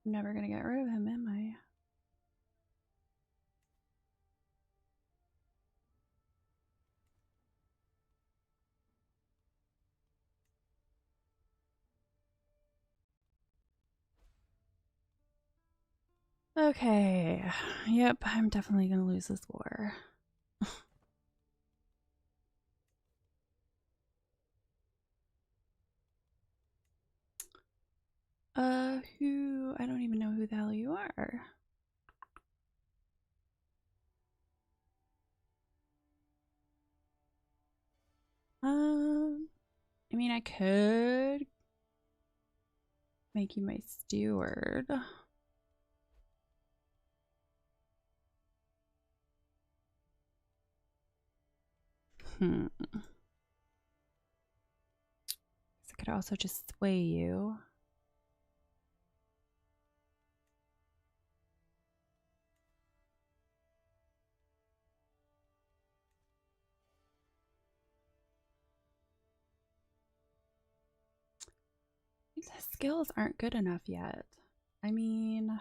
I'm never gonna get rid of him, am I? Okay. Yep, I'm definitely gonna lose this war. Who? I don't even know who the hell you are. I mean, I could make you my steward. I could also just sway you. The skills aren't good enough yet. I mean, I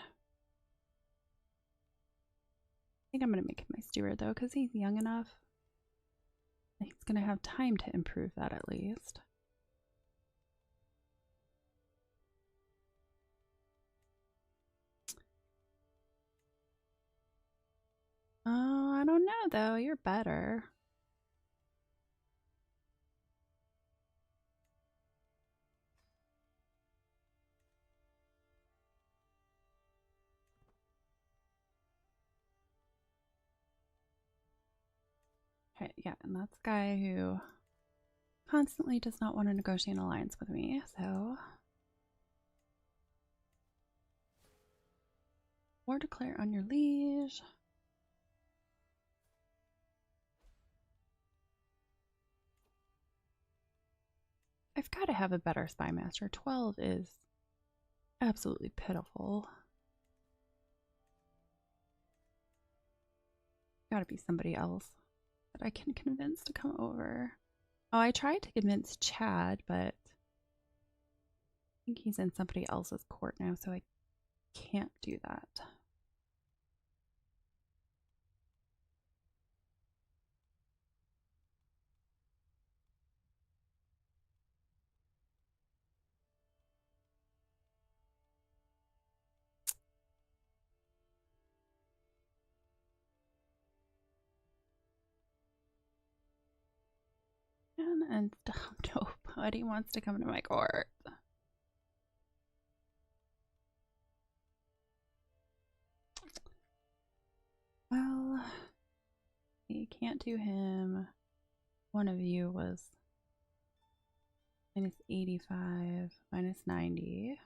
think I'm gonna make him my steward though, because he's young enough. He's gonna have time to improve that at least. Oh, I don't know though. You're better. Okay, yeah, and that's a guy who constantly does not want to negotiate an alliance with me, so. War declare on your liege. I've got to have a better spy master. 12 is absolutely pitiful. Gotta be somebody else that I can convince to come over. Oh, I tried to convince Chad, but I think he's in somebody else's court now, so I can't do that. And nobody wants to come to my court. Well, you can't do him. One of you was minus 85, minus 90.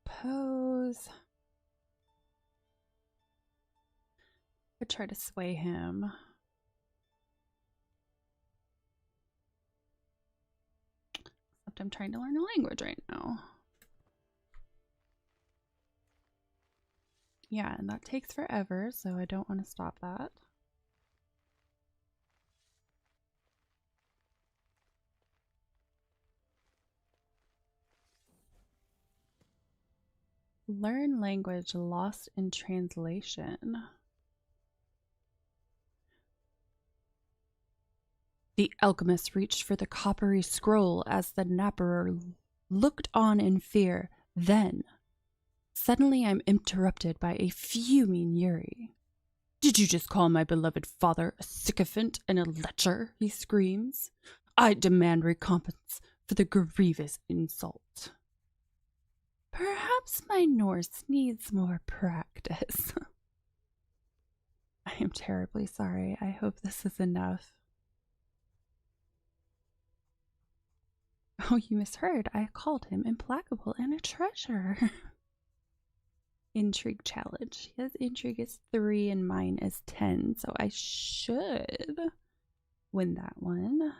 Pose. Could try to sway him. Except I'm trying to learn a language right now. Yeah, and that takes forever, so I don't want to stop that. Learn language lost in translation. The alchemist reached for the coppery scroll as the napperer looked on in fear. Then, suddenly I'm interrupted by a fuming Yuri. Did you just call my beloved father a sycophant and a lecher? He screams. I demand recompense for the grievous insult. Perhaps my Norse needs more practice. I am terribly sorry. I hope this is enough. Oh, you misheard. I called him implacable and a treasure. Intrigue challenge. His intrigue is 3 and mine is 10, so I should win that one.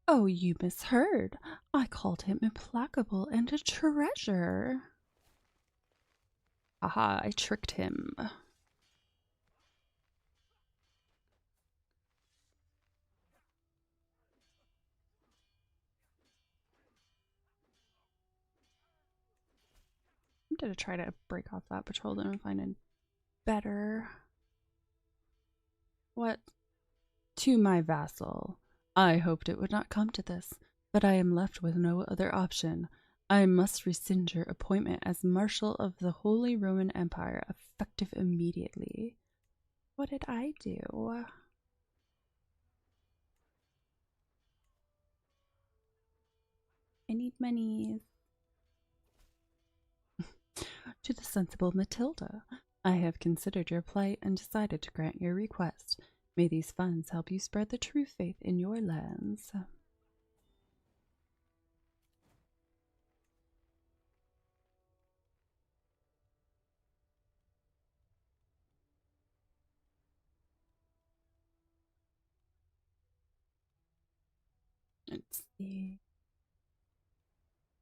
Oh, you misheard. I called him implacable and a treasure. Aha, I tricked him. I'm gonna try to break off that patrol then and find a better. What? To my vassal. I hoped it would not come to this, but I am left with no other option. I must rescind your appointment as Marshal of the Holy Roman Empire, effective immediately. What did I do? I need monies. To the sensible Matilda, I have considered your plight and decided to grant your request. May these funds help you spread the true faith in your lands. Let's see.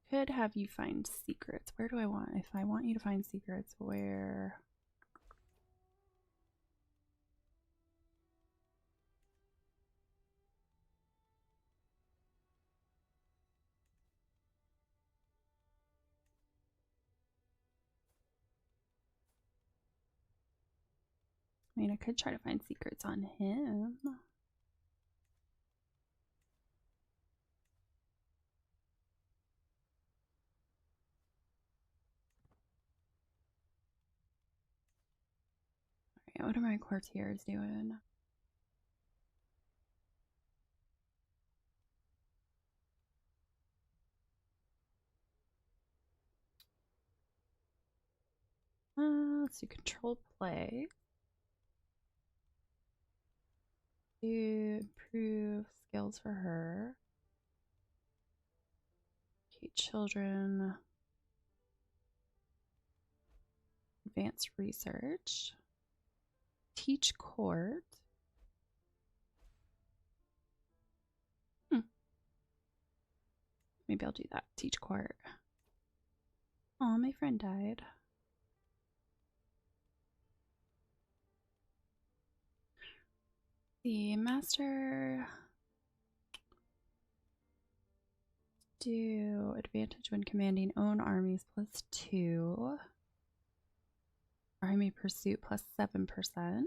Could have you find secrets. Where do I want? If I want you to find secrets, where? I mean, I could try to find secrets on him. Alright, what are my courtiers doing? Let's do control play. To improve skills for her. Okay, children. Advanced research. Teach court. Maybe I'll do that. Teach court. Oh, my friend died. The master. Do advantage when commanding own armies +2. Army pursuit +7%.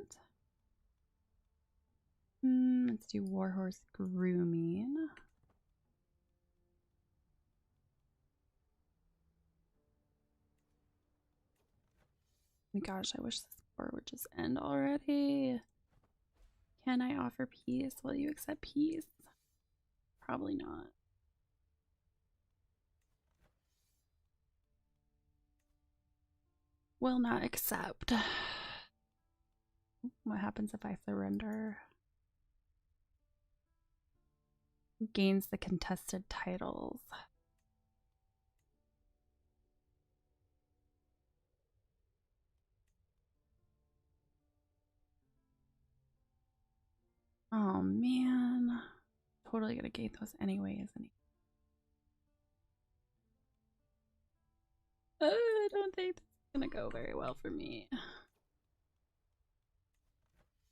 Let's do warhorse grooming. Oh my gosh, I wish this war would just end already. Can I offer peace? Will you accept peace? Probably not. Will not accept. What happens if I surrender? Gains the contested titles. Oh man. Totally gonna gain those anyway, isn't he? think this is gonna go very well for me.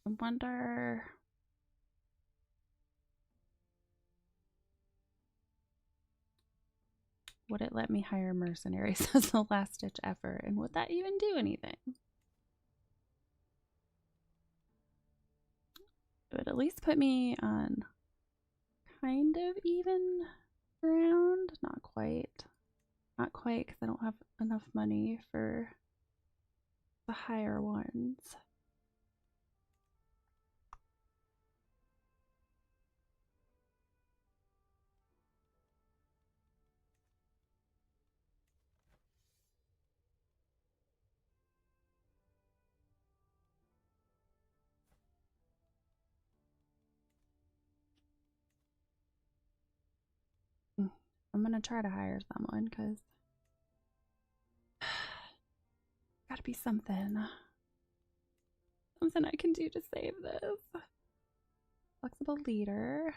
I wonder. Would it let me hire mercenaries as a last ditch effort? And would that even do anything? It would at least put me on kind of even ground. Not quite. Not quite, because I don't have enough money for the higher ones. I'm gonna try to hire someone because gotta be something. Something I can do to save this. Flexible leader.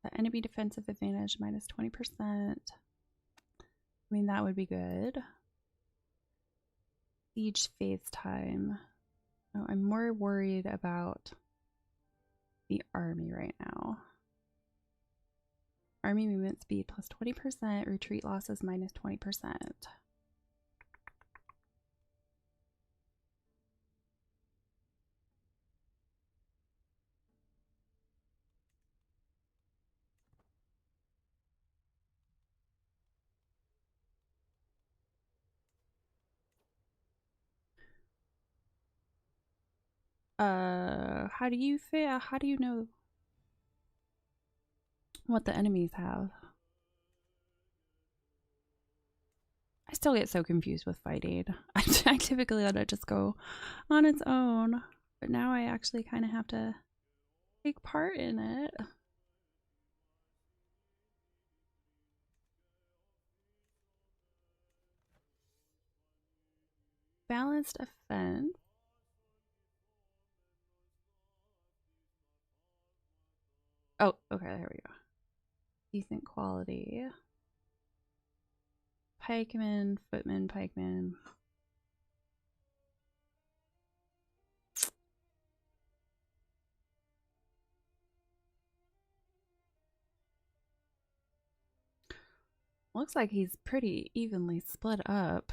The enemy defensive advantage minus 20%. I mean, that would be good. Siege phase time. Oh, I'm more worried about the army right now. Army movement speed plus 20%, retreat losses minus 20%. How do you feel? How do you know what the enemies have? I still get so confused with fighting. I typically let it just go on its own, but now I actually kind of have to take part in it. Balanced offense. Oh, okay, there we go. Decent quality. Pikemen, footmen, pikemen. Looks like he's pretty evenly split up.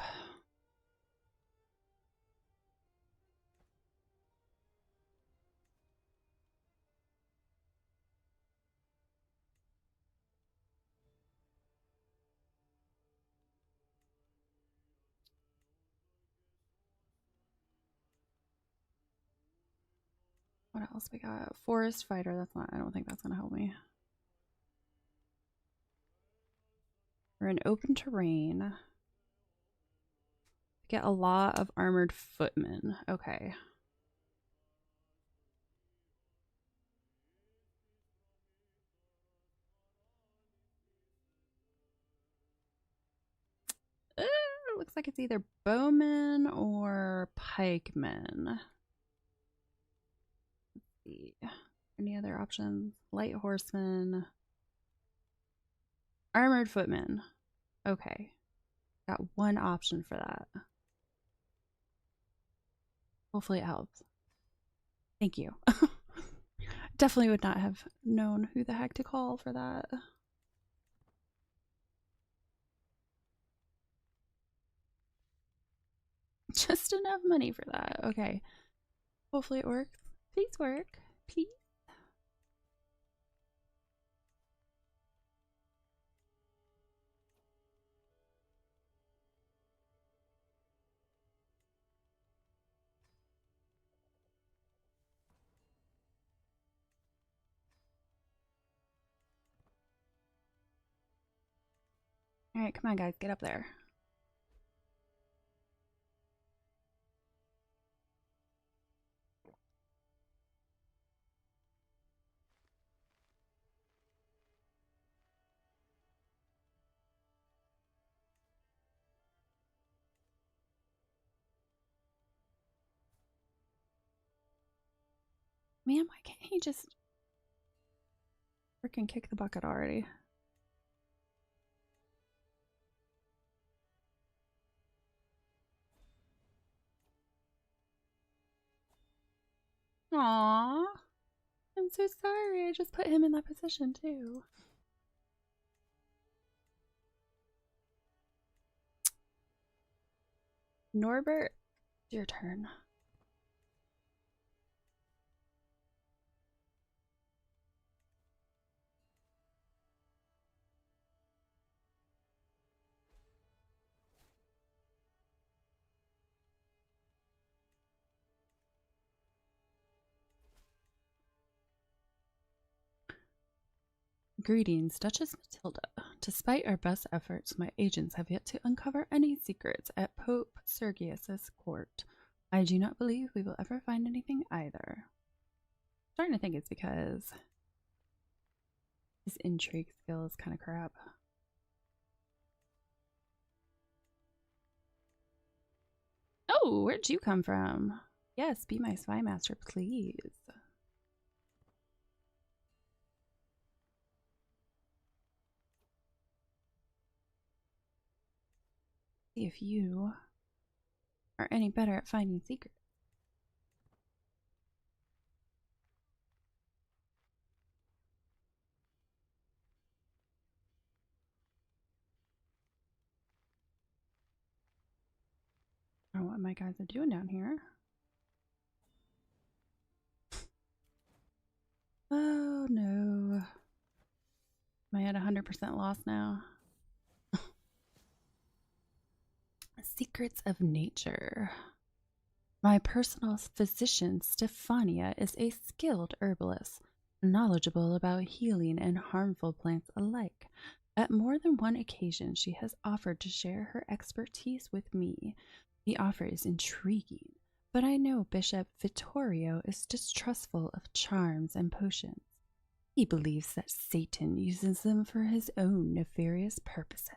What else we got? Forest fighter. That's not, I don't think that's gonna help me. We're in open terrain. Get a lot of armored footmen. Okay. Looks like it's either bowmen or pikemen. Let's see. Any other options? Light horsemen. Armored footmen. Okay. Got one option for that. Hopefully it helps. Thank you. Definitely would not have known who the heck to call for that. Just enough money for that. Okay. Hopefully it works. Please work. Please. All right, come on, guys, get up there. Man, why can't he just freaking kick the bucket already? Aww. I'm so sorry. I just put him in that position too. Norbert, your turn. Greetings, Duchess Matilda. Despite our best efforts, my agents have yet to uncover any secrets at Pope Sergius's court. I do not believe we will ever find anything either. I'm starting to think it's because his intrigue skill is kind of crap. Oh, where'd you come from? Yes, be my spy master, please. See if you are any better at finding secrets. I don't know what my guys are doing down here. Oh no. Am I at 100% loss now? Secrets of Nature. My personal physician, Stefania, is a skilled herbalist, knowledgeable about healing and harmful plants alike. At more than one occasion, she has offered to share her expertise with me. The offer is intriguing, but I know Bishop Vittorio is distrustful of charms and potions. He believes that Satan uses them for his own nefarious purposes.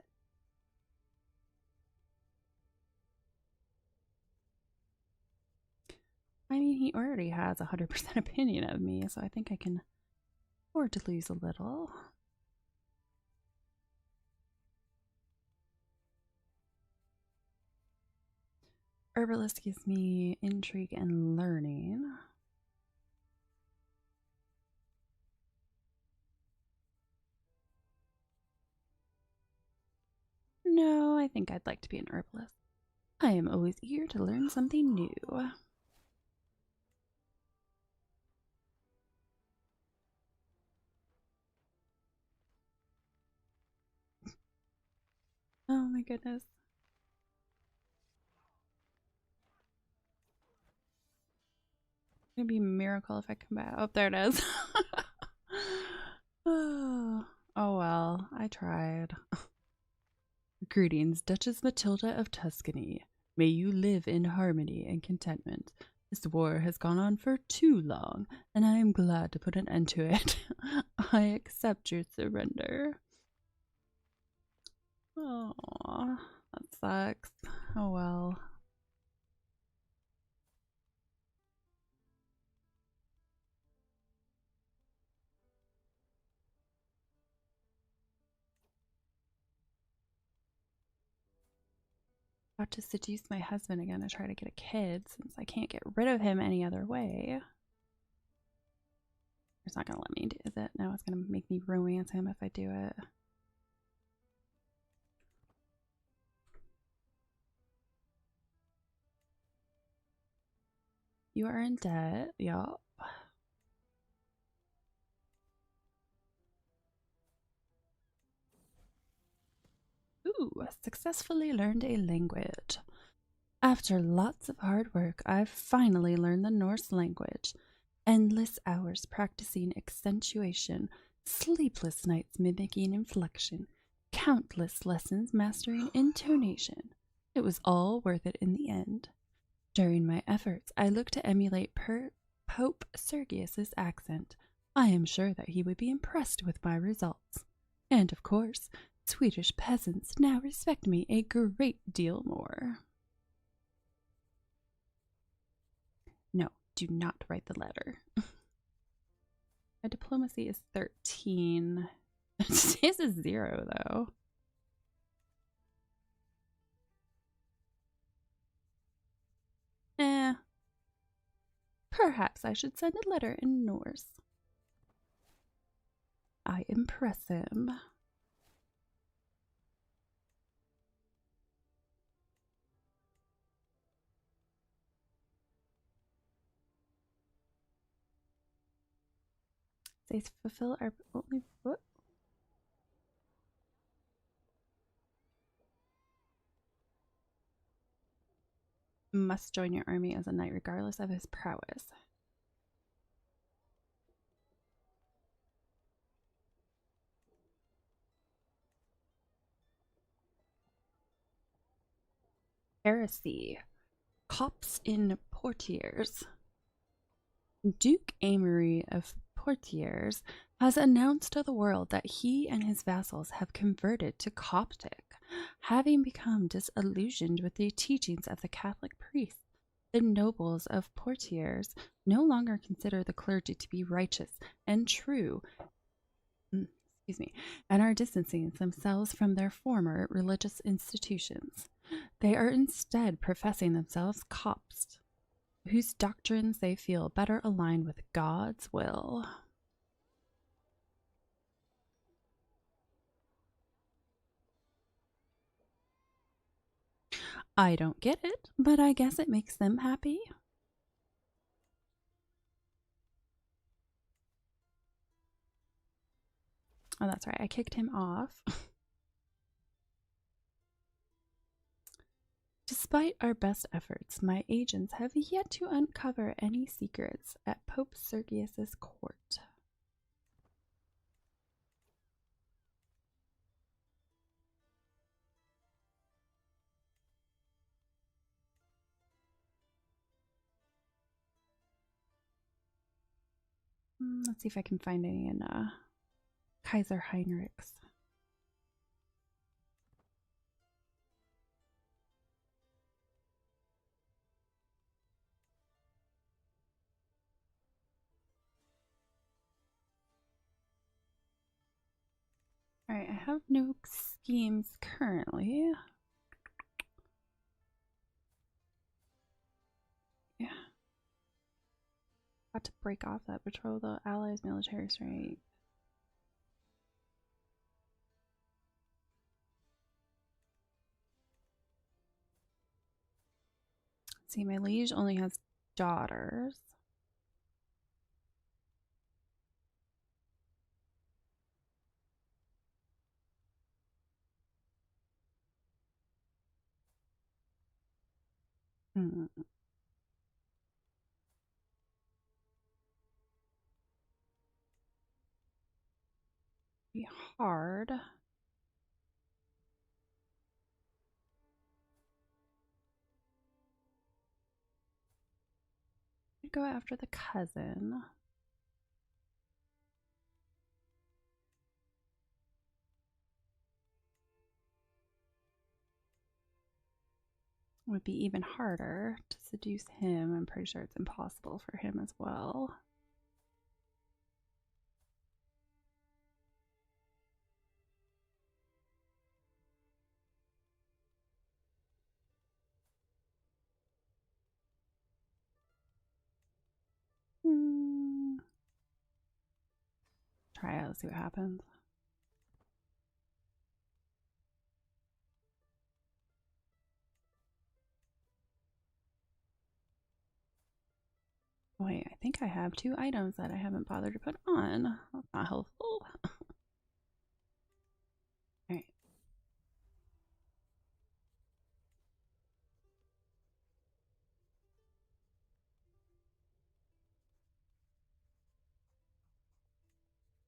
I mean, he already has 100% opinion of me, so I think I can afford to lose a little. Herbalist gives me intrigue and learning. No, I think I'd like to be an herbalist. I am always eager to learn something new. Oh my goodness. It's gonna be a miracle if I come back. Oh, there it is. Oh well, I tried. Greetings, Duchess Matilda of Tuscany. May you live in harmony and contentment. This war has gone on for too long, and I am glad to put an end to it. I accept your surrender. Oh, that sucks. Oh well. About to seduce my husband again to try to get a kid since I can't get rid of him any other way. It's not gonna let me do it. Now it's gonna make me romance him if I do it. You are in debt. Yup. Ooh, successfully learned a language. After lots of hard work, I've finally learned the Norse language. Endless hours practicing accentuation, sleepless nights mimicking inflection, countless lessons mastering intonation. It was all worth it in the end. During my efforts, I looked to emulate Pope Sergius's accent. I am sure that he would be impressed with my results. And of course, Swedish peasants now respect me a great deal more. No, do not write the letter. My diplomacy is 13. This is 0, though. Perhaps I should send a letter in Norse. I impress him. They fulfill our only what? Must join your army as a knight regardless of his prowess. Heresy. Cops in Poitiers. Duke Amory of Poitiers has announced to the world that he and his vassals have converted to Coptic, having become disillusioned with the teachings of the Catholic priests. The nobles of Poitiers no longer consider the clergy to be righteous and true, and are distancing themselves from their former religious institutions. They are instead professing themselves Copts, whose doctrines they feel better align with God's will. I don't get it, but I guess it makes them happy. Oh, that's right. I kicked him off. Despite our best efforts, my agents have yet to uncover any secrets at Pope Sergius's court. Let's see if I can find any in Kaiser Heinrich's. Alright, I have no schemes currently. Yeah. Got to break off that betrothal allies military strength. See, my liege only has daughters. Be hard. I'd go after the cousin. Would be even harder to seduce him. I'm pretty sure it's impossible for him as well. Try it, see what happens. Wait, I think I have 2 items that I haven't bothered to put on. That's not helpful. Alright.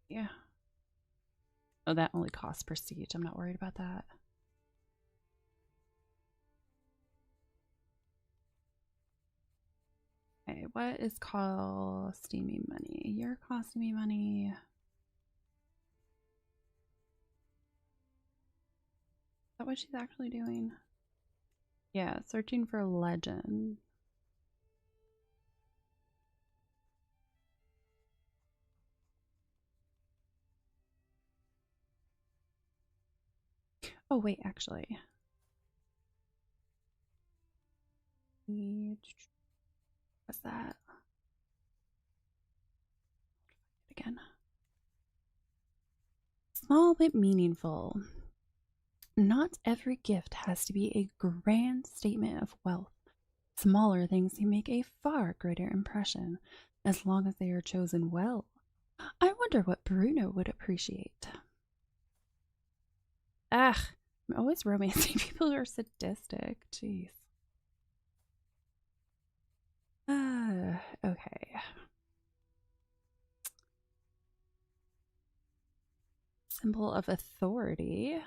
Yeah. Oh, that only costs prestige. I'm not worried about that. Okay, what is costing me money? You're costing me money. Is that what she's actually doing? Yeah, searching for legend. Oh, wait, actually. What's that? small but meaningful. Not every gift has to be a grand statement of wealth. Smaller things can make a far greater impression, as long as they are chosen well. I wonder what Bruno would appreciate. Ugh, I'm always romancing people who are sadistic. Jeez. Okay. Symbol of authority.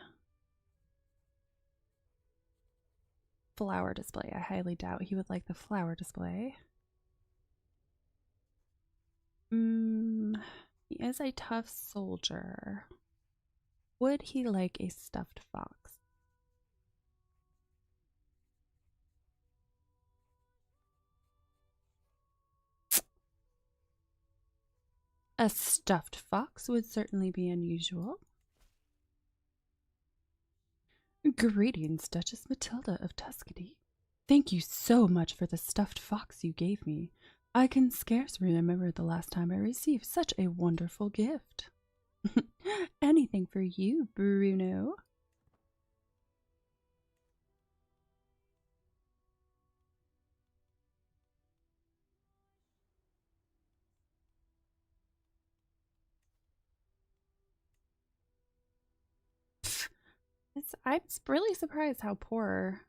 Flower display. I highly doubt he would like the flower display. He is a tough soldier. Would he like a stuffed fox? A stuffed fox would certainly be unusual. Greetings, Duchess Matilda of Tuscany. Thank you so much for the stuffed fox you gave me. I can scarce remember the last time I received such a wonderful gift. Anything for you, Bruno. I'm really surprised how poor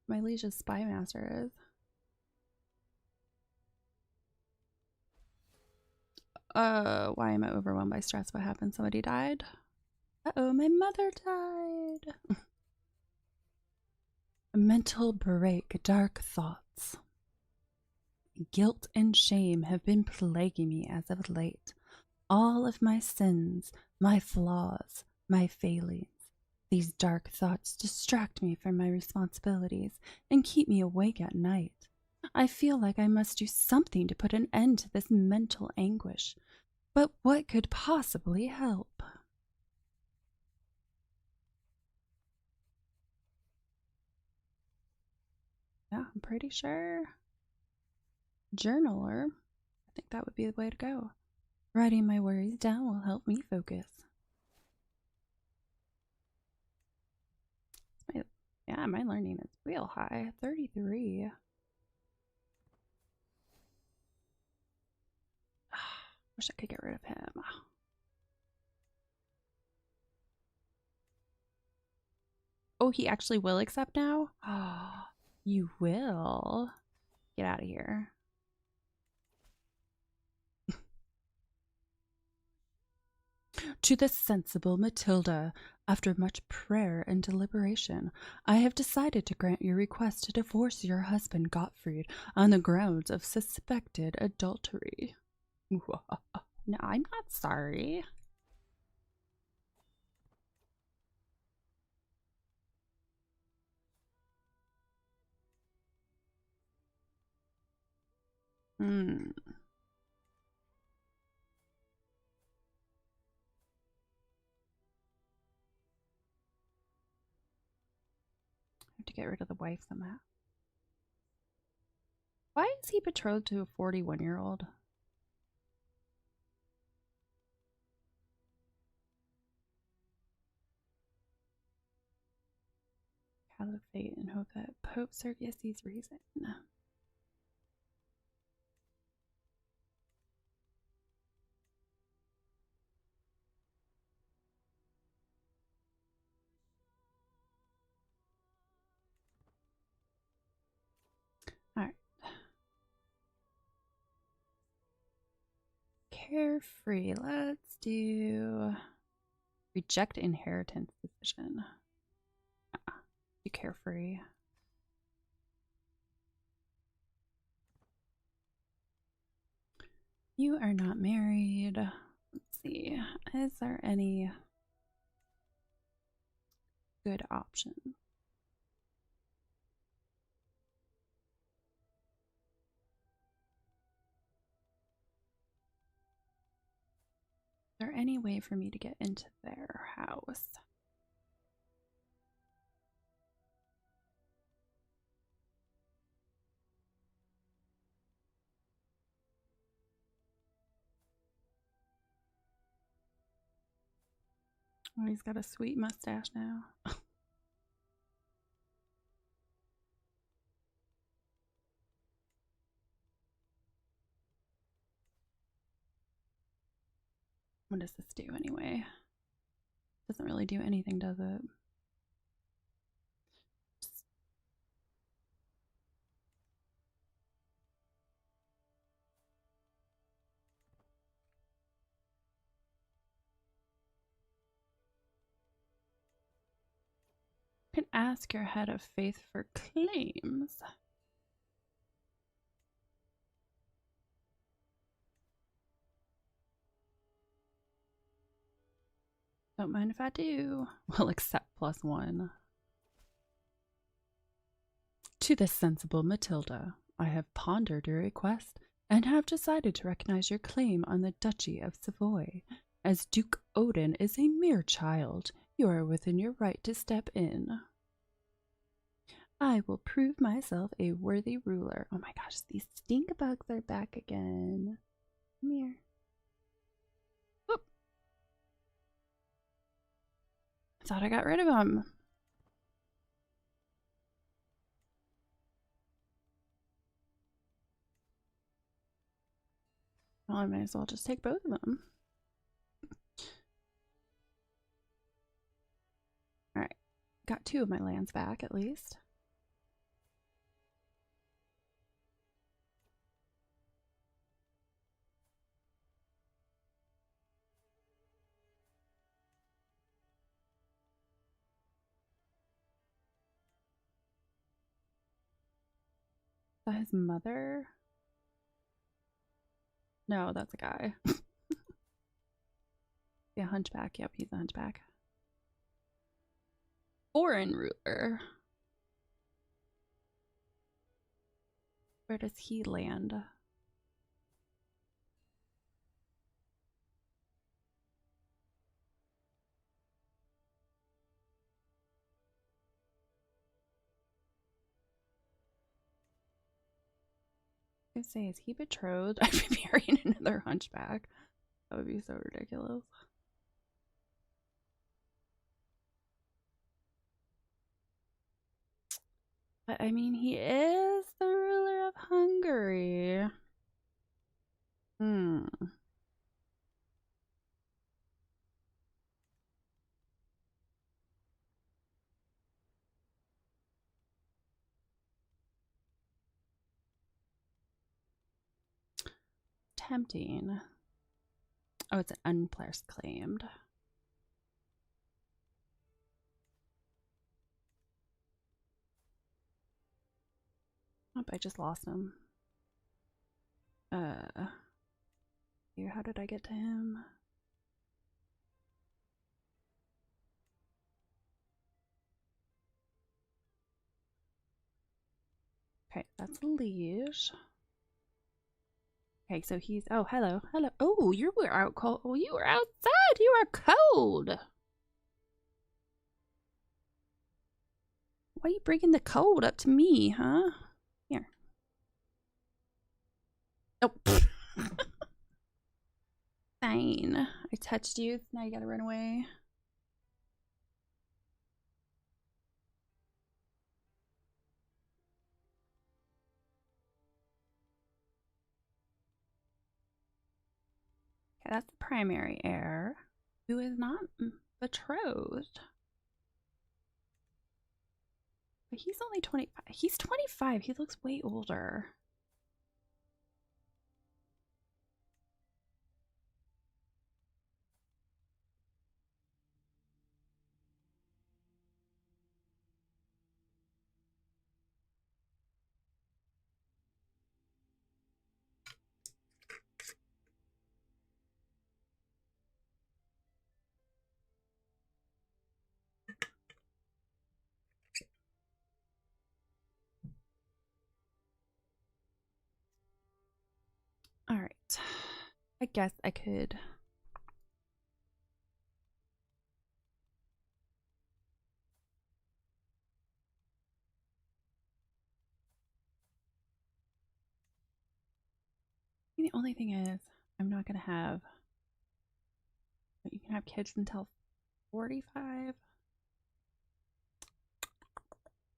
my liege's spy master is. Why am I overwhelmed by stress? What happened? Somebody died? Uh-oh, my mother died. A mental break, dark thoughts. Guilt and shame have been plaguing me as of late. All of my sins, my flaws, my failings. These dark thoughts distract me from my responsibilities and keep me awake at night. I feel like I must do something to put an end to this mental anguish. But what could possibly help? Yeah, I'm pretty sure. Journaler. I think that would be the way to go. Writing my worries down will help me focus. My learning is real high. 33. Wish I could get rid of him. Oh, he actually will accept now? Oh, you will? Get out of here. To the sensible Matilda, after much prayer and deliberation, I have decided to grant your request to divorce your husband Gottfried on the grounds of suspected adultery. No, I'm not sorry. I have to get rid of the wife somehow. Why is he betrothed to a 41-year-old? Caliphate and hope that Pope Sergius sees reason. Alright. Carefree. Let's do reject inheritance decision. You carefree. You are not married. Let's see. Is there any good option? Is there any way for me to get into their house? Oh, he's got a sweet mustache now. What does this do anyway? Doesn't really do anything, does it? You can ask your head of faith for claims. Don't mind if I do. We'll accept +1. To the sensible Matilda, I have pondered your request and have decided to recognize your claim on the Duchy of Savoy. As Duke Odin is a mere child, you are within your right to step in. I will prove myself a worthy ruler. Oh my gosh, these stink bugs are back again. Come here. Oop. I thought I got rid of them. Well, I might as well just take both of them. Alright, got 2 of my lands back at least. Is that his mother? No, that's a guy. Yeah, hunchback. Yep, he's a hunchback. Foreign ruler. Where does he land? I was gonna say, is he betrothed? I'd be marrying another hunchback. That would be so ridiculous. But I mean, he is the ruler of Hungary. Hmm. Tempting. Oh, it's an unplaced claimed. Oh, I just lost him. How did I get to him? Okay, that's a liege. Okay, so he's. Oh, hello, hello. Oh, you were out cold. Oh, you were outside. You are cold. Why are you bringing the cold up to me, huh? Here. Oh. Fine. I touched you. Now you gotta run away. Okay, that's the primary heir, who is not betrothed. But he's only 25. He's 25. He looks way older. All right. I guess I could. The only thing is, I'm not gonna have. You can have kids until 45.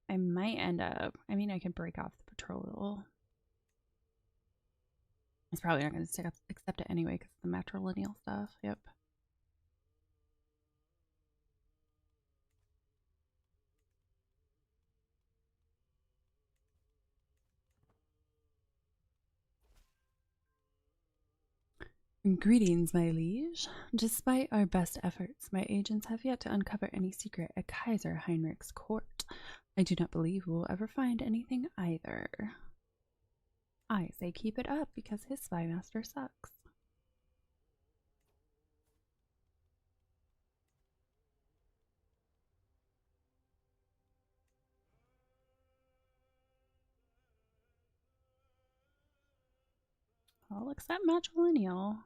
I might end up, I mean, I can break off the betrothal. It's probably not going to accept it anyway because of the matrilineal stuff. Yep. Greetings, my liege. Despite our best efforts, my agents have yet to uncover any secret at Kaiser Heinrich's court. I do not believe we will ever find anything either. I say keep it up because his spy master sucks. I'll accept matrilineal.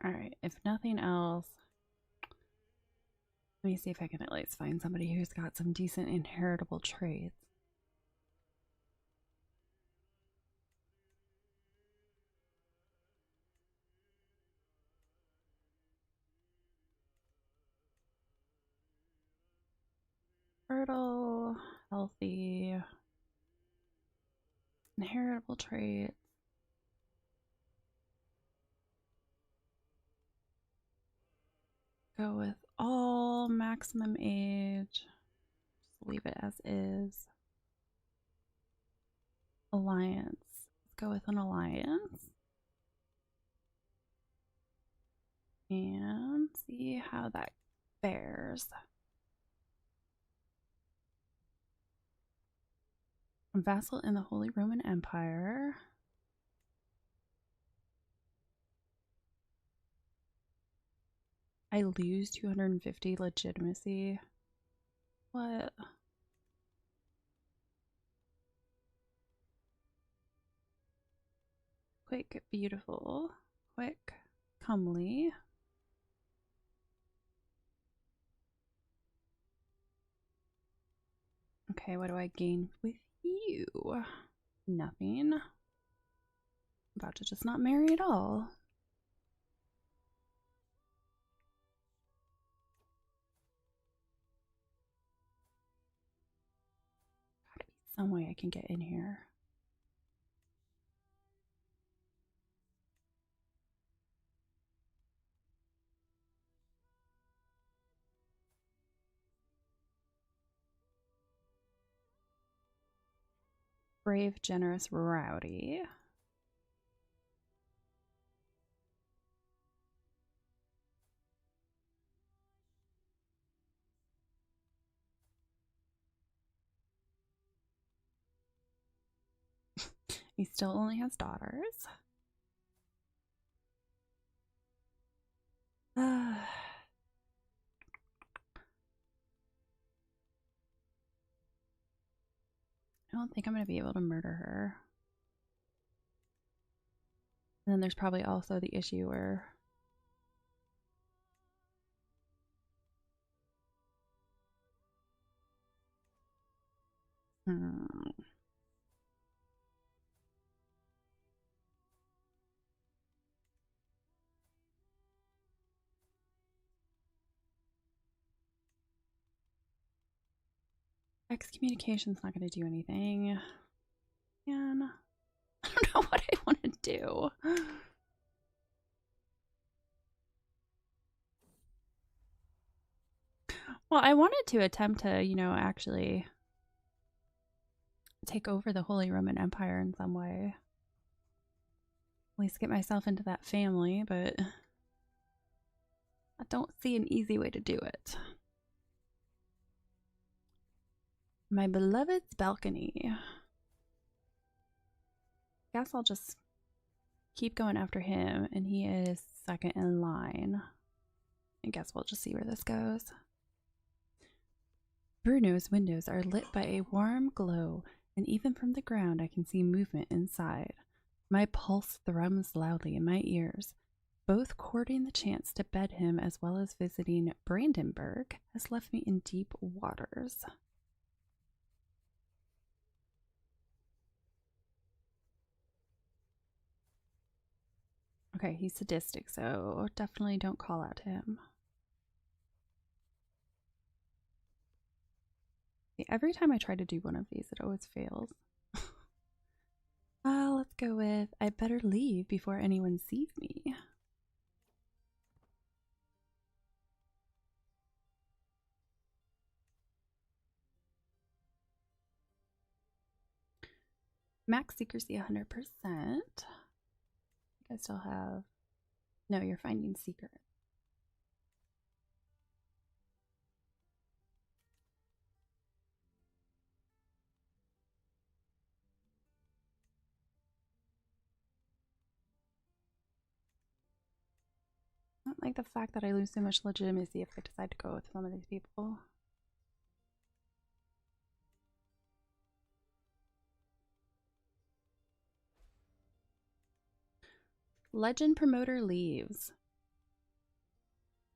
Alright, if nothing else, let me see if I can at least find somebody who's got some decent inheritable traits. Fertile, healthy, inheritable traits. Go with all, maximum age. Just leave it as is. Alliance. Let's go with an alliance. And see how that fares. Vassal in the Holy Roman Empire. I lose 250 legitimacy. What? Quick, beautiful. Quick, comely. Okay, what do I gain with you? Nothing. About to just not marry at all. Gotta be some way I can get in here. Brave, generous, rowdy. He still only has daughters. I don't think I'm going to be able to murder her. And then there's probably also the issue where excommunication's not going to do anything. Man, I don't know what I want to do. Well, I wanted to attempt to, you know, actually take over the Holy Roman Empire in some way. At least get myself into that family, but I don't see an easy way to do it. My beloved's balcony. Guess I'll just keep going after him, and he is second in line. I guess we'll just see where this goes. Bruno's windows are lit by a warm glow, and even from the ground I can see movement inside. My pulse thrums loudly in my ears. Both courting the chance to bed him as well as visiting Brandenburg has left me in deep waters. Okay, he's sadistic, so definitely don't call out to him. Every time I try to do one of these, it always fails. Let's go with I better leave before anyone sees me. Max secrecy 100%. I still have. No, you're finding secret. I don't like the fact that I lose so much legitimacy if I decide to go with some of these people. Legend promoter leaves.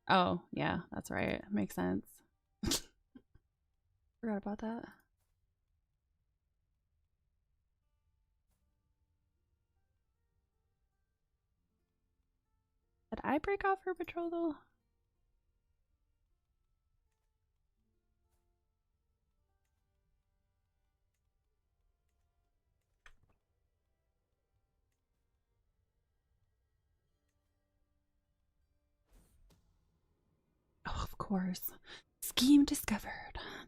Oh, yeah, that's right. Makes sense. Forgot about that. Did I break off her betrothal? Oh, of course. Scheme discovered.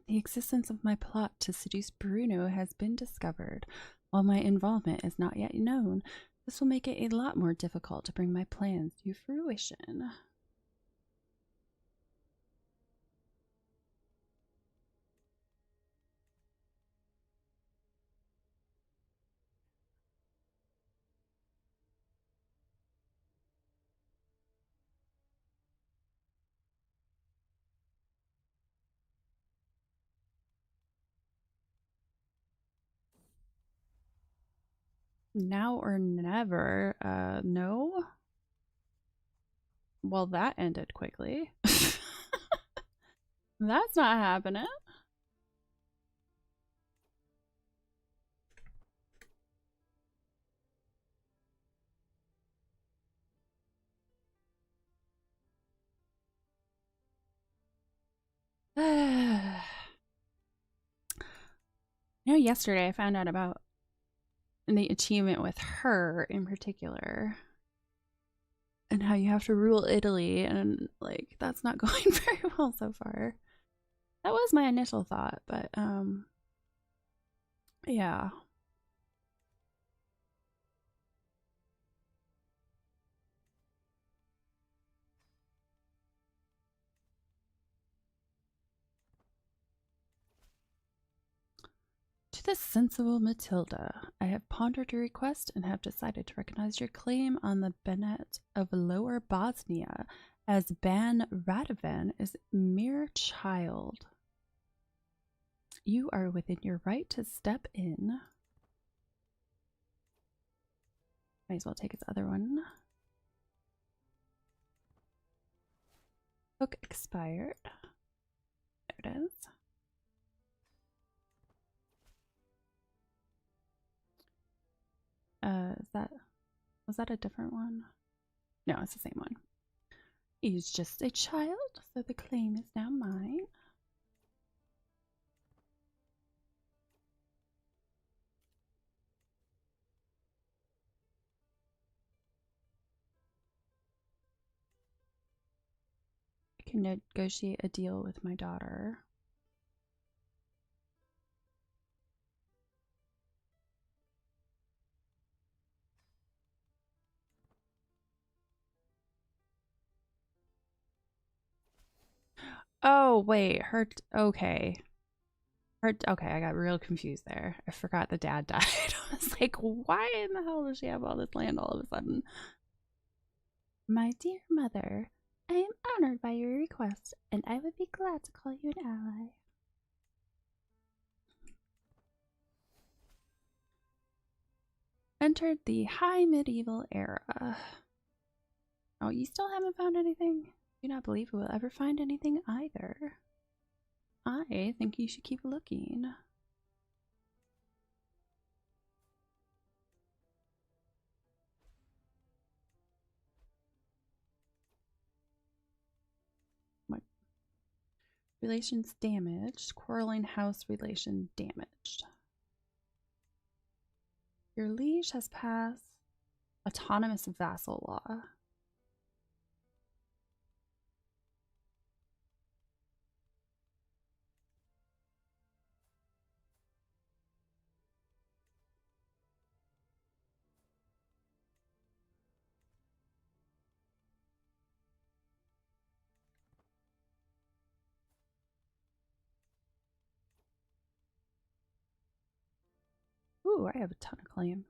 The existence of my plot to seduce Bruno has been discovered. While my involvement is not yet known, this will make it a lot more difficult to bring my plans to fruition. Now or never. No. Well, that ended quickly. That's not happening. You know, yesterday I found out about the achievement with her in particular and how you have to rule Italy, and like that's not going very well so far. That was my initial thought, but yeah. To the sensible Matilda, I have pondered your request and have decided to recognize your claim on the Bennett of Lower Bosnia, as Ban Radovan is mere child. You are within your right to step in. Might as well take its other one. Book expired. There it is. Was that a different one? No, it's the same one. He's just a child, so the claim is now mine. I can negotiate a deal with my daughter. Oh, wait, okay. Okay, I got real confused there. I forgot the dad died. I was like, why in the hell does she have all this land all of a sudden? My dear mother, I am honored by your request, and I would be glad to call you an ally. Entered the high medieval era. Oh, you still haven't found anything? Do not believe we will ever find anything either. I think you should keep looking. What? Relations damaged. Quarreling house relation damaged. Your liege has passed autonomous vassal law. Ooh, I have a ton of claims.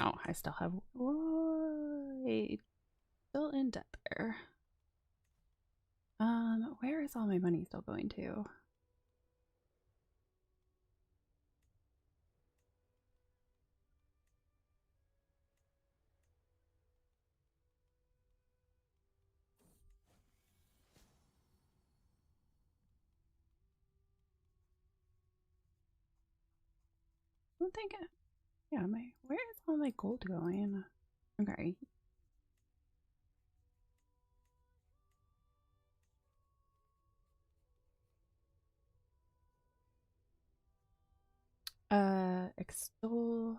Oh, I still have. Wait, still in debt there. Where is all my money still going to? I don't think. Yeah, where is all my gold going? Okay. Extol.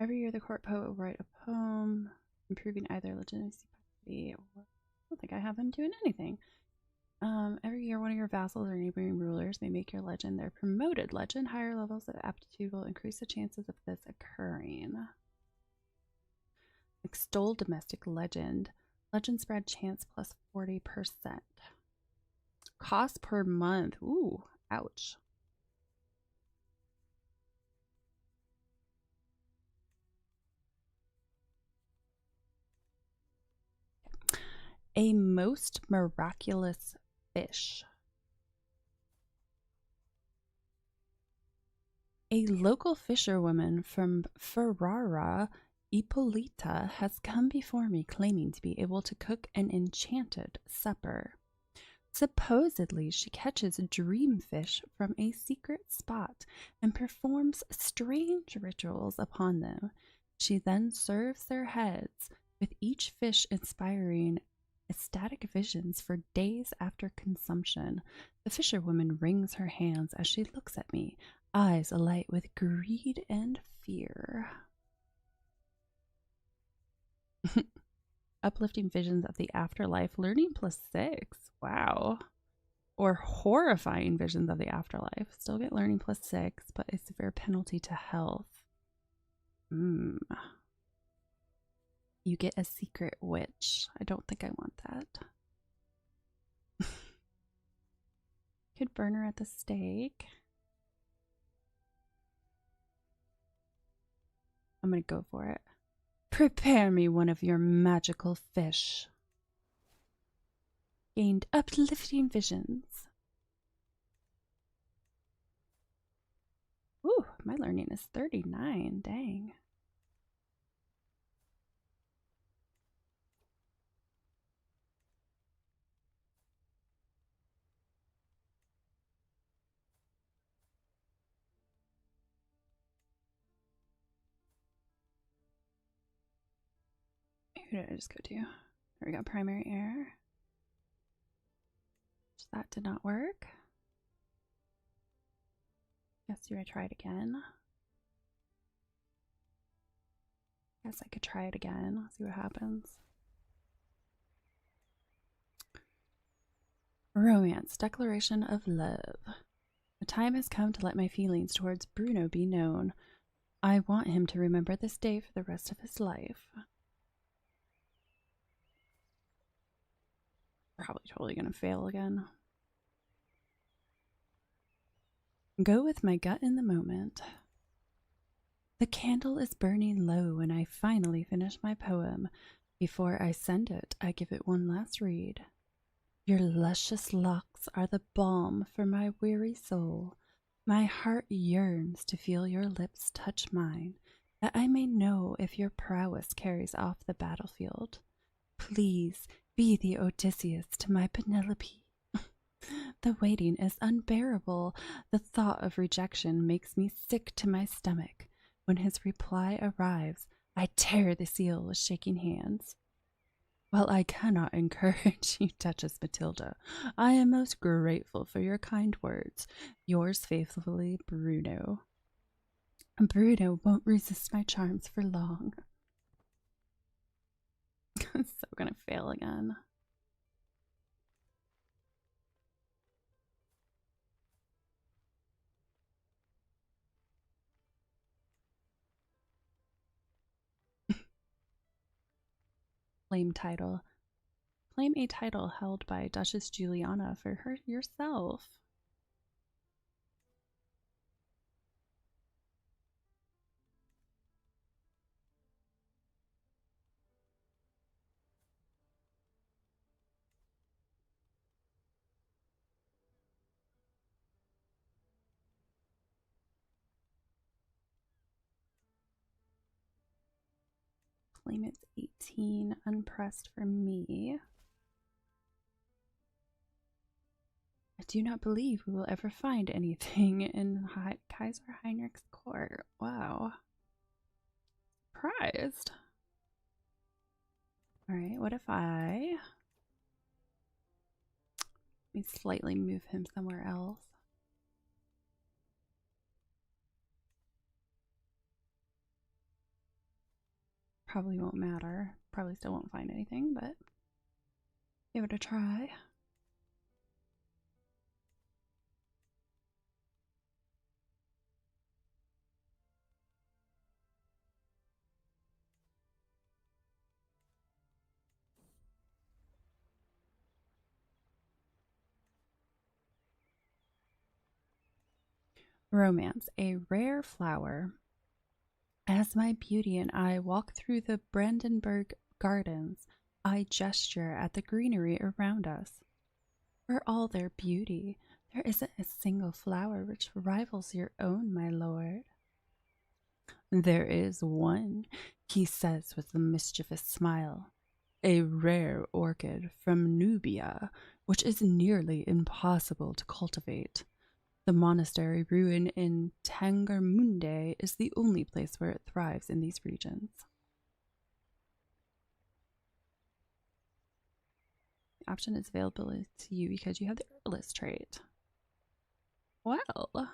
Every year, the court poet will write a poem improving either legitimacy, piety, or I don't think I have them doing anything. Every year, one of your vassals or neighboring rulers may make your legend their promoted legend. Higher levels of aptitude will increase the chances of this occurring. Extol domestic legend. Legend spread chance plus 40%. Cost per month. Ooh, ouch. A most miraculous fish. A local fisherwoman from Ferrara, Ippolita, has come before me claiming to be able to cook an enchanted supper. Supposedly, she catches dream fish from a secret spot and performs strange rituals upon them. She then serves their heads, with each fish inspiring ecstatic visions for days after consumption. The fisherwoman wrings her hands as she looks at me, eyes alight with greed and fear. Uplifting visions of the afterlife, learning +6. Wow. Or horrifying visions of the afterlife. Still get learning +6, but a severe penalty to health. You get a secret witch. I don't think I want that. Could burn her at the stake. I'm gonna go for it. Prepare me one of your magical fish. Gained uplifting visions. Ooh, my learning is 39. Dang. Who did I just go to? There we go, primary error. That did not work. Guess do I try it again? Guess I could try it again. See what happens. Romance, declaration of love. The time has come to let my feelings towards Bruno be known. I want him to remember this day for the rest of his life. Probably totally gonna fail again. Go with my gut in the moment. The candle is burning low and I finally finish my poem. Before I send it, I give it one last read. Your luscious locks are the balm for my weary soul. My heart yearns to feel your lips touch mine, that I may know if your prowess carries off the battlefield. Please be the Odysseus to my Penelope. The waiting is unbearable. The thought of rejection makes me sick to my stomach. When his reply arrives, I tear the seal with shaking hands. While I cannot encourage you, Duchess Matilda, I am most grateful for your kind words. Yours faithfully, Bruno. Bruno won't resist my charms for long. I'm so gonna fail again. Claim title. Claim a title held by Duchess Juliana for her yourself. Claim it's 18 unpressed for me. I do not believe we will ever find anything in Kaiser Heinrich's court. Wow. Surprised. Alright, what if I... Let me slightly move him somewhere else. Probably won't matter. Probably still won't find anything, but give it a try. Romance, a rare flower. As my beauty and I walk through the Brandenburg Gardens, I gesture at the greenery around us. For all their beauty, there isn't a single flower which rivals your own, my lord. There is one, he says with a mischievous smile. A rare orchid from Nubia, which is nearly impossible to cultivate. The monastery ruin in Tangermunde is the only place where it thrives in these regions. The option is available to you because you have the herbalist trait. Well,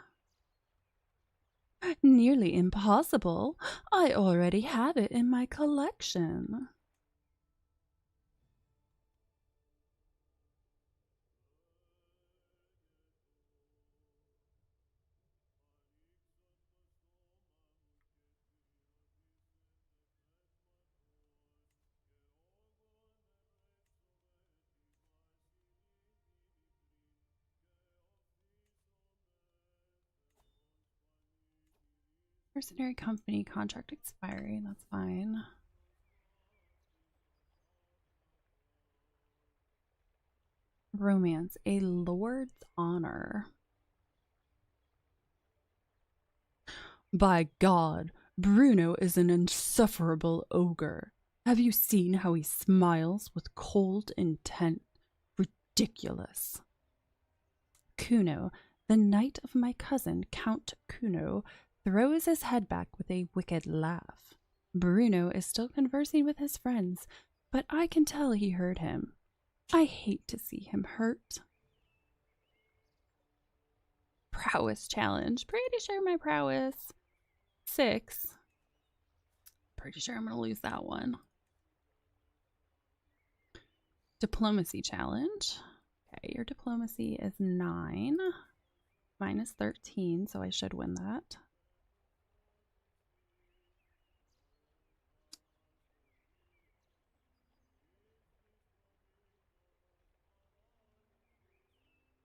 nearly impossible. I already have it in my collection. Mercenary company contract expiry, that's fine. Romance, a lord's honor. By God, Bruno is an insufferable ogre. Have you seen how he smiles with cold intent? Ridiculous. Kuno, the knight of my cousin, Count Kuno, throws his head back with a wicked laugh. Bruno is still conversing with his friends, but I can tell he heard him. I hate to see him hurt. Prowess challenge. Pretty sure my prowess. 6. Pretty sure I'm going to lose that one. Diplomacy challenge. Okay, your diplomacy is 9. Mine is 13, so I should win that.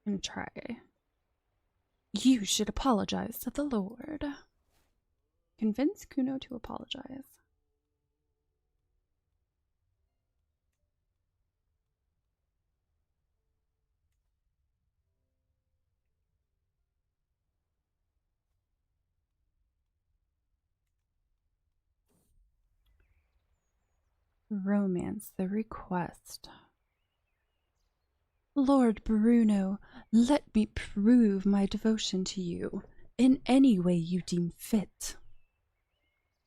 And try. You should apologize to the Lord. Convince Kuno to apologize. Romance the request. Lord Bruno, let me prove my devotion to you in any way you deem fit.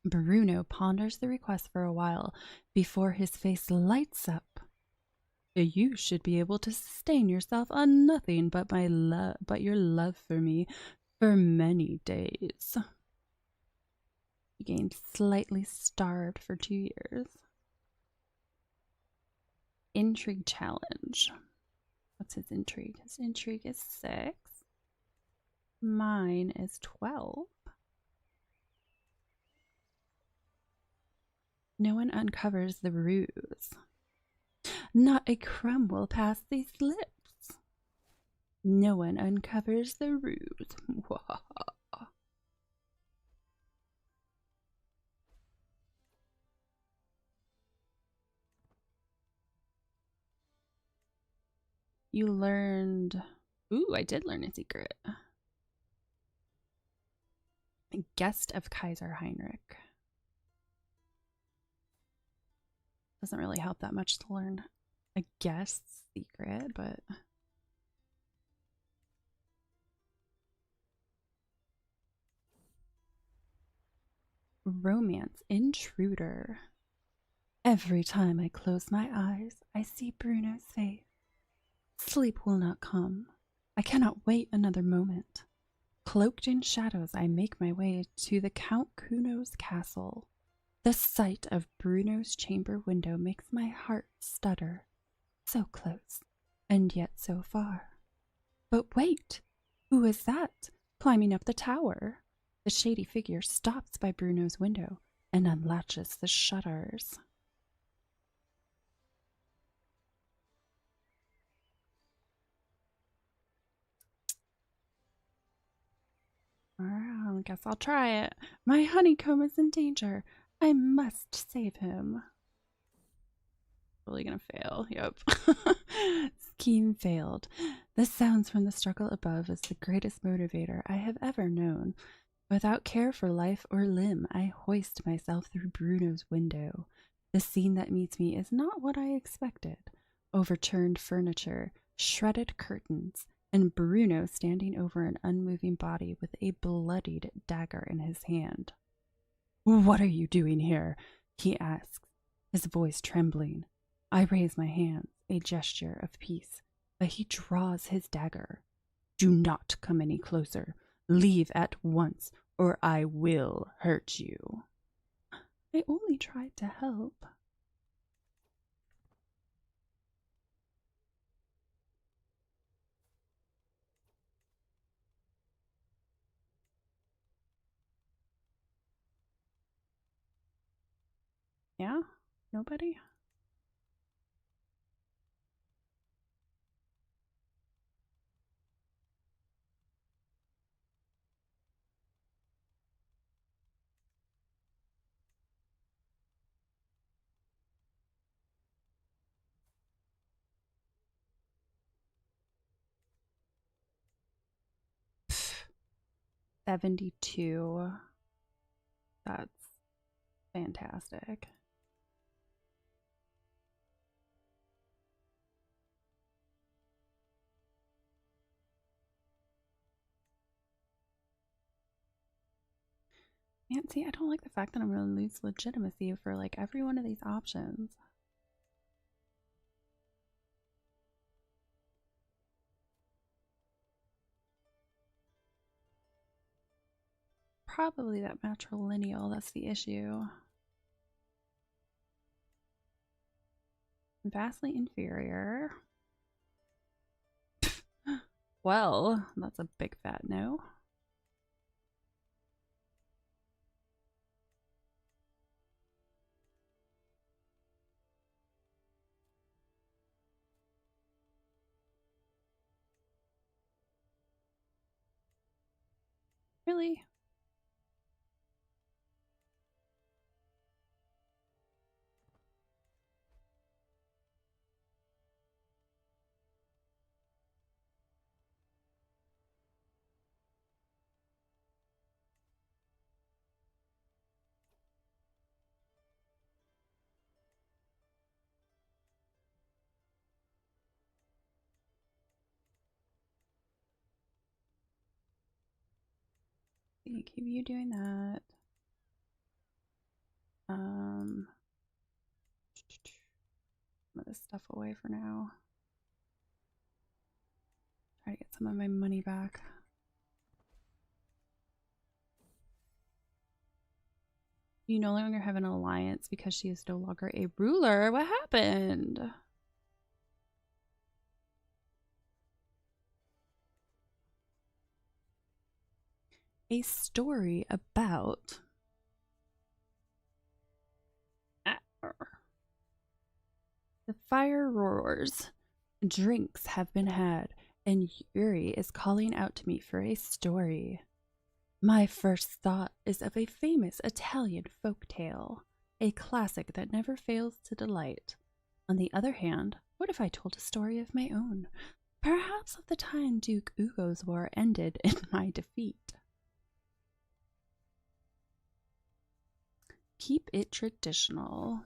Bruno ponders the request for a while before his face lights up. You should be able to sustain yourself on nothing but your love for me for many days. He gained slightly starved for 2 years. Intrigue challenge. What's his intrigue? His intrigue is 6. Mine is 12. No one uncovers the ruse. Not a crumb will pass these lips. No one uncovers the ruse. You learned... Ooh, I did learn a secret. A guest of Kaiser Heinrich. Doesn't really help that much to learn a guest's secret, but... Romance intruder. Every time I close my eyes, I see Bruno's face. Sleep will not come. I cannot wait another moment. Cloaked in shadows, I make my way to the Count Kuno's castle. The sight of Bruno's chamber window makes my heart stutter. So close, and yet so far. But wait! Who is that, climbing up the tower? The shady figure stops by Bruno's window and unlatches the shutters. I guess I'll try it. My honeycomb is in danger. I must save him. Really gonna fail. Yep. Scheme failed. The sounds from the struggle above is the greatest motivator I have ever known. Without care for life or limb, I hoist myself through Bruno's window. The scene that meets me is not what I expected. Overturned furniture, shredded curtains, and Bruno standing over an unmoving body with a bloodied dagger in his hand. "What are you doing here?" he asks, his voice trembling. I raise my hands, a gesture of peace, but he draws his dagger. "Do not come any closer. Leave at once, or I will hurt you." I only tried to help. Yeah? Nobody? Pfft, 72. That's fantastic. And see, I don't like the fact that I'm going to lose legitimacy for like every one of these options. Probably that matrilineal, that's the issue. Vastly inferior. Well, that's a big fat no. Really? Keep you doing that. Some of this stuff away for now. Try to get some of my money back. You no longer have an alliance because she is no longer a ruler. What happened? A story about... The fire roars. Drinks have been had, and Yuri is calling out to me for a story. My first thought is of a famous Italian folk tale, a classic that never fails to delight. On the other hand, what if I told a story of my own? Perhaps of the time Duke Ugo's war ended in my defeat. Keep it traditional.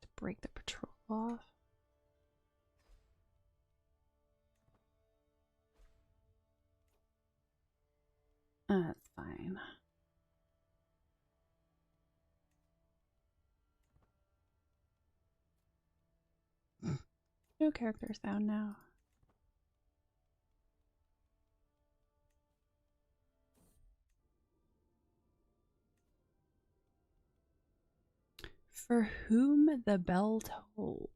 To break the patrol off. That's fine. No characters found now. For whom the bell toll.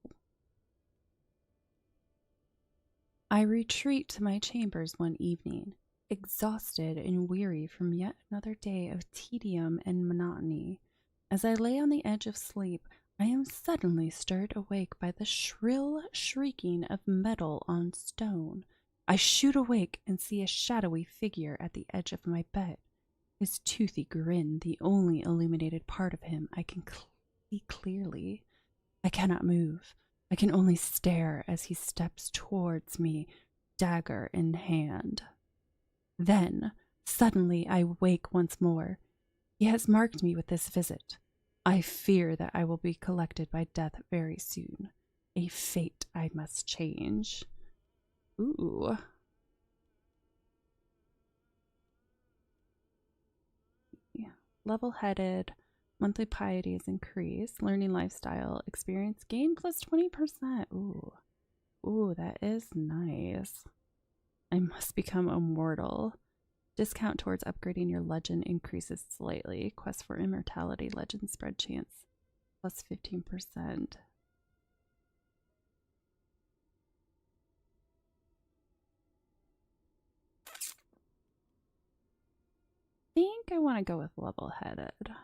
I retreat to my chambers one evening, exhausted and weary from yet another day of tedium and monotony. As I lay on the edge of sleep, I am suddenly stirred awake by the shrill shrieking of metal on stone. I shoot awake and see a shadowy figure at the edge of my bed. His toothy grin, the only illuminated part of him I can see clearly. I cannot move. I can only stare as he steps towards me, dagger in hand. Then, suddenly, I wake once more. He has marked me with this visit. I fear that I will be collected by death very soon. A fate I must change. Ooh. Level-headed. Monthly piety is increased. Learning lifestyle. Experience gain plus 20%. Ooh. Ooh, that is nice. I must become immortal. Discount towards upgrading your legend increases slightly. Quest for immortality. Legend spread chance. Plus 15%. I think I want to go with level-headed.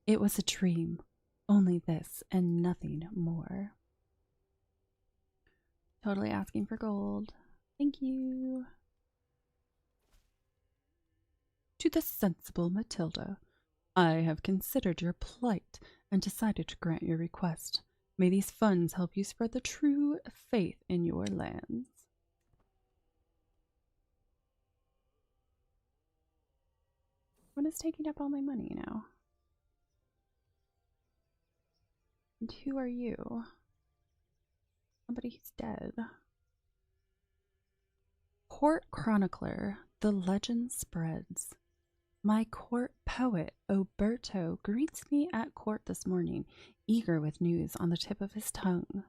It was a dream. Only this and nothing more. Totally asking for gold. Thank you. To the sensible Matilda, I have considered your plight and decided to grant your request. May these funds help you spread the true faith in your lands. What is taking up all my money now? And who are you? Somebody's dead. Court Chronicler, the legend spreads. My court poet, Oberto, greets me at court this morning, eager with news on the tip of his tongue.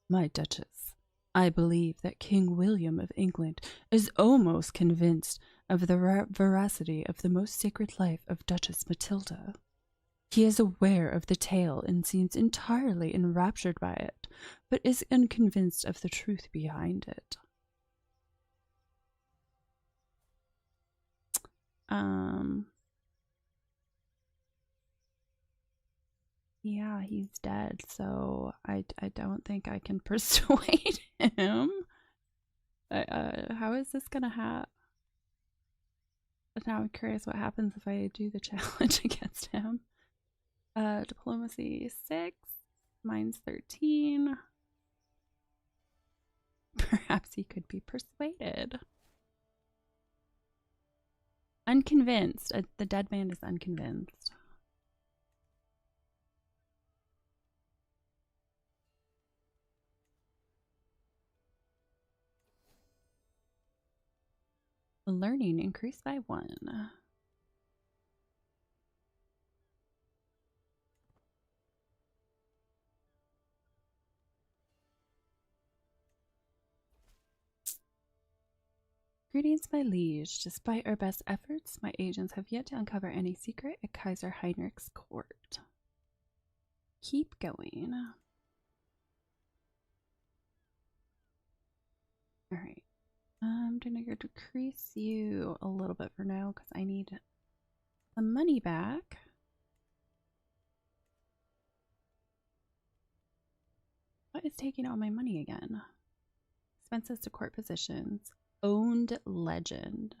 My Duchess, I believe that King William of England is almost convinced of the veracity of the most sacred life of Duchess Matilda. He is aware of the tale and seems entirely enraptured by it, but is unconvinced of the truth behind it. Yeah, he's dead, so I don't think I can persuade him. How is this gonna happen? Now I'm curious what happens if I do the challenge against him. Diplomacy 6, mine's 13. Perhaps he could be persuaded. Unconvinced. The dead man is unconvinced. Learning increased by 1. Greetings, my liege. Despite our best efforts, my agents have yet to uncover any secret at Kaiser Heinrich's court. Keep going. Alright. I'm gonna go decrease you a little bit for now because I need the money back. What is taking all my money again? Expenses to court positions. Owned legend.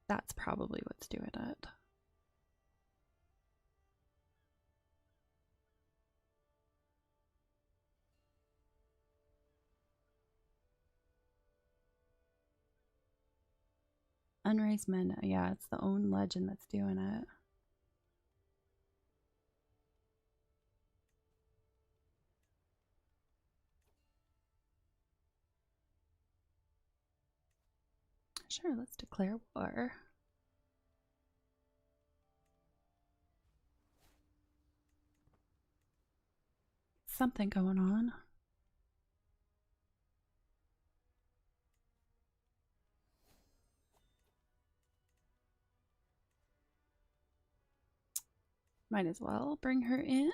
That's probably what's doing it. Unraised men. Yeah, it's the own legend that's doing it. Sure, let's declare war. Something going on. Might as well bring her in.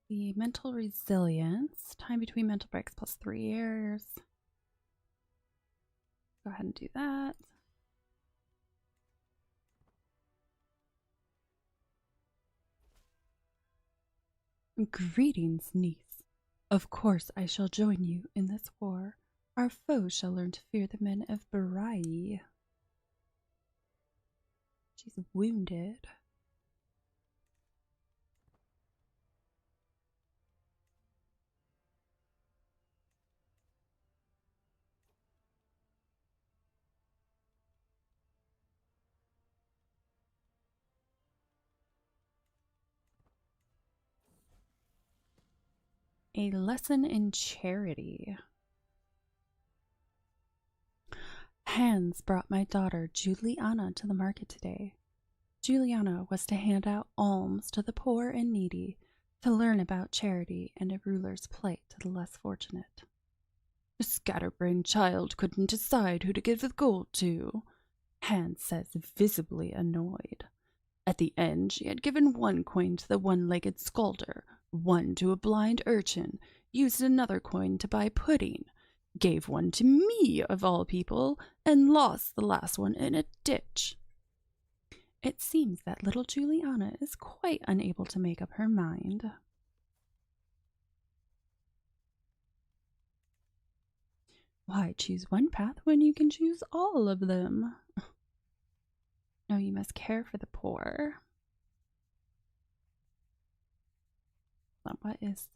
The mental resilience. Time between mental breaks plus 3 years. Go ahead and do that. Greetings, niece. Of course I shall join you in this war. Our foes shall learn to fear the men of Barai. She's wounded. A lesson in charity. Hans brought my daughter Juliana to the market today. Juliana was to hand out alms to the poor and needy, to learn about charity and a ruler's plight to the less fortunate. The scatterbrained child couldn't decide who to give the gold to, Hans says, visibly annoyed. At the end, she had given 1 coin to the one-legged scalder, 1 to a blind urchin, used another coin to buy pudding, gave 1 to me, of all people, and lost the last one in a ditch. It seems that little Juliana is quite unable to make up her mind. Why choose one path when you can choose all of them? No, you must care for the poor. What is...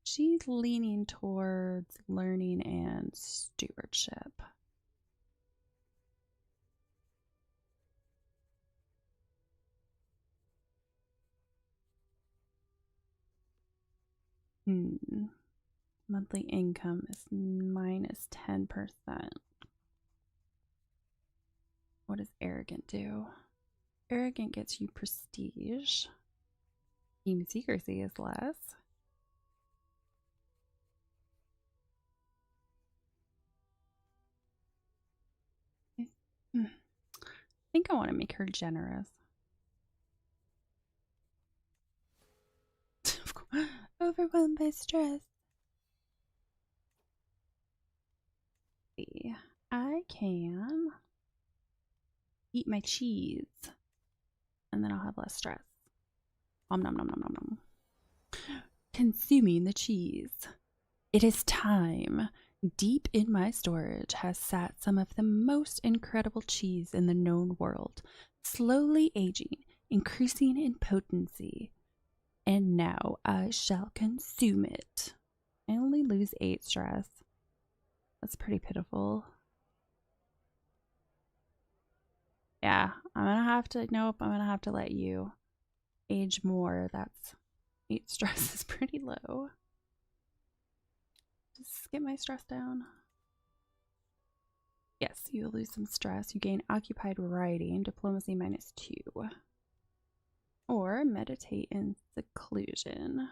She's leaning towards learning and stewardship. Monthly income is minus 10%. What does arrogant do? Arrogant gets you prestige. Team secrecy is less. I think I want to make her generous. Overwhelmed by stress. I can eat my cheese and then I'll have less stress. Nom nom nom nom nom nom. Consuming the cheese. It is time. Deep in my storage has sat some of the most incredible cheese in the known world, slowly aging, increasing in potency. And now I shall consume it. I only lose 8 stress. That's pretty pitiful. Yeah, I'm gonna have to, nope, I'm gonna have to let you age more. That's 8 stress is pretty low. Just get my stress down. Yes, you lose some stress. You gain occupied writing, diplomacy -2. Or meditate in seclusion.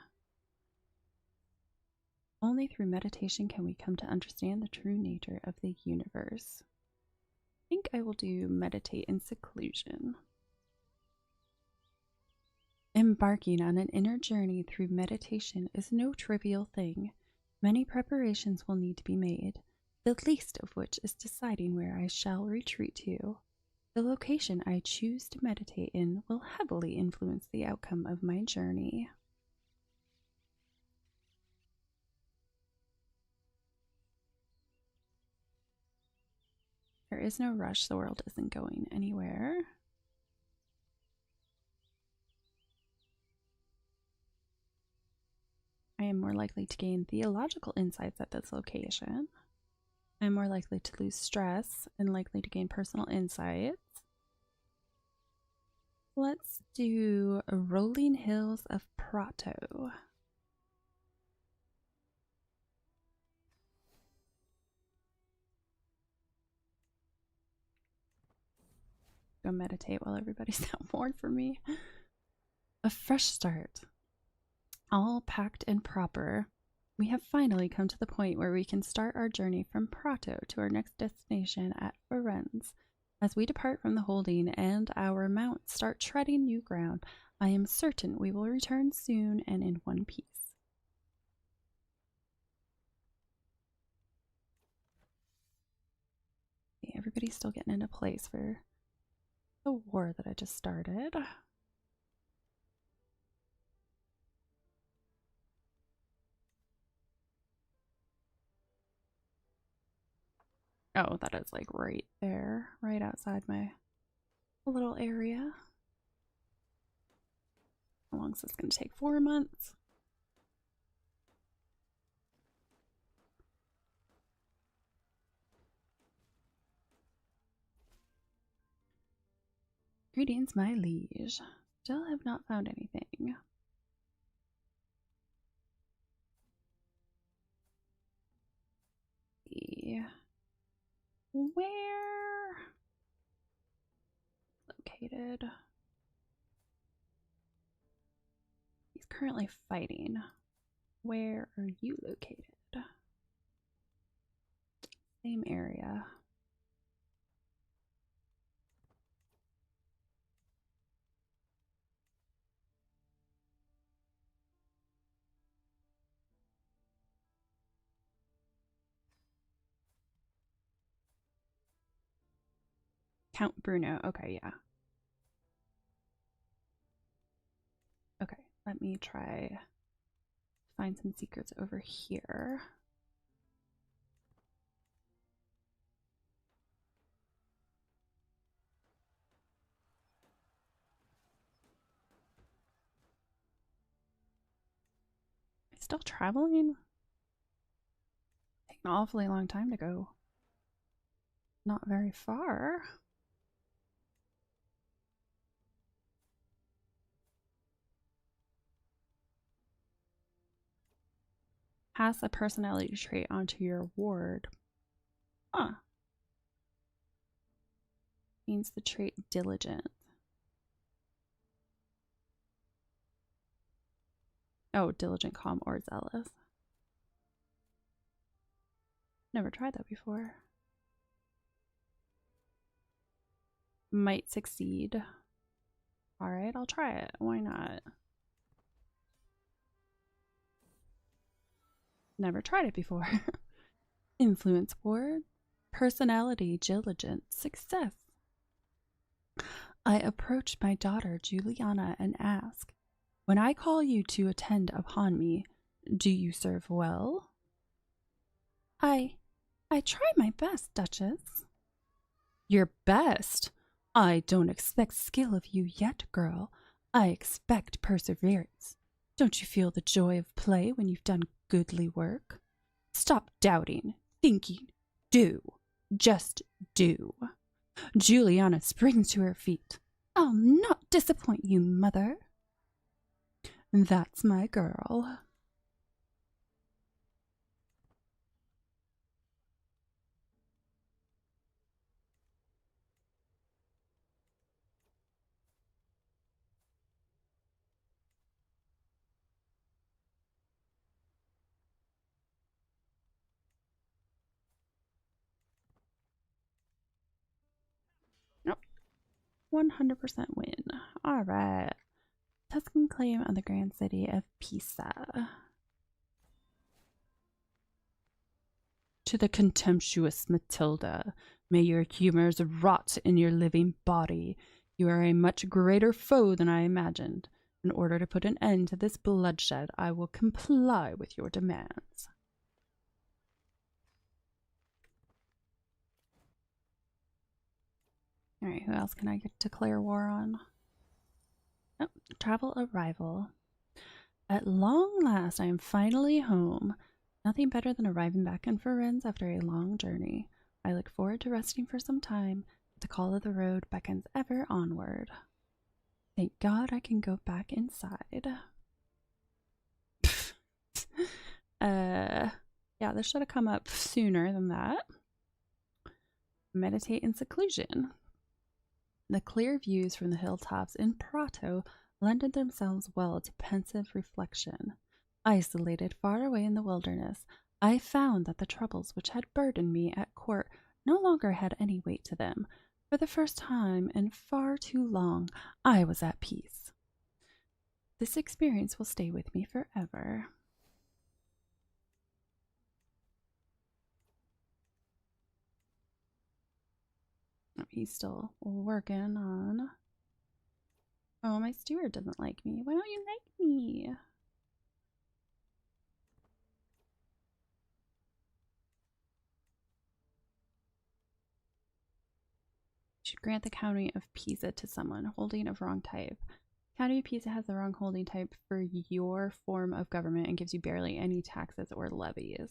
Only through meditation can we come to understand the true nature of the universe. I think I will do meditate in seclusion. Embarking on an inner journey through meditation is no trivial thing. Many preparations will need to be made, the least of which is deciding where I shall retreat to. The location I choose to meditate in will heavily influence the outcome of my journey. There is no rush. The world isn't going anywhere. I am more likely to gain theological insights at this location. I'm more likely to lose stress and likely to gain personal insights. Let's do Rolling Hills of Prato. Go meditate while everybody's out bored for me. A fresh start. All packed and proper. We have finally come to the point where we can start our journey from Prato to our next destination at Firenze. As we depart from the holding and our mounts start treading new ground, I am certain we will return soon and in one piece. Everybody's still getting into place for the war that I just started. Oh, that is like right there, right outside my little area. How long is this going to take? 4 months? Greetings, my liege. Still have not found anything. Where located? He's currently fighting. Where are you located? Same area. Count Bruno. Okay, yeah. Okay, let me try find some secrets over here. Still traveling? Taking an awfully long time to go. Not very far. Pass a personality trait onto your ward. Huh. Means the trait diligent. Oh, diligent, calm, or zealous. Never tried that before. Might succeed. Alright, I'll try it. Why not? Never tried it before. Influence ward. Personality, diligent, success. I approach my daughter Juliana and ask, when I call you to attend upon me, do you serve well? I try my best, Duchess. Your best? I don't expect skill of you yet, girl. I expect perseverance. Don't you feel the joy of play when you've done goodly work? Stop doubting, thinking, do. Just do. Juliana springs to her feet. I'll not disappoint you, mother. That's my girl. Nope. 100% win. All right. Tuscan claim on the grand city of Pisa. To the contemptuous Matilda, may your humors rot in your living body. You are a much greater foe than I imagined. In order to put an end to this bloodshed, I will comply with your demands. Alright, who else can I declare war on? Oh, travel arrival. At long last, I am finally home. Nothing better than arriving back in Firenze after a long journey. I look forward to resting for some time. The call of the road beckons ever onward. Thank God I can go back inside. Yeah, this should have come up sooner than that. Meditate in seclusion. The clear views from the hilltops in Prato lended themselves well to pensive reflection. Isolated far away in the wilderness, I found that the troubles which had burdened me at court no longer had any weight to them. For the first time in far too long, I was at peace. This experience will stay with me forever. He's still working on... Oh, my steward doesn't like me. Why don't you like me? Should grant the county of Pisa to someone holding of wrong type. County of Pisa has the wrong holding type for your form of government and gives you barely any taxes or levies.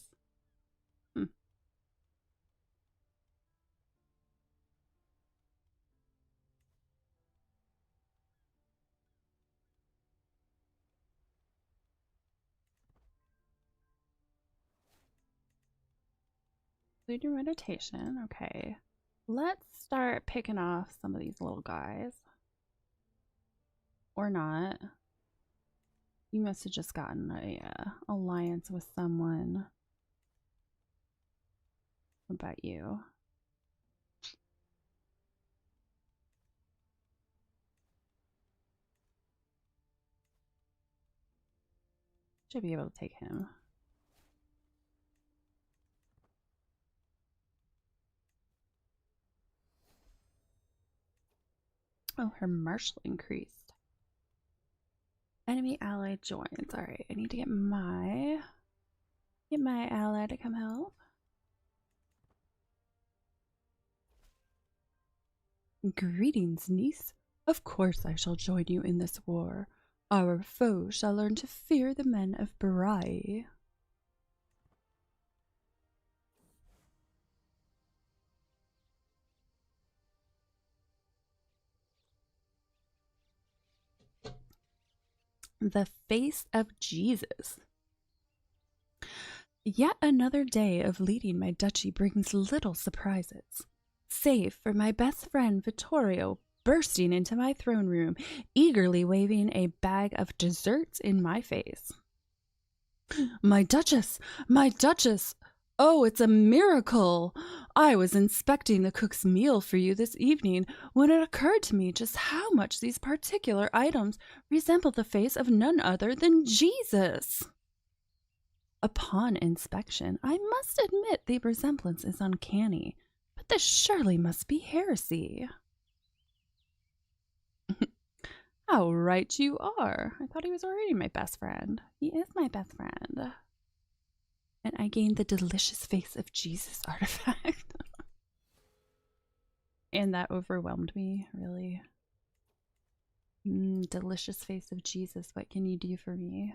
Lead your meditation. Okay. Let's start picking off some of these little guys. Or not. You must have just gotten a alliance with someone. What about you? Should be able to take him. Oh, her martial increased. Enemy ally joins. Alright, I need to get my ally to come help. Greetings, niece. Of course I shall join you in this war. Our foe shall learn to fear the men of Bari. The face of Jesus. Yet another day of leading my duchy brings little surprises, save for my best friend Vittorio bursting into my throne room, eagerly waving a bag of desserts in my face. My Duchess! My Duchess! Oh, it's a miracle! I was inspecting the cook's meal for you this evening when it occurred to me just how much these particular items resemble the face of none other than Jesus. Upon inspection, I must admit the resemblance is uncanny, but this surely must be heresy. How right you are. I thought he was already my best friend. He is my best friend. And I gained the delicious face of Jesus artifact. And that overwhelmed me, really. Delicious face of Jesus, what can you do for me?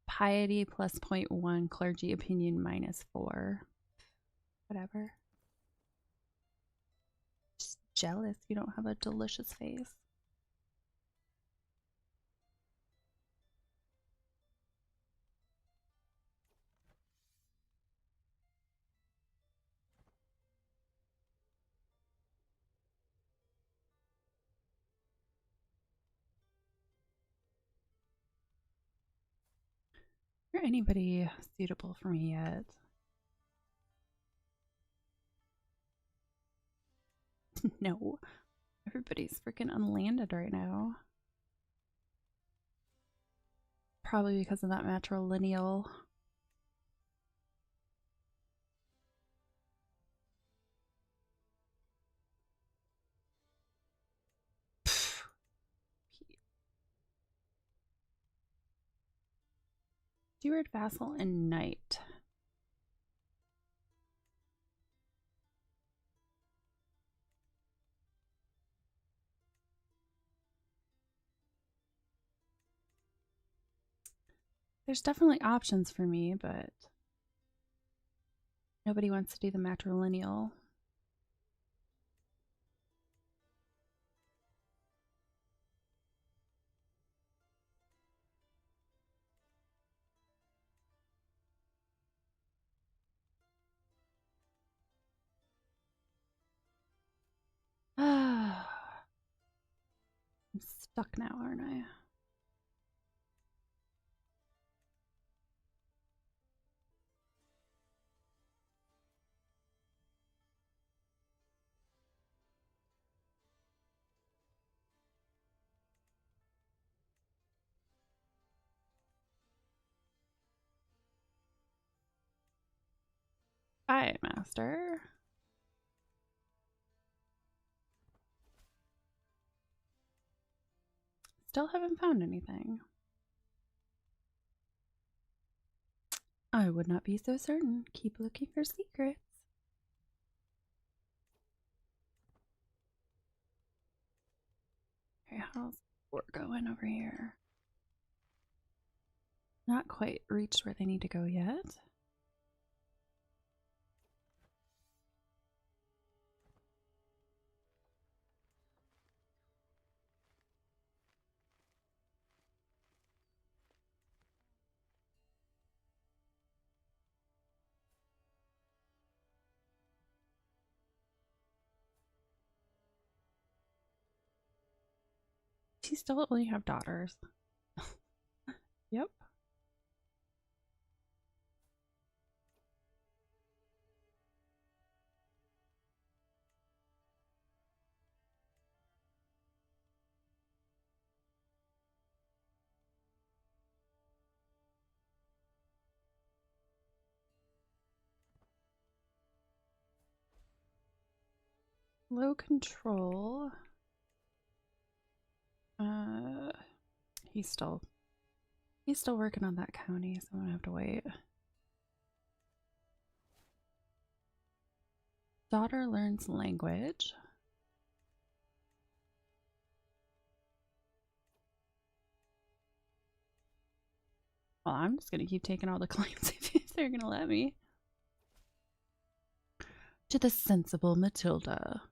Piety plus 0.1, clergy opinion -4. Whatever. Just jealous you don't have a delicious face. Is there anybody suitable for me yet? No. Everybody's freaking unlanded right now. Probably because of that matrilineal. Steward, vassal, and knight. There's definitely options for me, but nobody wants to do the matrilineal. I'm stuck now, aren't I? Hi, master. Still haven't found anything. I would not be so certain. Keep looking for secrets. Okay, how's war going over here? Not quite reached where they need to go yet. She still only have daughters. Yep. Low control. He's still working on that county, so I'm gonna have to wait. Daughter learns language. Well, I'm just gonna keep taking all the claims if they're gonna let me. To the sensible Matilda.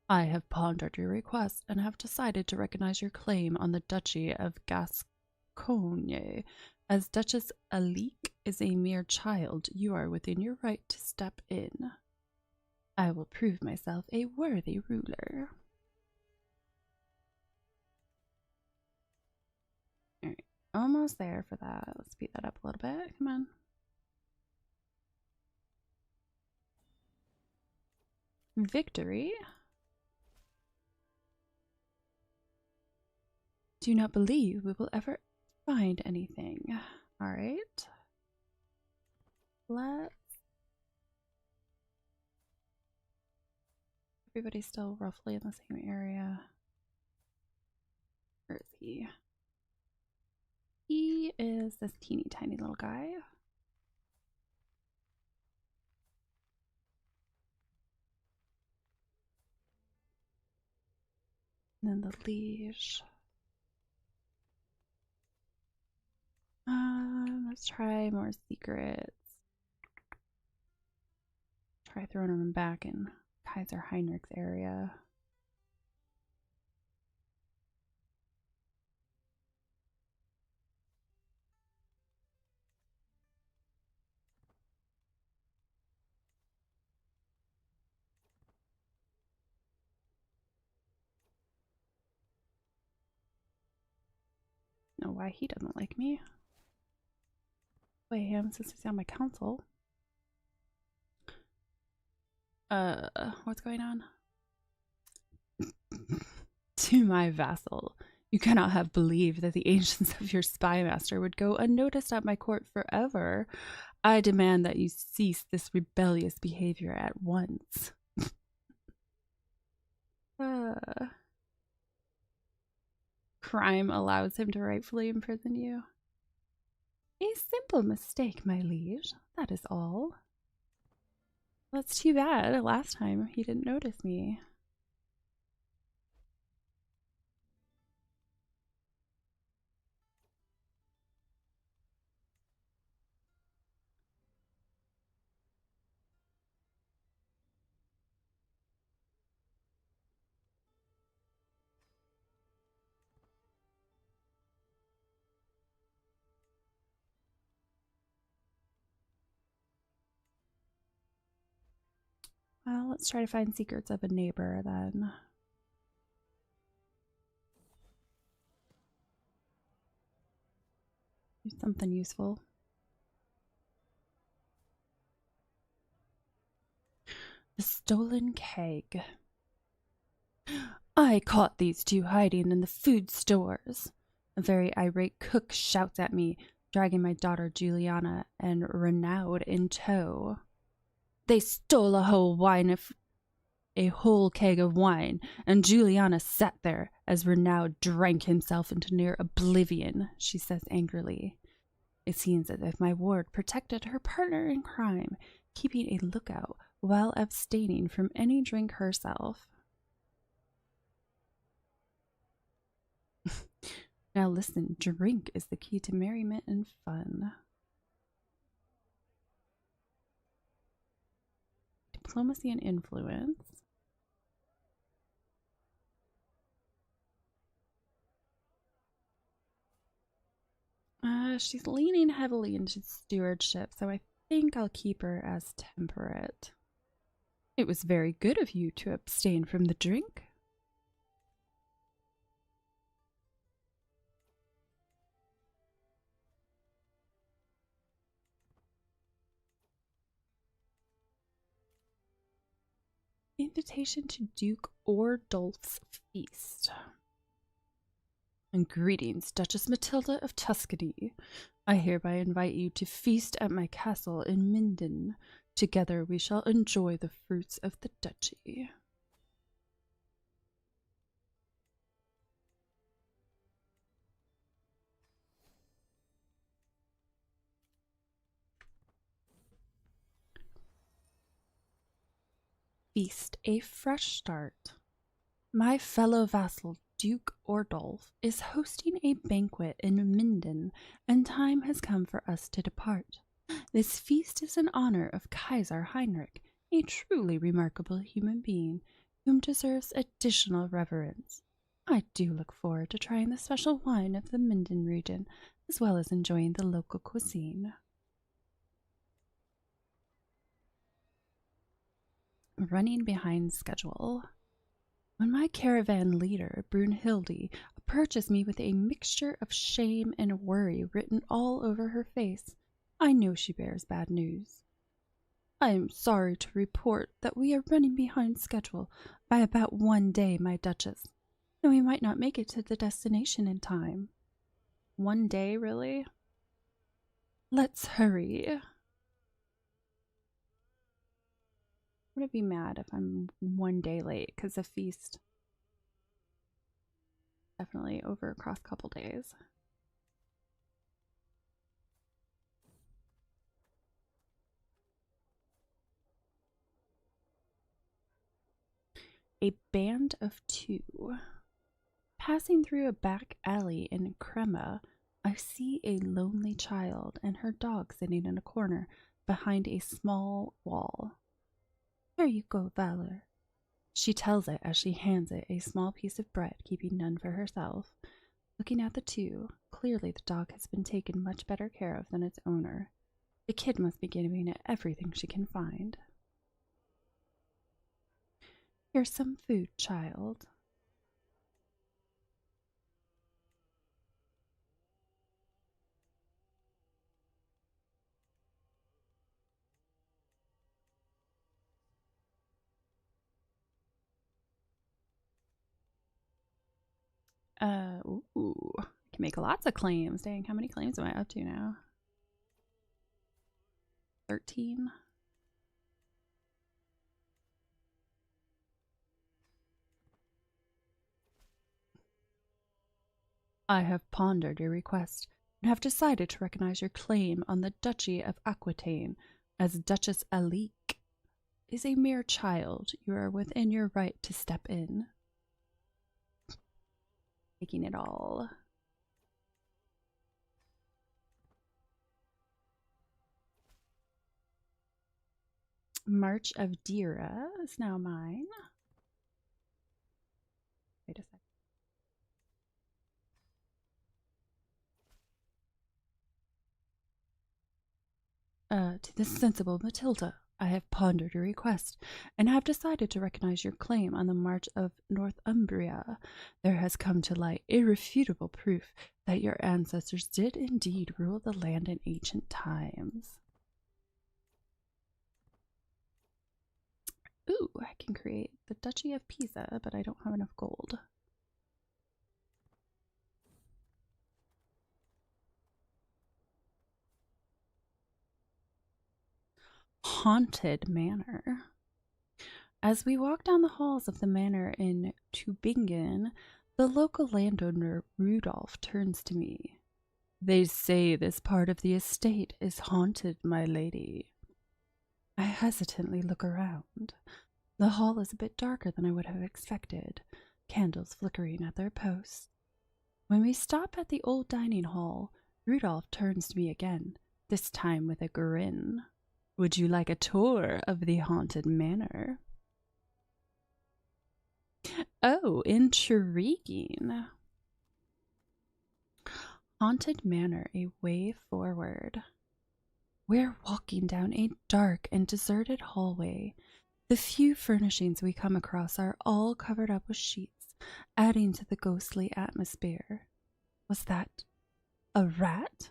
I have pondered your request and have decided to recognize your claim on the Duchy of Gascogne As Duchess Alik is a mere child, you are within your right to step in. I will prove myself a worthy ruler. Alright, almost there for that. Let's speed that up a little bit. Come on. Victory. Do not believe we will ever find anything. Alright. Let's... Everybody's still roughly in the same area. Where is he? He is this teeny tiny little guy. And then the liege. Let's try more secrets. Try throwing them back in Kaiser Heinrich's area. Know why he doesn't like me. Play him since he's on my council. What's going on? To my vassal, you cannot have believed that the ancients of your spy master would go unnoticed at my court forever. I demand that you cease this rebellious behavior at once. Crime allows him to rightfully imprison you. A simple mistake, my liege. That is all. That's too bad. Last time he didn't notice me. Well, let's try to find secrets of a neighbor then. Something useful. The stolen keg. I caught these two hiding in the food stores. A very irate cook shouts at me, dragging my daughter Juliana and Renaud in tow. They stole a whole keg of wine, and Juliana sat there as Renaud drank himself into near oblivion, she says angrily. It seems as if my ward protected her partner in crime, keeping a lookout while abstaining from any drink herself. Now listen, drink is the key to merriment and fun. Diplomacy and influence. She's leaning heavily into stewardship, so I think I'll keep her as temperate. It was very good of you to abstain from the drink. Invitation to Duke Ordulf's feast. And greetings, Duchess Matilda of Tuscany. I hereby invite you to feast at my castle in Minden. Together we shall enjoy the fruits of the duchy. Feast, a fresh start. My fellow vassal Duke Ordulf is hosting a banquet in Minden, and time has come for us to depart. This feast is in honor of Kaiser Heinrich, a truly remarkable human being whom deserves additional reverence. I do look forward to trying the special wine of the Minden region, as well as enjoying the local cuisine. Running behind schedule. When my caravan leader, Brunhilde, approaches me with a mixture of shame and worry written all over her face, I know she bears bad news. I am sorry to report that we are running behind schedule by about 1 day, my Duchess, and we might not make it to the destination in time. 1 day, really? Let's hurry. I'm gonna be mad if I'm 1 day late, because the feast definitely over across a couple days. A band of 2. Passing through a back alley in Crema, I see a lonely child and her dog sitting in a corner behind a small wall. Here you go, Velour. She tells it as she hands it a small piece of bread, keeping none for herself. Looking at the 2, clearly the dog has been taken much better care of than its owner. The kid must be giving it everything she can find. Here's some food, child. Ooh. I can make lots of claims. Dang, how many claims am I up to now? 13? I have pondered your request and have decided to recognize your claim on the Duchy of Aquitaine as Duchess Alique. Is a mere child. You are within your right to step in. Taking it all. March of Dira is now mine. Wait a second. To the sensible Matilda, I have pondered your request and have decided to recognize your claim on the March of Northumbria. There has come to light irrefutable proof that your ancestors did indeed rule the land in ancient times. Ooh, I can create the Duchy of Pisa, but I don't have enough gold. Haunted Manor. As we walk down the halls of the manor in Tübingen, the local landowner Rudolph turns to me. They say this part of the estate is haunted, my lady. I hesitantly look around. The hall is a bit darker than I would have expected, candles flickering at their posts. When we stop at the old dining hall, Rudolph turns to me again, this time with a grin. Would you like a tour of the haunted manor? Oh, intriguing. Haunted Manor, a way forward. We're walking down a dark and deserted hallway. The few furnishings we come across are all covered up with sheets, adding to the ghostly atmosphere. Was that a rat?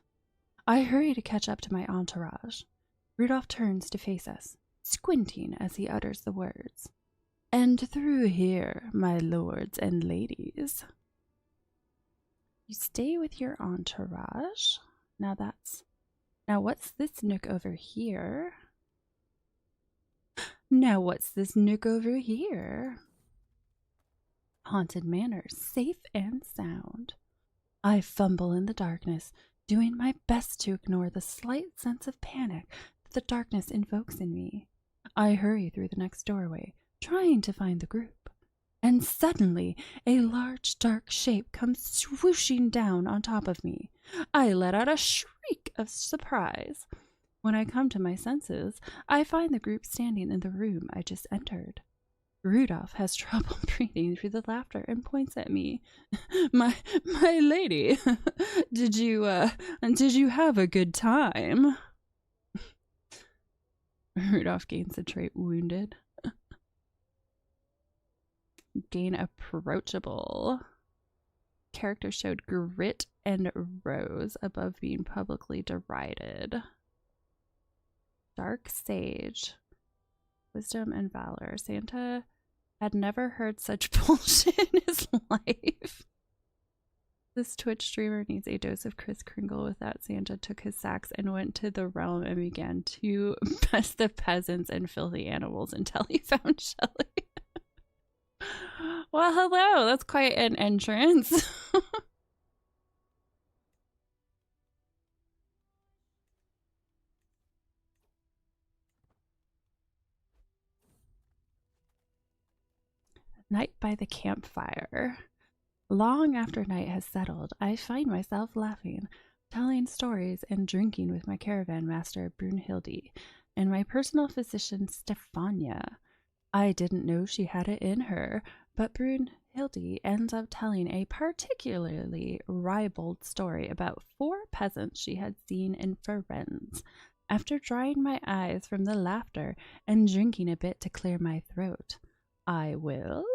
I hurry to catch up to my entourage. Rudolph turns to face us, squinting as he utters the words. And through here, my lords and ladies. You stay with your entourage. Now what's this nook over here? Now what's this nook over here? Haunted Manor, safe and sound. I fumble in the darkness, doing my best to ignore the slight sense of panic that the darkness invokes in me. I hurry through the next doorway, trying to find the group. And suddenly, a large dark shape comes swooshing down on top of me. I let out a shriek of surprise. When I come to my senses, I find the group standing in the room I just entered. Rudolph has trouble breathing through the laughter and points at me. My lady, did you have a good time? Rudolph gains a trait wounded. Gain approachable. Character showed grit and rose above being publicly derided. Dark sage. Wisdom and valor. Santa had never heard such bullshit in his life. This Twitch streamer needs a dose of Kris Kringle. With that, Santa took his sacks and went to the realm and began to pest the peasants and filthy animals until he found Shelley. Well, hello. That's quite an entrance. Night by the campfire. Long after night has settled, I find myself laughing, telling stories, and drinking with my caravan master Brunhilde and my personal physician Stefania. I didn't know she had it in her, but Brunhilde ends up telling a particularly ribald story about 4 peasants she had seen in Firenze. After drying my eyes from the laughter and drinking a bit to clear my throat, I will...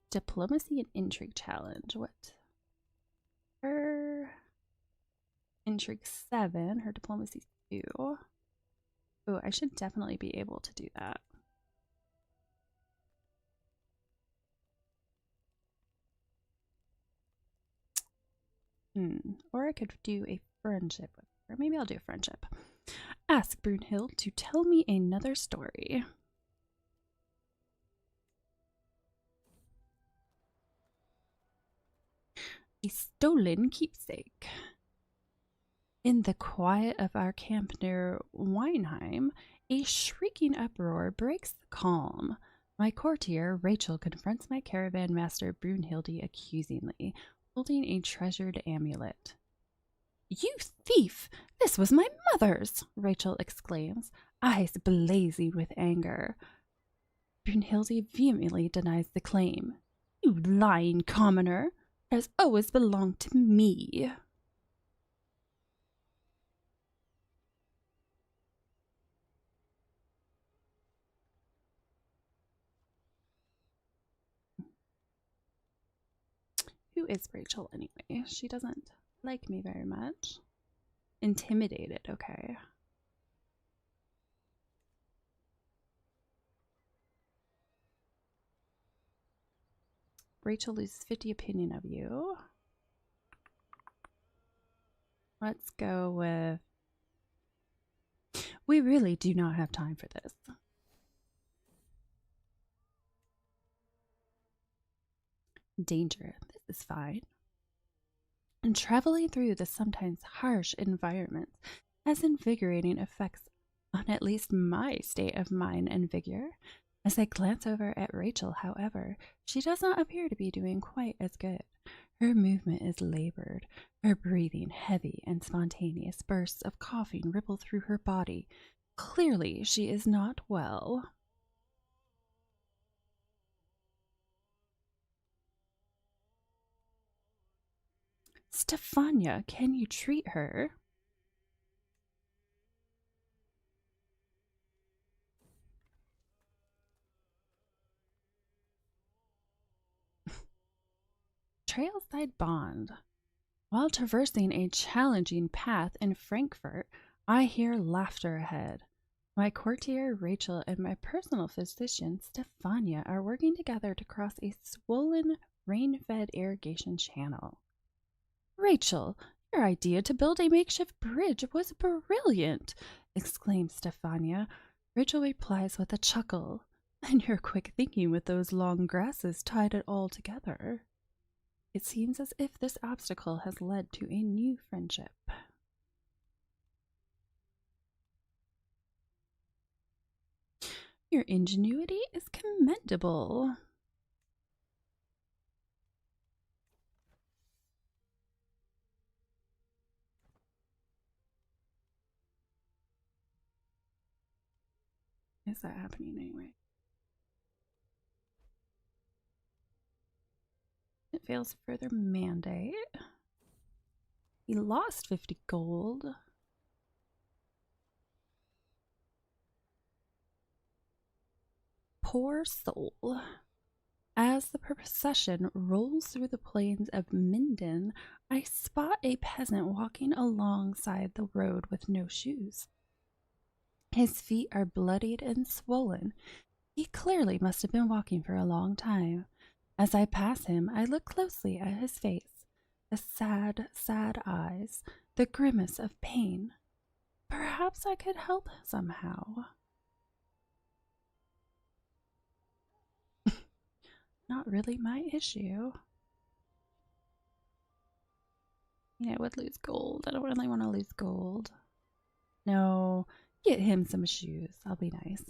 Diplomacy and intrigue challenge. What? Her intrigue 7, her diplomacy 2. Oh, I should definitely be able to do that. Or I could do a friendship with her. Maybe I'll do a friendship. Ask Brunhild to tell me another story. A stolen keepsake. In the quiet of our camp near Weinheim, a shrieking uproar breaks the calm. My courtier, Rachel, confronts my caravan master Brunhilde accusingly, holding a treasured amulet. You thief! This was my mother's! Rachel exclaims, eyes blazing with anger. Brunhilde vehemently denies the claim. You lying commoner! It has always belonged to me. Who is Rachel anyway? She doesn't like me very much. Intimidated, okay. Rachel loses 50 opinion of you. Let's go with... We really do not have time for this. Danger. This is fine. And traveling through the sometimes harsh environments has invigorating effects on at least my state of mind and vigor. As I glance over at Rachel, however, she does not appear to be doing quite as good. Her movement is labored, her breathing heavy and spontaneous. Bursts of coughing ripple through her body. Clearly, she is not well. Stefania, can you treat her? Trailside Bond. While traversing a challenging path in Frankfurt, I hear laughter ahead. My courtier Rachel and my personal physician Stefania are working together to cross a swollen, rain-fed irrigation channel. Rachel, your idea to build a makeshift bridge was brilliant, exclaims Stefania. Rachel replies with a chuckle. And your quick thinking with those long grasses tied it all together. It seems as if this obstacle has led to a new friendship. Your ingenuity is commendable. is that happening anyway? It fails further mandate. He lost 50 gold. Poor soul. As the procession rolls through the plains of Minden, I spot a peasant walking alongside the road with no shoes. His feet are bloodied and swollen. He clearly must have been walking for a long time. As I pass him, I look closely at his face. The sad, sad eyes, the grimace of pain. Perhaps I could help somehow. Not really my issue. I would lose gold. I don't really want to lose gold. No, get him some shoes. I'll be nice.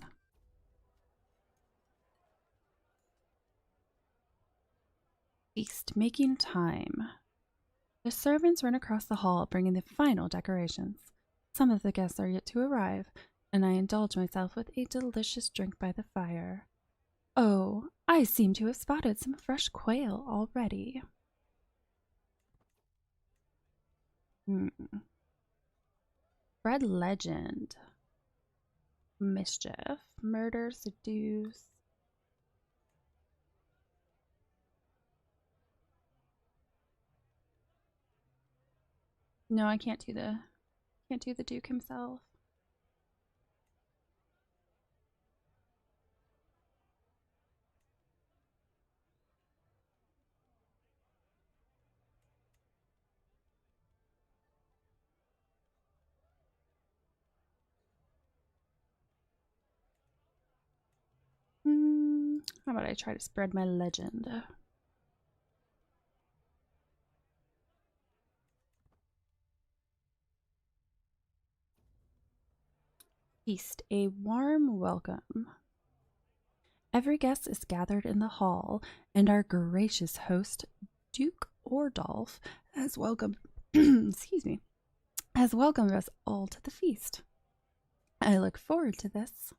Feast making time. The servants run across the hall, bringing the final decorations. Some of the guests are yet to arrive, and I indulge myself with a delicious drink by the fire. Oh, I seem to have spotted some fresh quail already. Red legend. Mischief. Murder. Seduce. No, I can't do the Duke himself. How about I try to spread my legend? Feast, a warm welcome. Every guest is gathered in the hall, and our gracious host, Duke Ordolph, has welcomed excuse me, has welcomed us all to the feast. I look forward to this.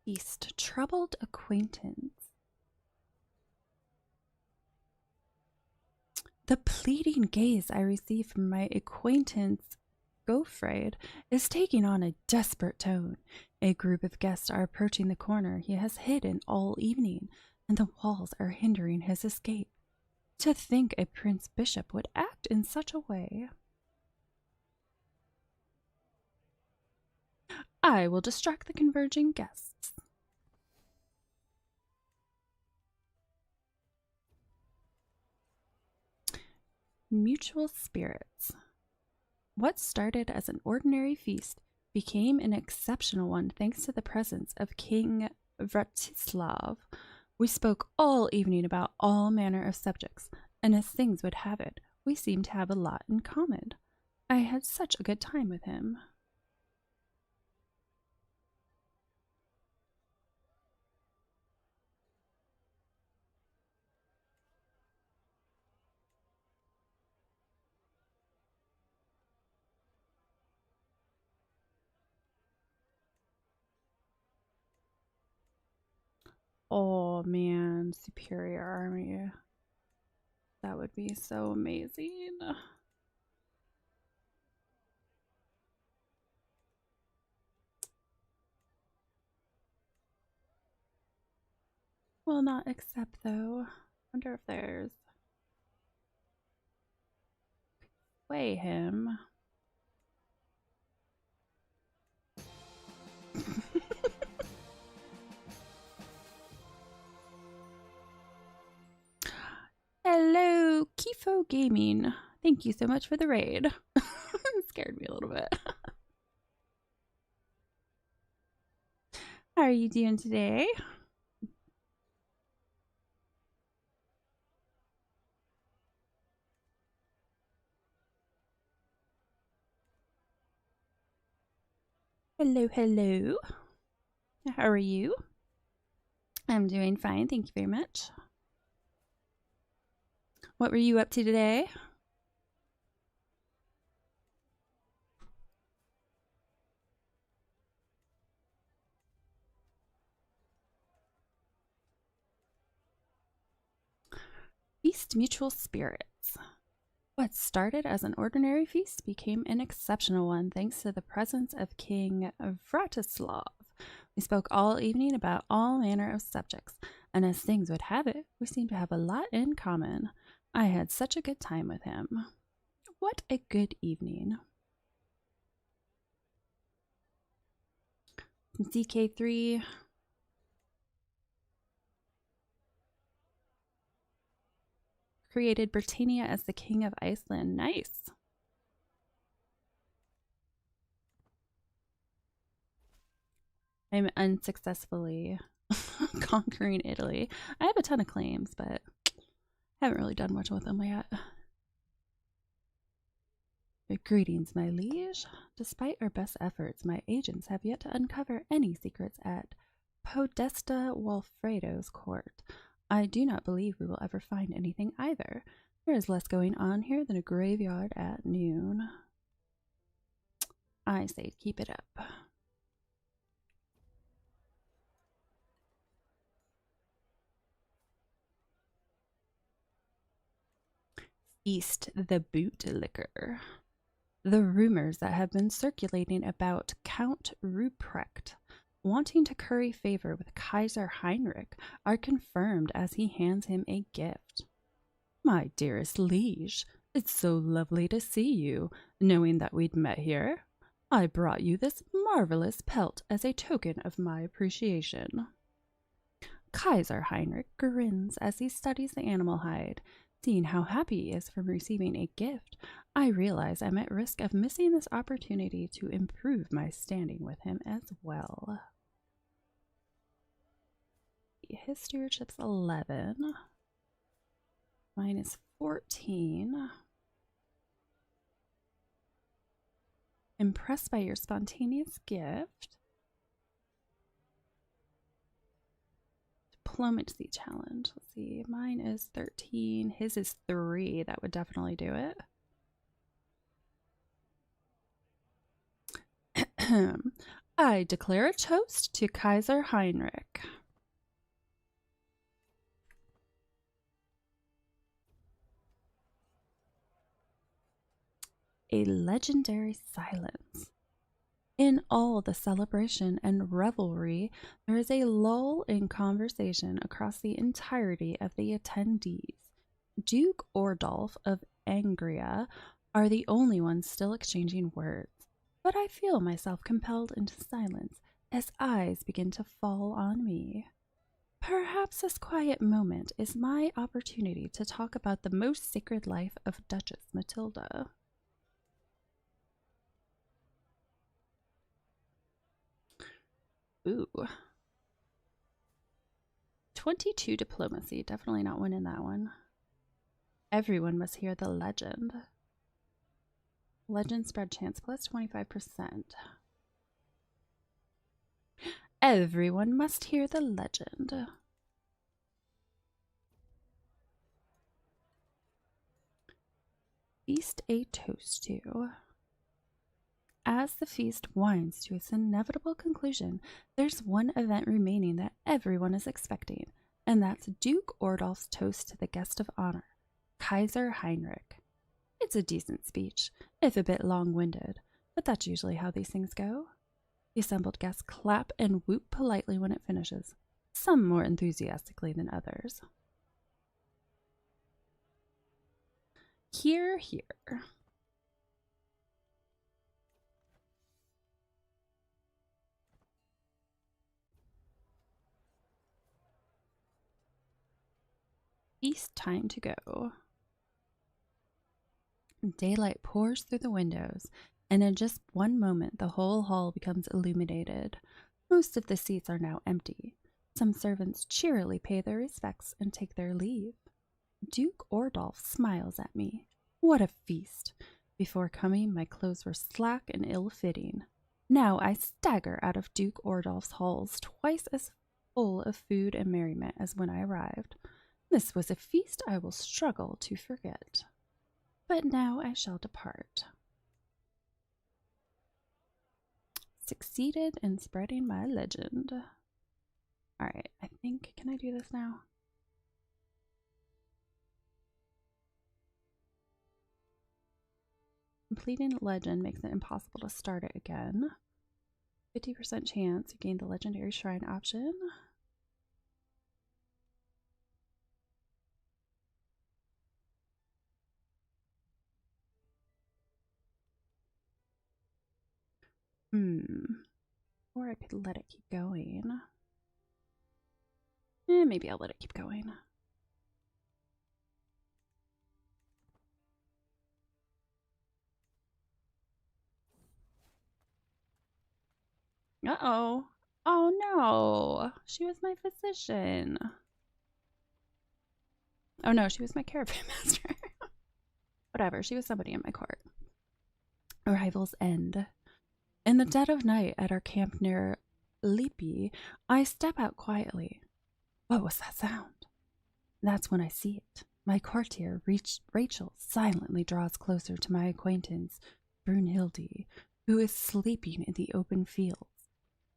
Feast, troubled acquaintance. The pleading gaze I receive from my acquaintance Gofraid is taking on a desperate tone. A group of guests are approaching the corner he has hidden all evening, and the walls are hindering his escape. To think a Prince Bishop would act in such a way. I will distract the converging guests. Mutual spirits. What started as an ordinary feast became an exceptional one thanks to the presence of King Vratislav. We spoke all evening about all manner of subjects, and as things would have it, we seemed to have a lot in common. I had such a good time with him. Oh man, superior army. That would be so amazing. Will not accept though. Wonder if there's sway him. Hello, Kifo Gaming. Thank you so much for the raid. It scared me a little bit. How are you doing today? Hello, hello. How are you? I'm doing fine, thank you very much. What were you up to today? Feast mutual spirits. What started as an ordinary feast became an exceptional one thanks to the presence of King Vratislav. We spoke all evening about all manner of subjects, and as things would have it, we seemed to have a lot in common. I had such a good time with him. What a good evening. DK3. Created Britannia as the King of Iceland. Nice. I'm unsuccessfully conquering Italy. I have a ton of claims, but haven't really done much with them yet. Greetings, my liege. Despite our best efforts, my agents have yet to uncover any secrets at Podesta Walfredo's court. I do not believe we will ever find anything either. There is less going on here than a graveyard at noon. I say keep it up. Feast the bootlicker. The rumors that have been circulating about Count Ruprecht wanting to curry favor with Kaiser Heinrich are confirmed as he hands him a gift. My dearest liege, it's so lovely to see you, knowing that we'd met here. I brought you this marvelous pelt as a token of my appreciation. Kaiser Heinrich grins as he studies the animal hide. Seeing how happy he is from receiving a gift, I realize I'm at risk of missing this opportunity to improve my standing with him as well. His stewardship's 11. Mine is 14. Impressed by your spontaneous gift. Diplomacy challenge. Let's see. Mine is 13. His is 3. That would definitely do it. I declare a toast to Kaiser Heinrich. A legendary silence. In all the celebration and revelry, there is a lull in conversation across the entirety of the attendees. Duke Ordulf of Angria are the only ones still exchanging words, but I feel myself compelled into silence as eyes begin to fall on me. Perhaps this quiet moment is my opportunity to talk about the most sacred life of Duchess Matilda. Ooh. 22 diplomacy. Definitely not winning that one. Everyone must hear the legend. Legend spread chance plus 25%. Everyone must hear the legend. Feast a toast to. As the feast winds to its inevitable conclusion, there's one event remaining that everyone is expecting, and that's Duke Ordulf's toast to the guest of honor, Kaiser Heinrich. It's a decent speech, if a bit long-winded, but that's usually how these things go. The assembled guests clap and whoop politely when it finishes, some more enthusiastically than others. Hear, hear. Feast time to go. Daylight pours through the windows, and in just one moment the whole hall becomes illuminated. Most of the seats are now empty. Some servants cheerily pay their respects and take their leave. Duke Ordulf smiles at me. What a feast! Before coming, my clothes were slack and ill-fitting. Now I stagger out of Duke Ordulf's halls twice as full of food and merriment as when I arrived. This was a feast I will struggle to forget. But now I shall depart. Succeeded in spreading my legend. Alright, I think, can I do this now? Completing legend makes it impossible to start it again. 50% chance you gain the legendary shrine option. Or I could let it keep going. Maybe I'll let it keep going. Uh-oh. Oh no. She was my physician. Oh no, she was my caravan master. Whatever, she was somebody in my court. Arrival's end. In the dead of night at our camp near Lippi, I step out quietly. What was that sound? That's when I see it. My courtier, Rachel, silently draws closer to my acquaintance, Brunhilde, who is sleeping in the open fields.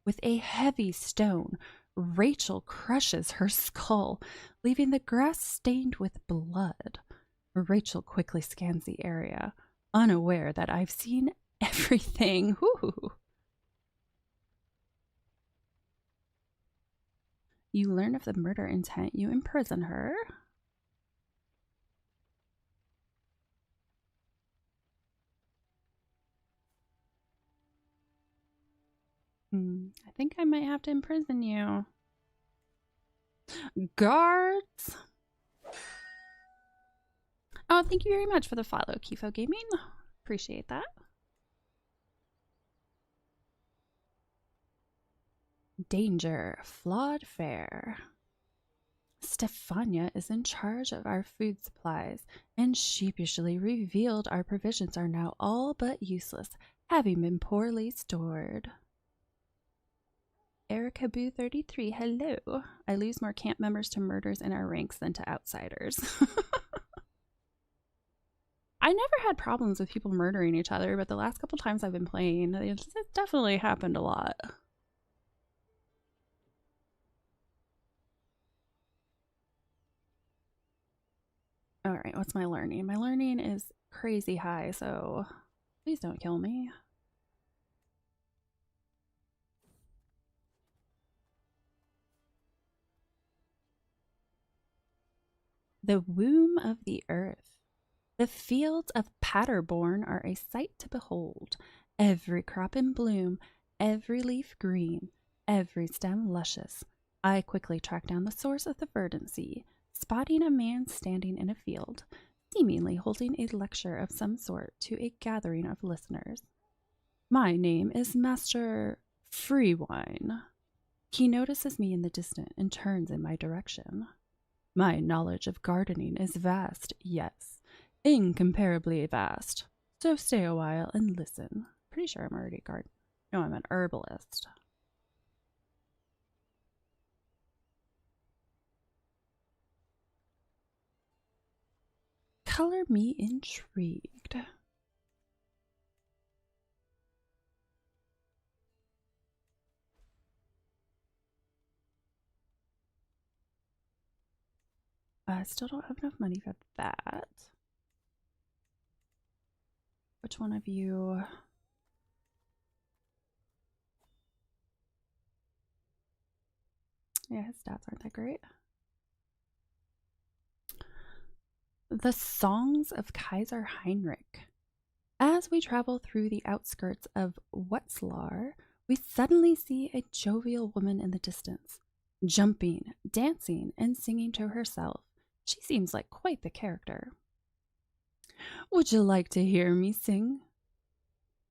With a heavy stone, Rachel crushes her skull, leaving the grass stained with blood. Rachel quickly scans the area, unaware that I've seen everything. Woo. You learn of the murder intent. You imprison her. I think I might have to imprison you. Guards! Oh, thank you very much for the follow, Kifo Gaming. Appreciate that. Danger. Flawed fare. Stefania is in charge of our food supplies and sheepishly revealed our provisions are now all but useless, having been poorly stored. Erica Boo 33, hello. I lose more camp members to murders in our ranks than to outsiders. I never had problems with people murdering each other, but the last couple times I've been playing, it's definitely happened a lot. All right, what's my learning? My learning is crazy high, so please don't kill me. The womb of the earth. The fields of Paderborn are a sight to behold. Every crop in bloom, every leaf green, every stem luscious. I quickly track down the source of the verdancy, spotting a man standing in a field, seemingly holding a lecture of some sort to a gathering of listeners. My name is Master Freewine. He notices me in the distance and turns in my direction. My knowledge of gardening is vast, yes, incomparably vast. So stay a while and listen. Pretty sure I'm already a gardener. No, I'm an herbalist. Color me intrigued. I still don't have enough money for that. Which one of you? Yeah, his stats aren't that great. The Songs of Kaiser Heinrich. As we travel through the outskirts of Wetzlar, we suddenly see a jovial woman in the distance, jumping, dancing, and singing to herself. She seems like quite the character. Would you like to hear me sing?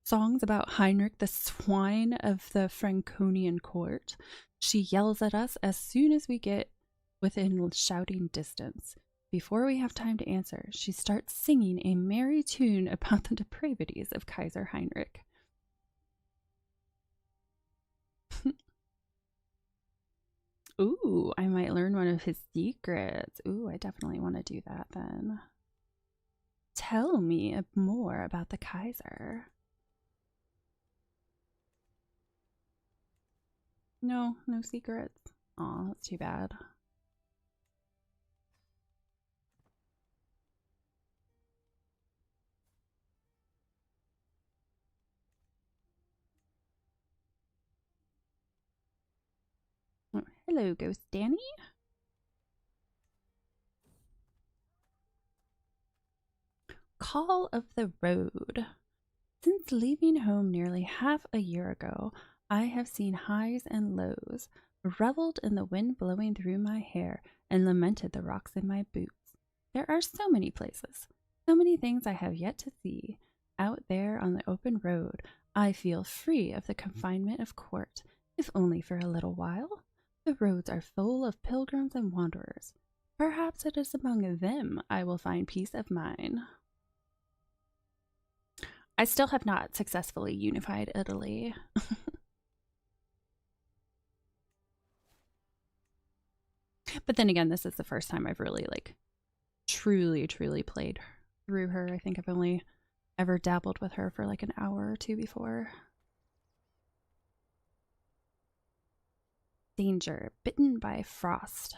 Songs about Heinrich, the swine of the Franconian court. She yells at us as soon as we get within shouting distance. Before we have time to answer, she starts singing a merry tune about the depravities of Kaiser Heinrich. Ooh, I might learn one of his secrets. Ooh, I definitely want to do that then. Tell me more about the Kaiser. No, no secrets. Aw, that's too bad. Hello, Ghost Danny. Call of the Road. Since leaving home nearly half a year ago, I have seen highs and lows, reveled in the wind blowing through my hair, and lamented the rocks in my boots. There are so many places, so many things I have yet to see. Out there on the open road, I feel free of the confinement of court, if only for a little while. The roads are full of pilgrims and wanderers. Perhaps it is among them I will find peace of mind. I still have not successfully unified Italy. But then again, this is the first time I've really like truly played through her. I think I've only ever dabbled with her for like an hour or two before. Danger, bitten by frost.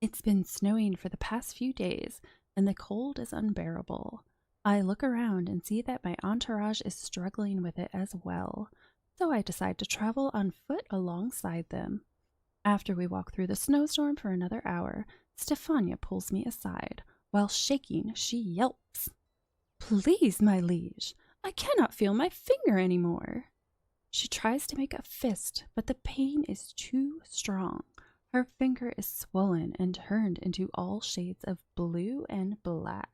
It's been snowing for the past few days, and the cold is unbearable. I look around and see that my entourage is struggling with it as well, so I decide to travel on foot alongside them. After we walk through the snowstorm for another hour, Stefania pulls me aside. While shaking, she yelps. "Please, my liege, I cannot feel my finger anymore." She tries to make a fist, but the pain is too strong. Her finger is swollen and turned into all shades of blue and black.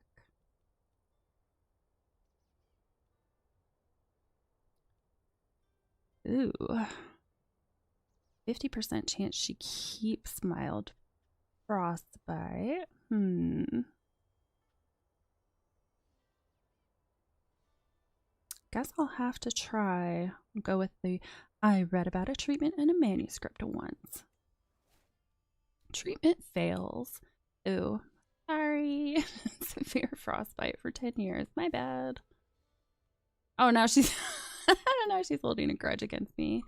Ooh. 50% chance she keeps mild frostbite. Guess I'll have to try. Go with the I read about a treatment in a manuscript once. Treatment fails. Ooh, sorry. Severe frostbite for 10 years. My bad. Oh, now she's now she's holding a grudge against me.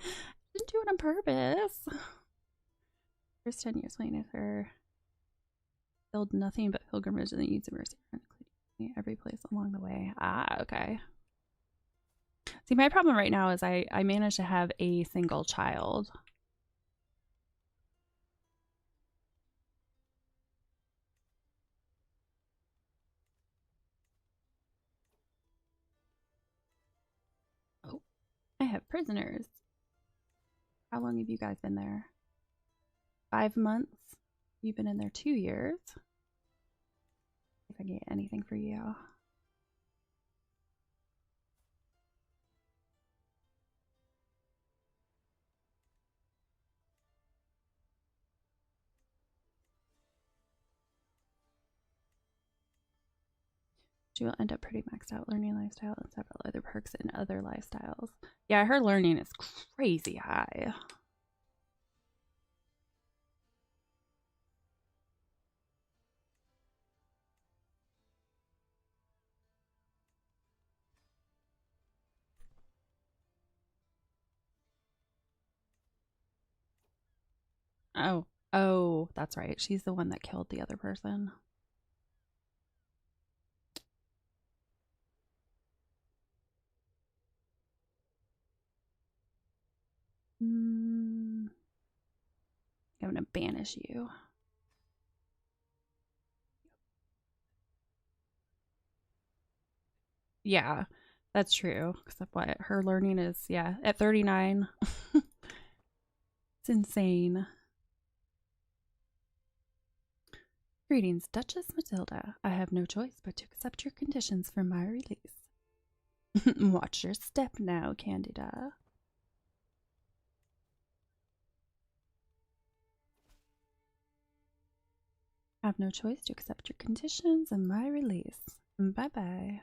Didn't do it on purpose. First 10 years playing with her. Build nothing but pilgrimage in the universe, including every place along the way. Ah, okay. See, my problem right now is I managed to have a single child. Oh, I have prisoners. How long have you guys been there? 5 months? You've been in there 2 years. If I get anything for you. She will end up pretty maxed out learning lifestyle and several other perks in other lifestyles. Yeah, her learning is crazy high. Oh, that's right. She's the one that killed the other person. I'm gonna banish you. Yeah, that's true. Except what her learning is, yeah, at 39. It's insane. Greetings, Duchess Matilda. I have no choice but to accept your conditions for my release. Watch your step now, Candida. I have no choice to accept your conditions and my release. Bye-bye.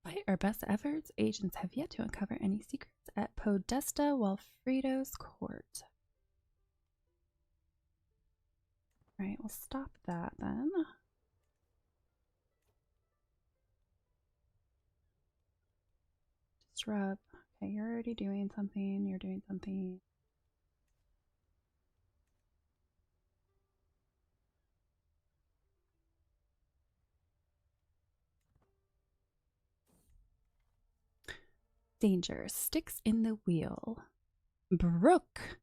Despite our best efforts, agents have yet to uncover any secrets at Podesta Walfredo's court. Alright, we'll stop that then. Disrupt. Okay, you're already doing something. You're doing something. Danger, sticks in the wheel. Brooke!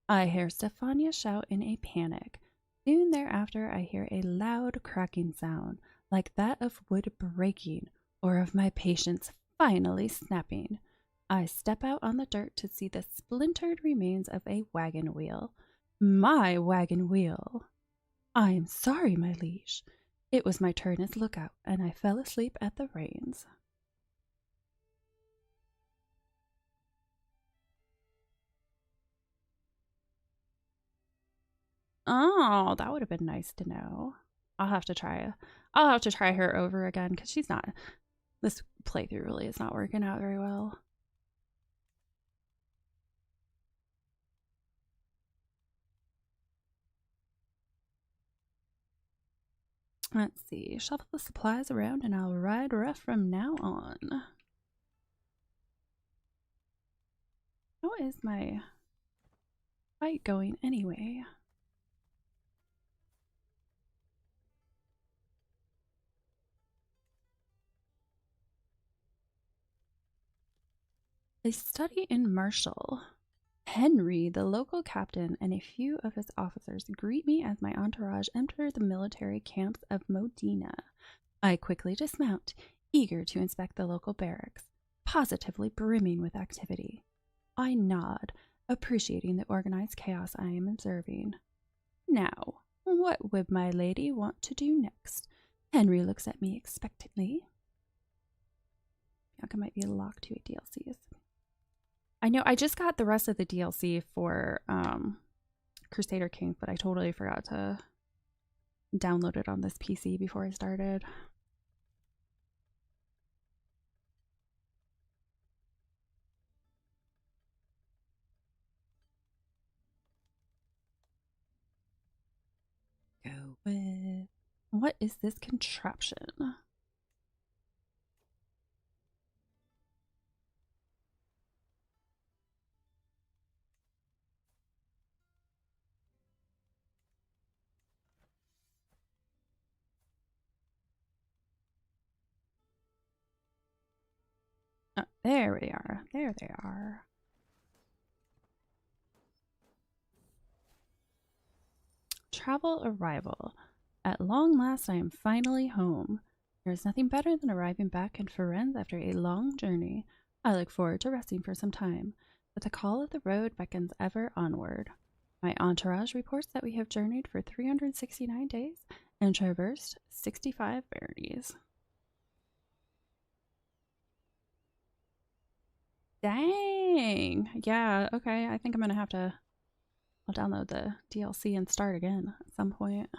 I hear Stefania shout in a panic. Soon thereafter, I hear a loud cracking sound, like that of wood breaking or of my patience finally snapping. I step out on the dirt to see the splintered remains of a wagon wheel. My wagon wheel! I am sorry, my liege. It was my turn as lookout, and I fell asleep at the reins. Oh, that would have been nice to know. I'll have to try. I'll have to try her over again because she's not. This playthrough really is not working out very well. Let's see. Shuffle the supplies around and I'll ride rough from now on. How is my fight going anyway? A study in martial. Henry, the local captain, and a few of his officers greet me as my entourage enter the military camps of Modena. I quickly dismount, eager to inspect the local barracks, positively brimming with activity. I nod, appreciating the organized chaos I am observing. Now, what would my lady want to do next? Henry looks at me expectantly. Bianca might be locked to a DLC. I know I just got the rest of the DLC for Crusader Kings, but I totally forgot to download it on this PC before I started. Go with... What is this contraption? Oh, there we are. There they are. Travel arrival. At long last, I am finally home. There is nothing better than arriving back in Firenze after a long journey. I look forward to resting for some time, but the call of the road beckons ever onward. My entourage reports that we have journeyed for 369 days and traversed 65 baronies. Dang! Yeah, okay, I think I'm gonna have to... I'll download the DLC and start again at some point.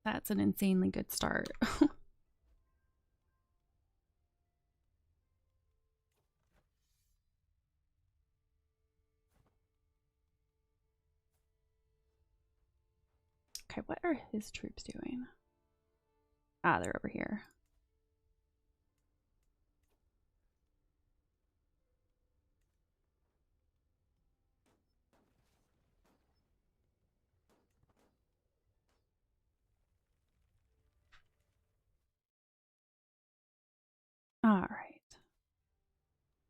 That's an insanely good start. Okay, what are his troops doing? Ah, they're over here.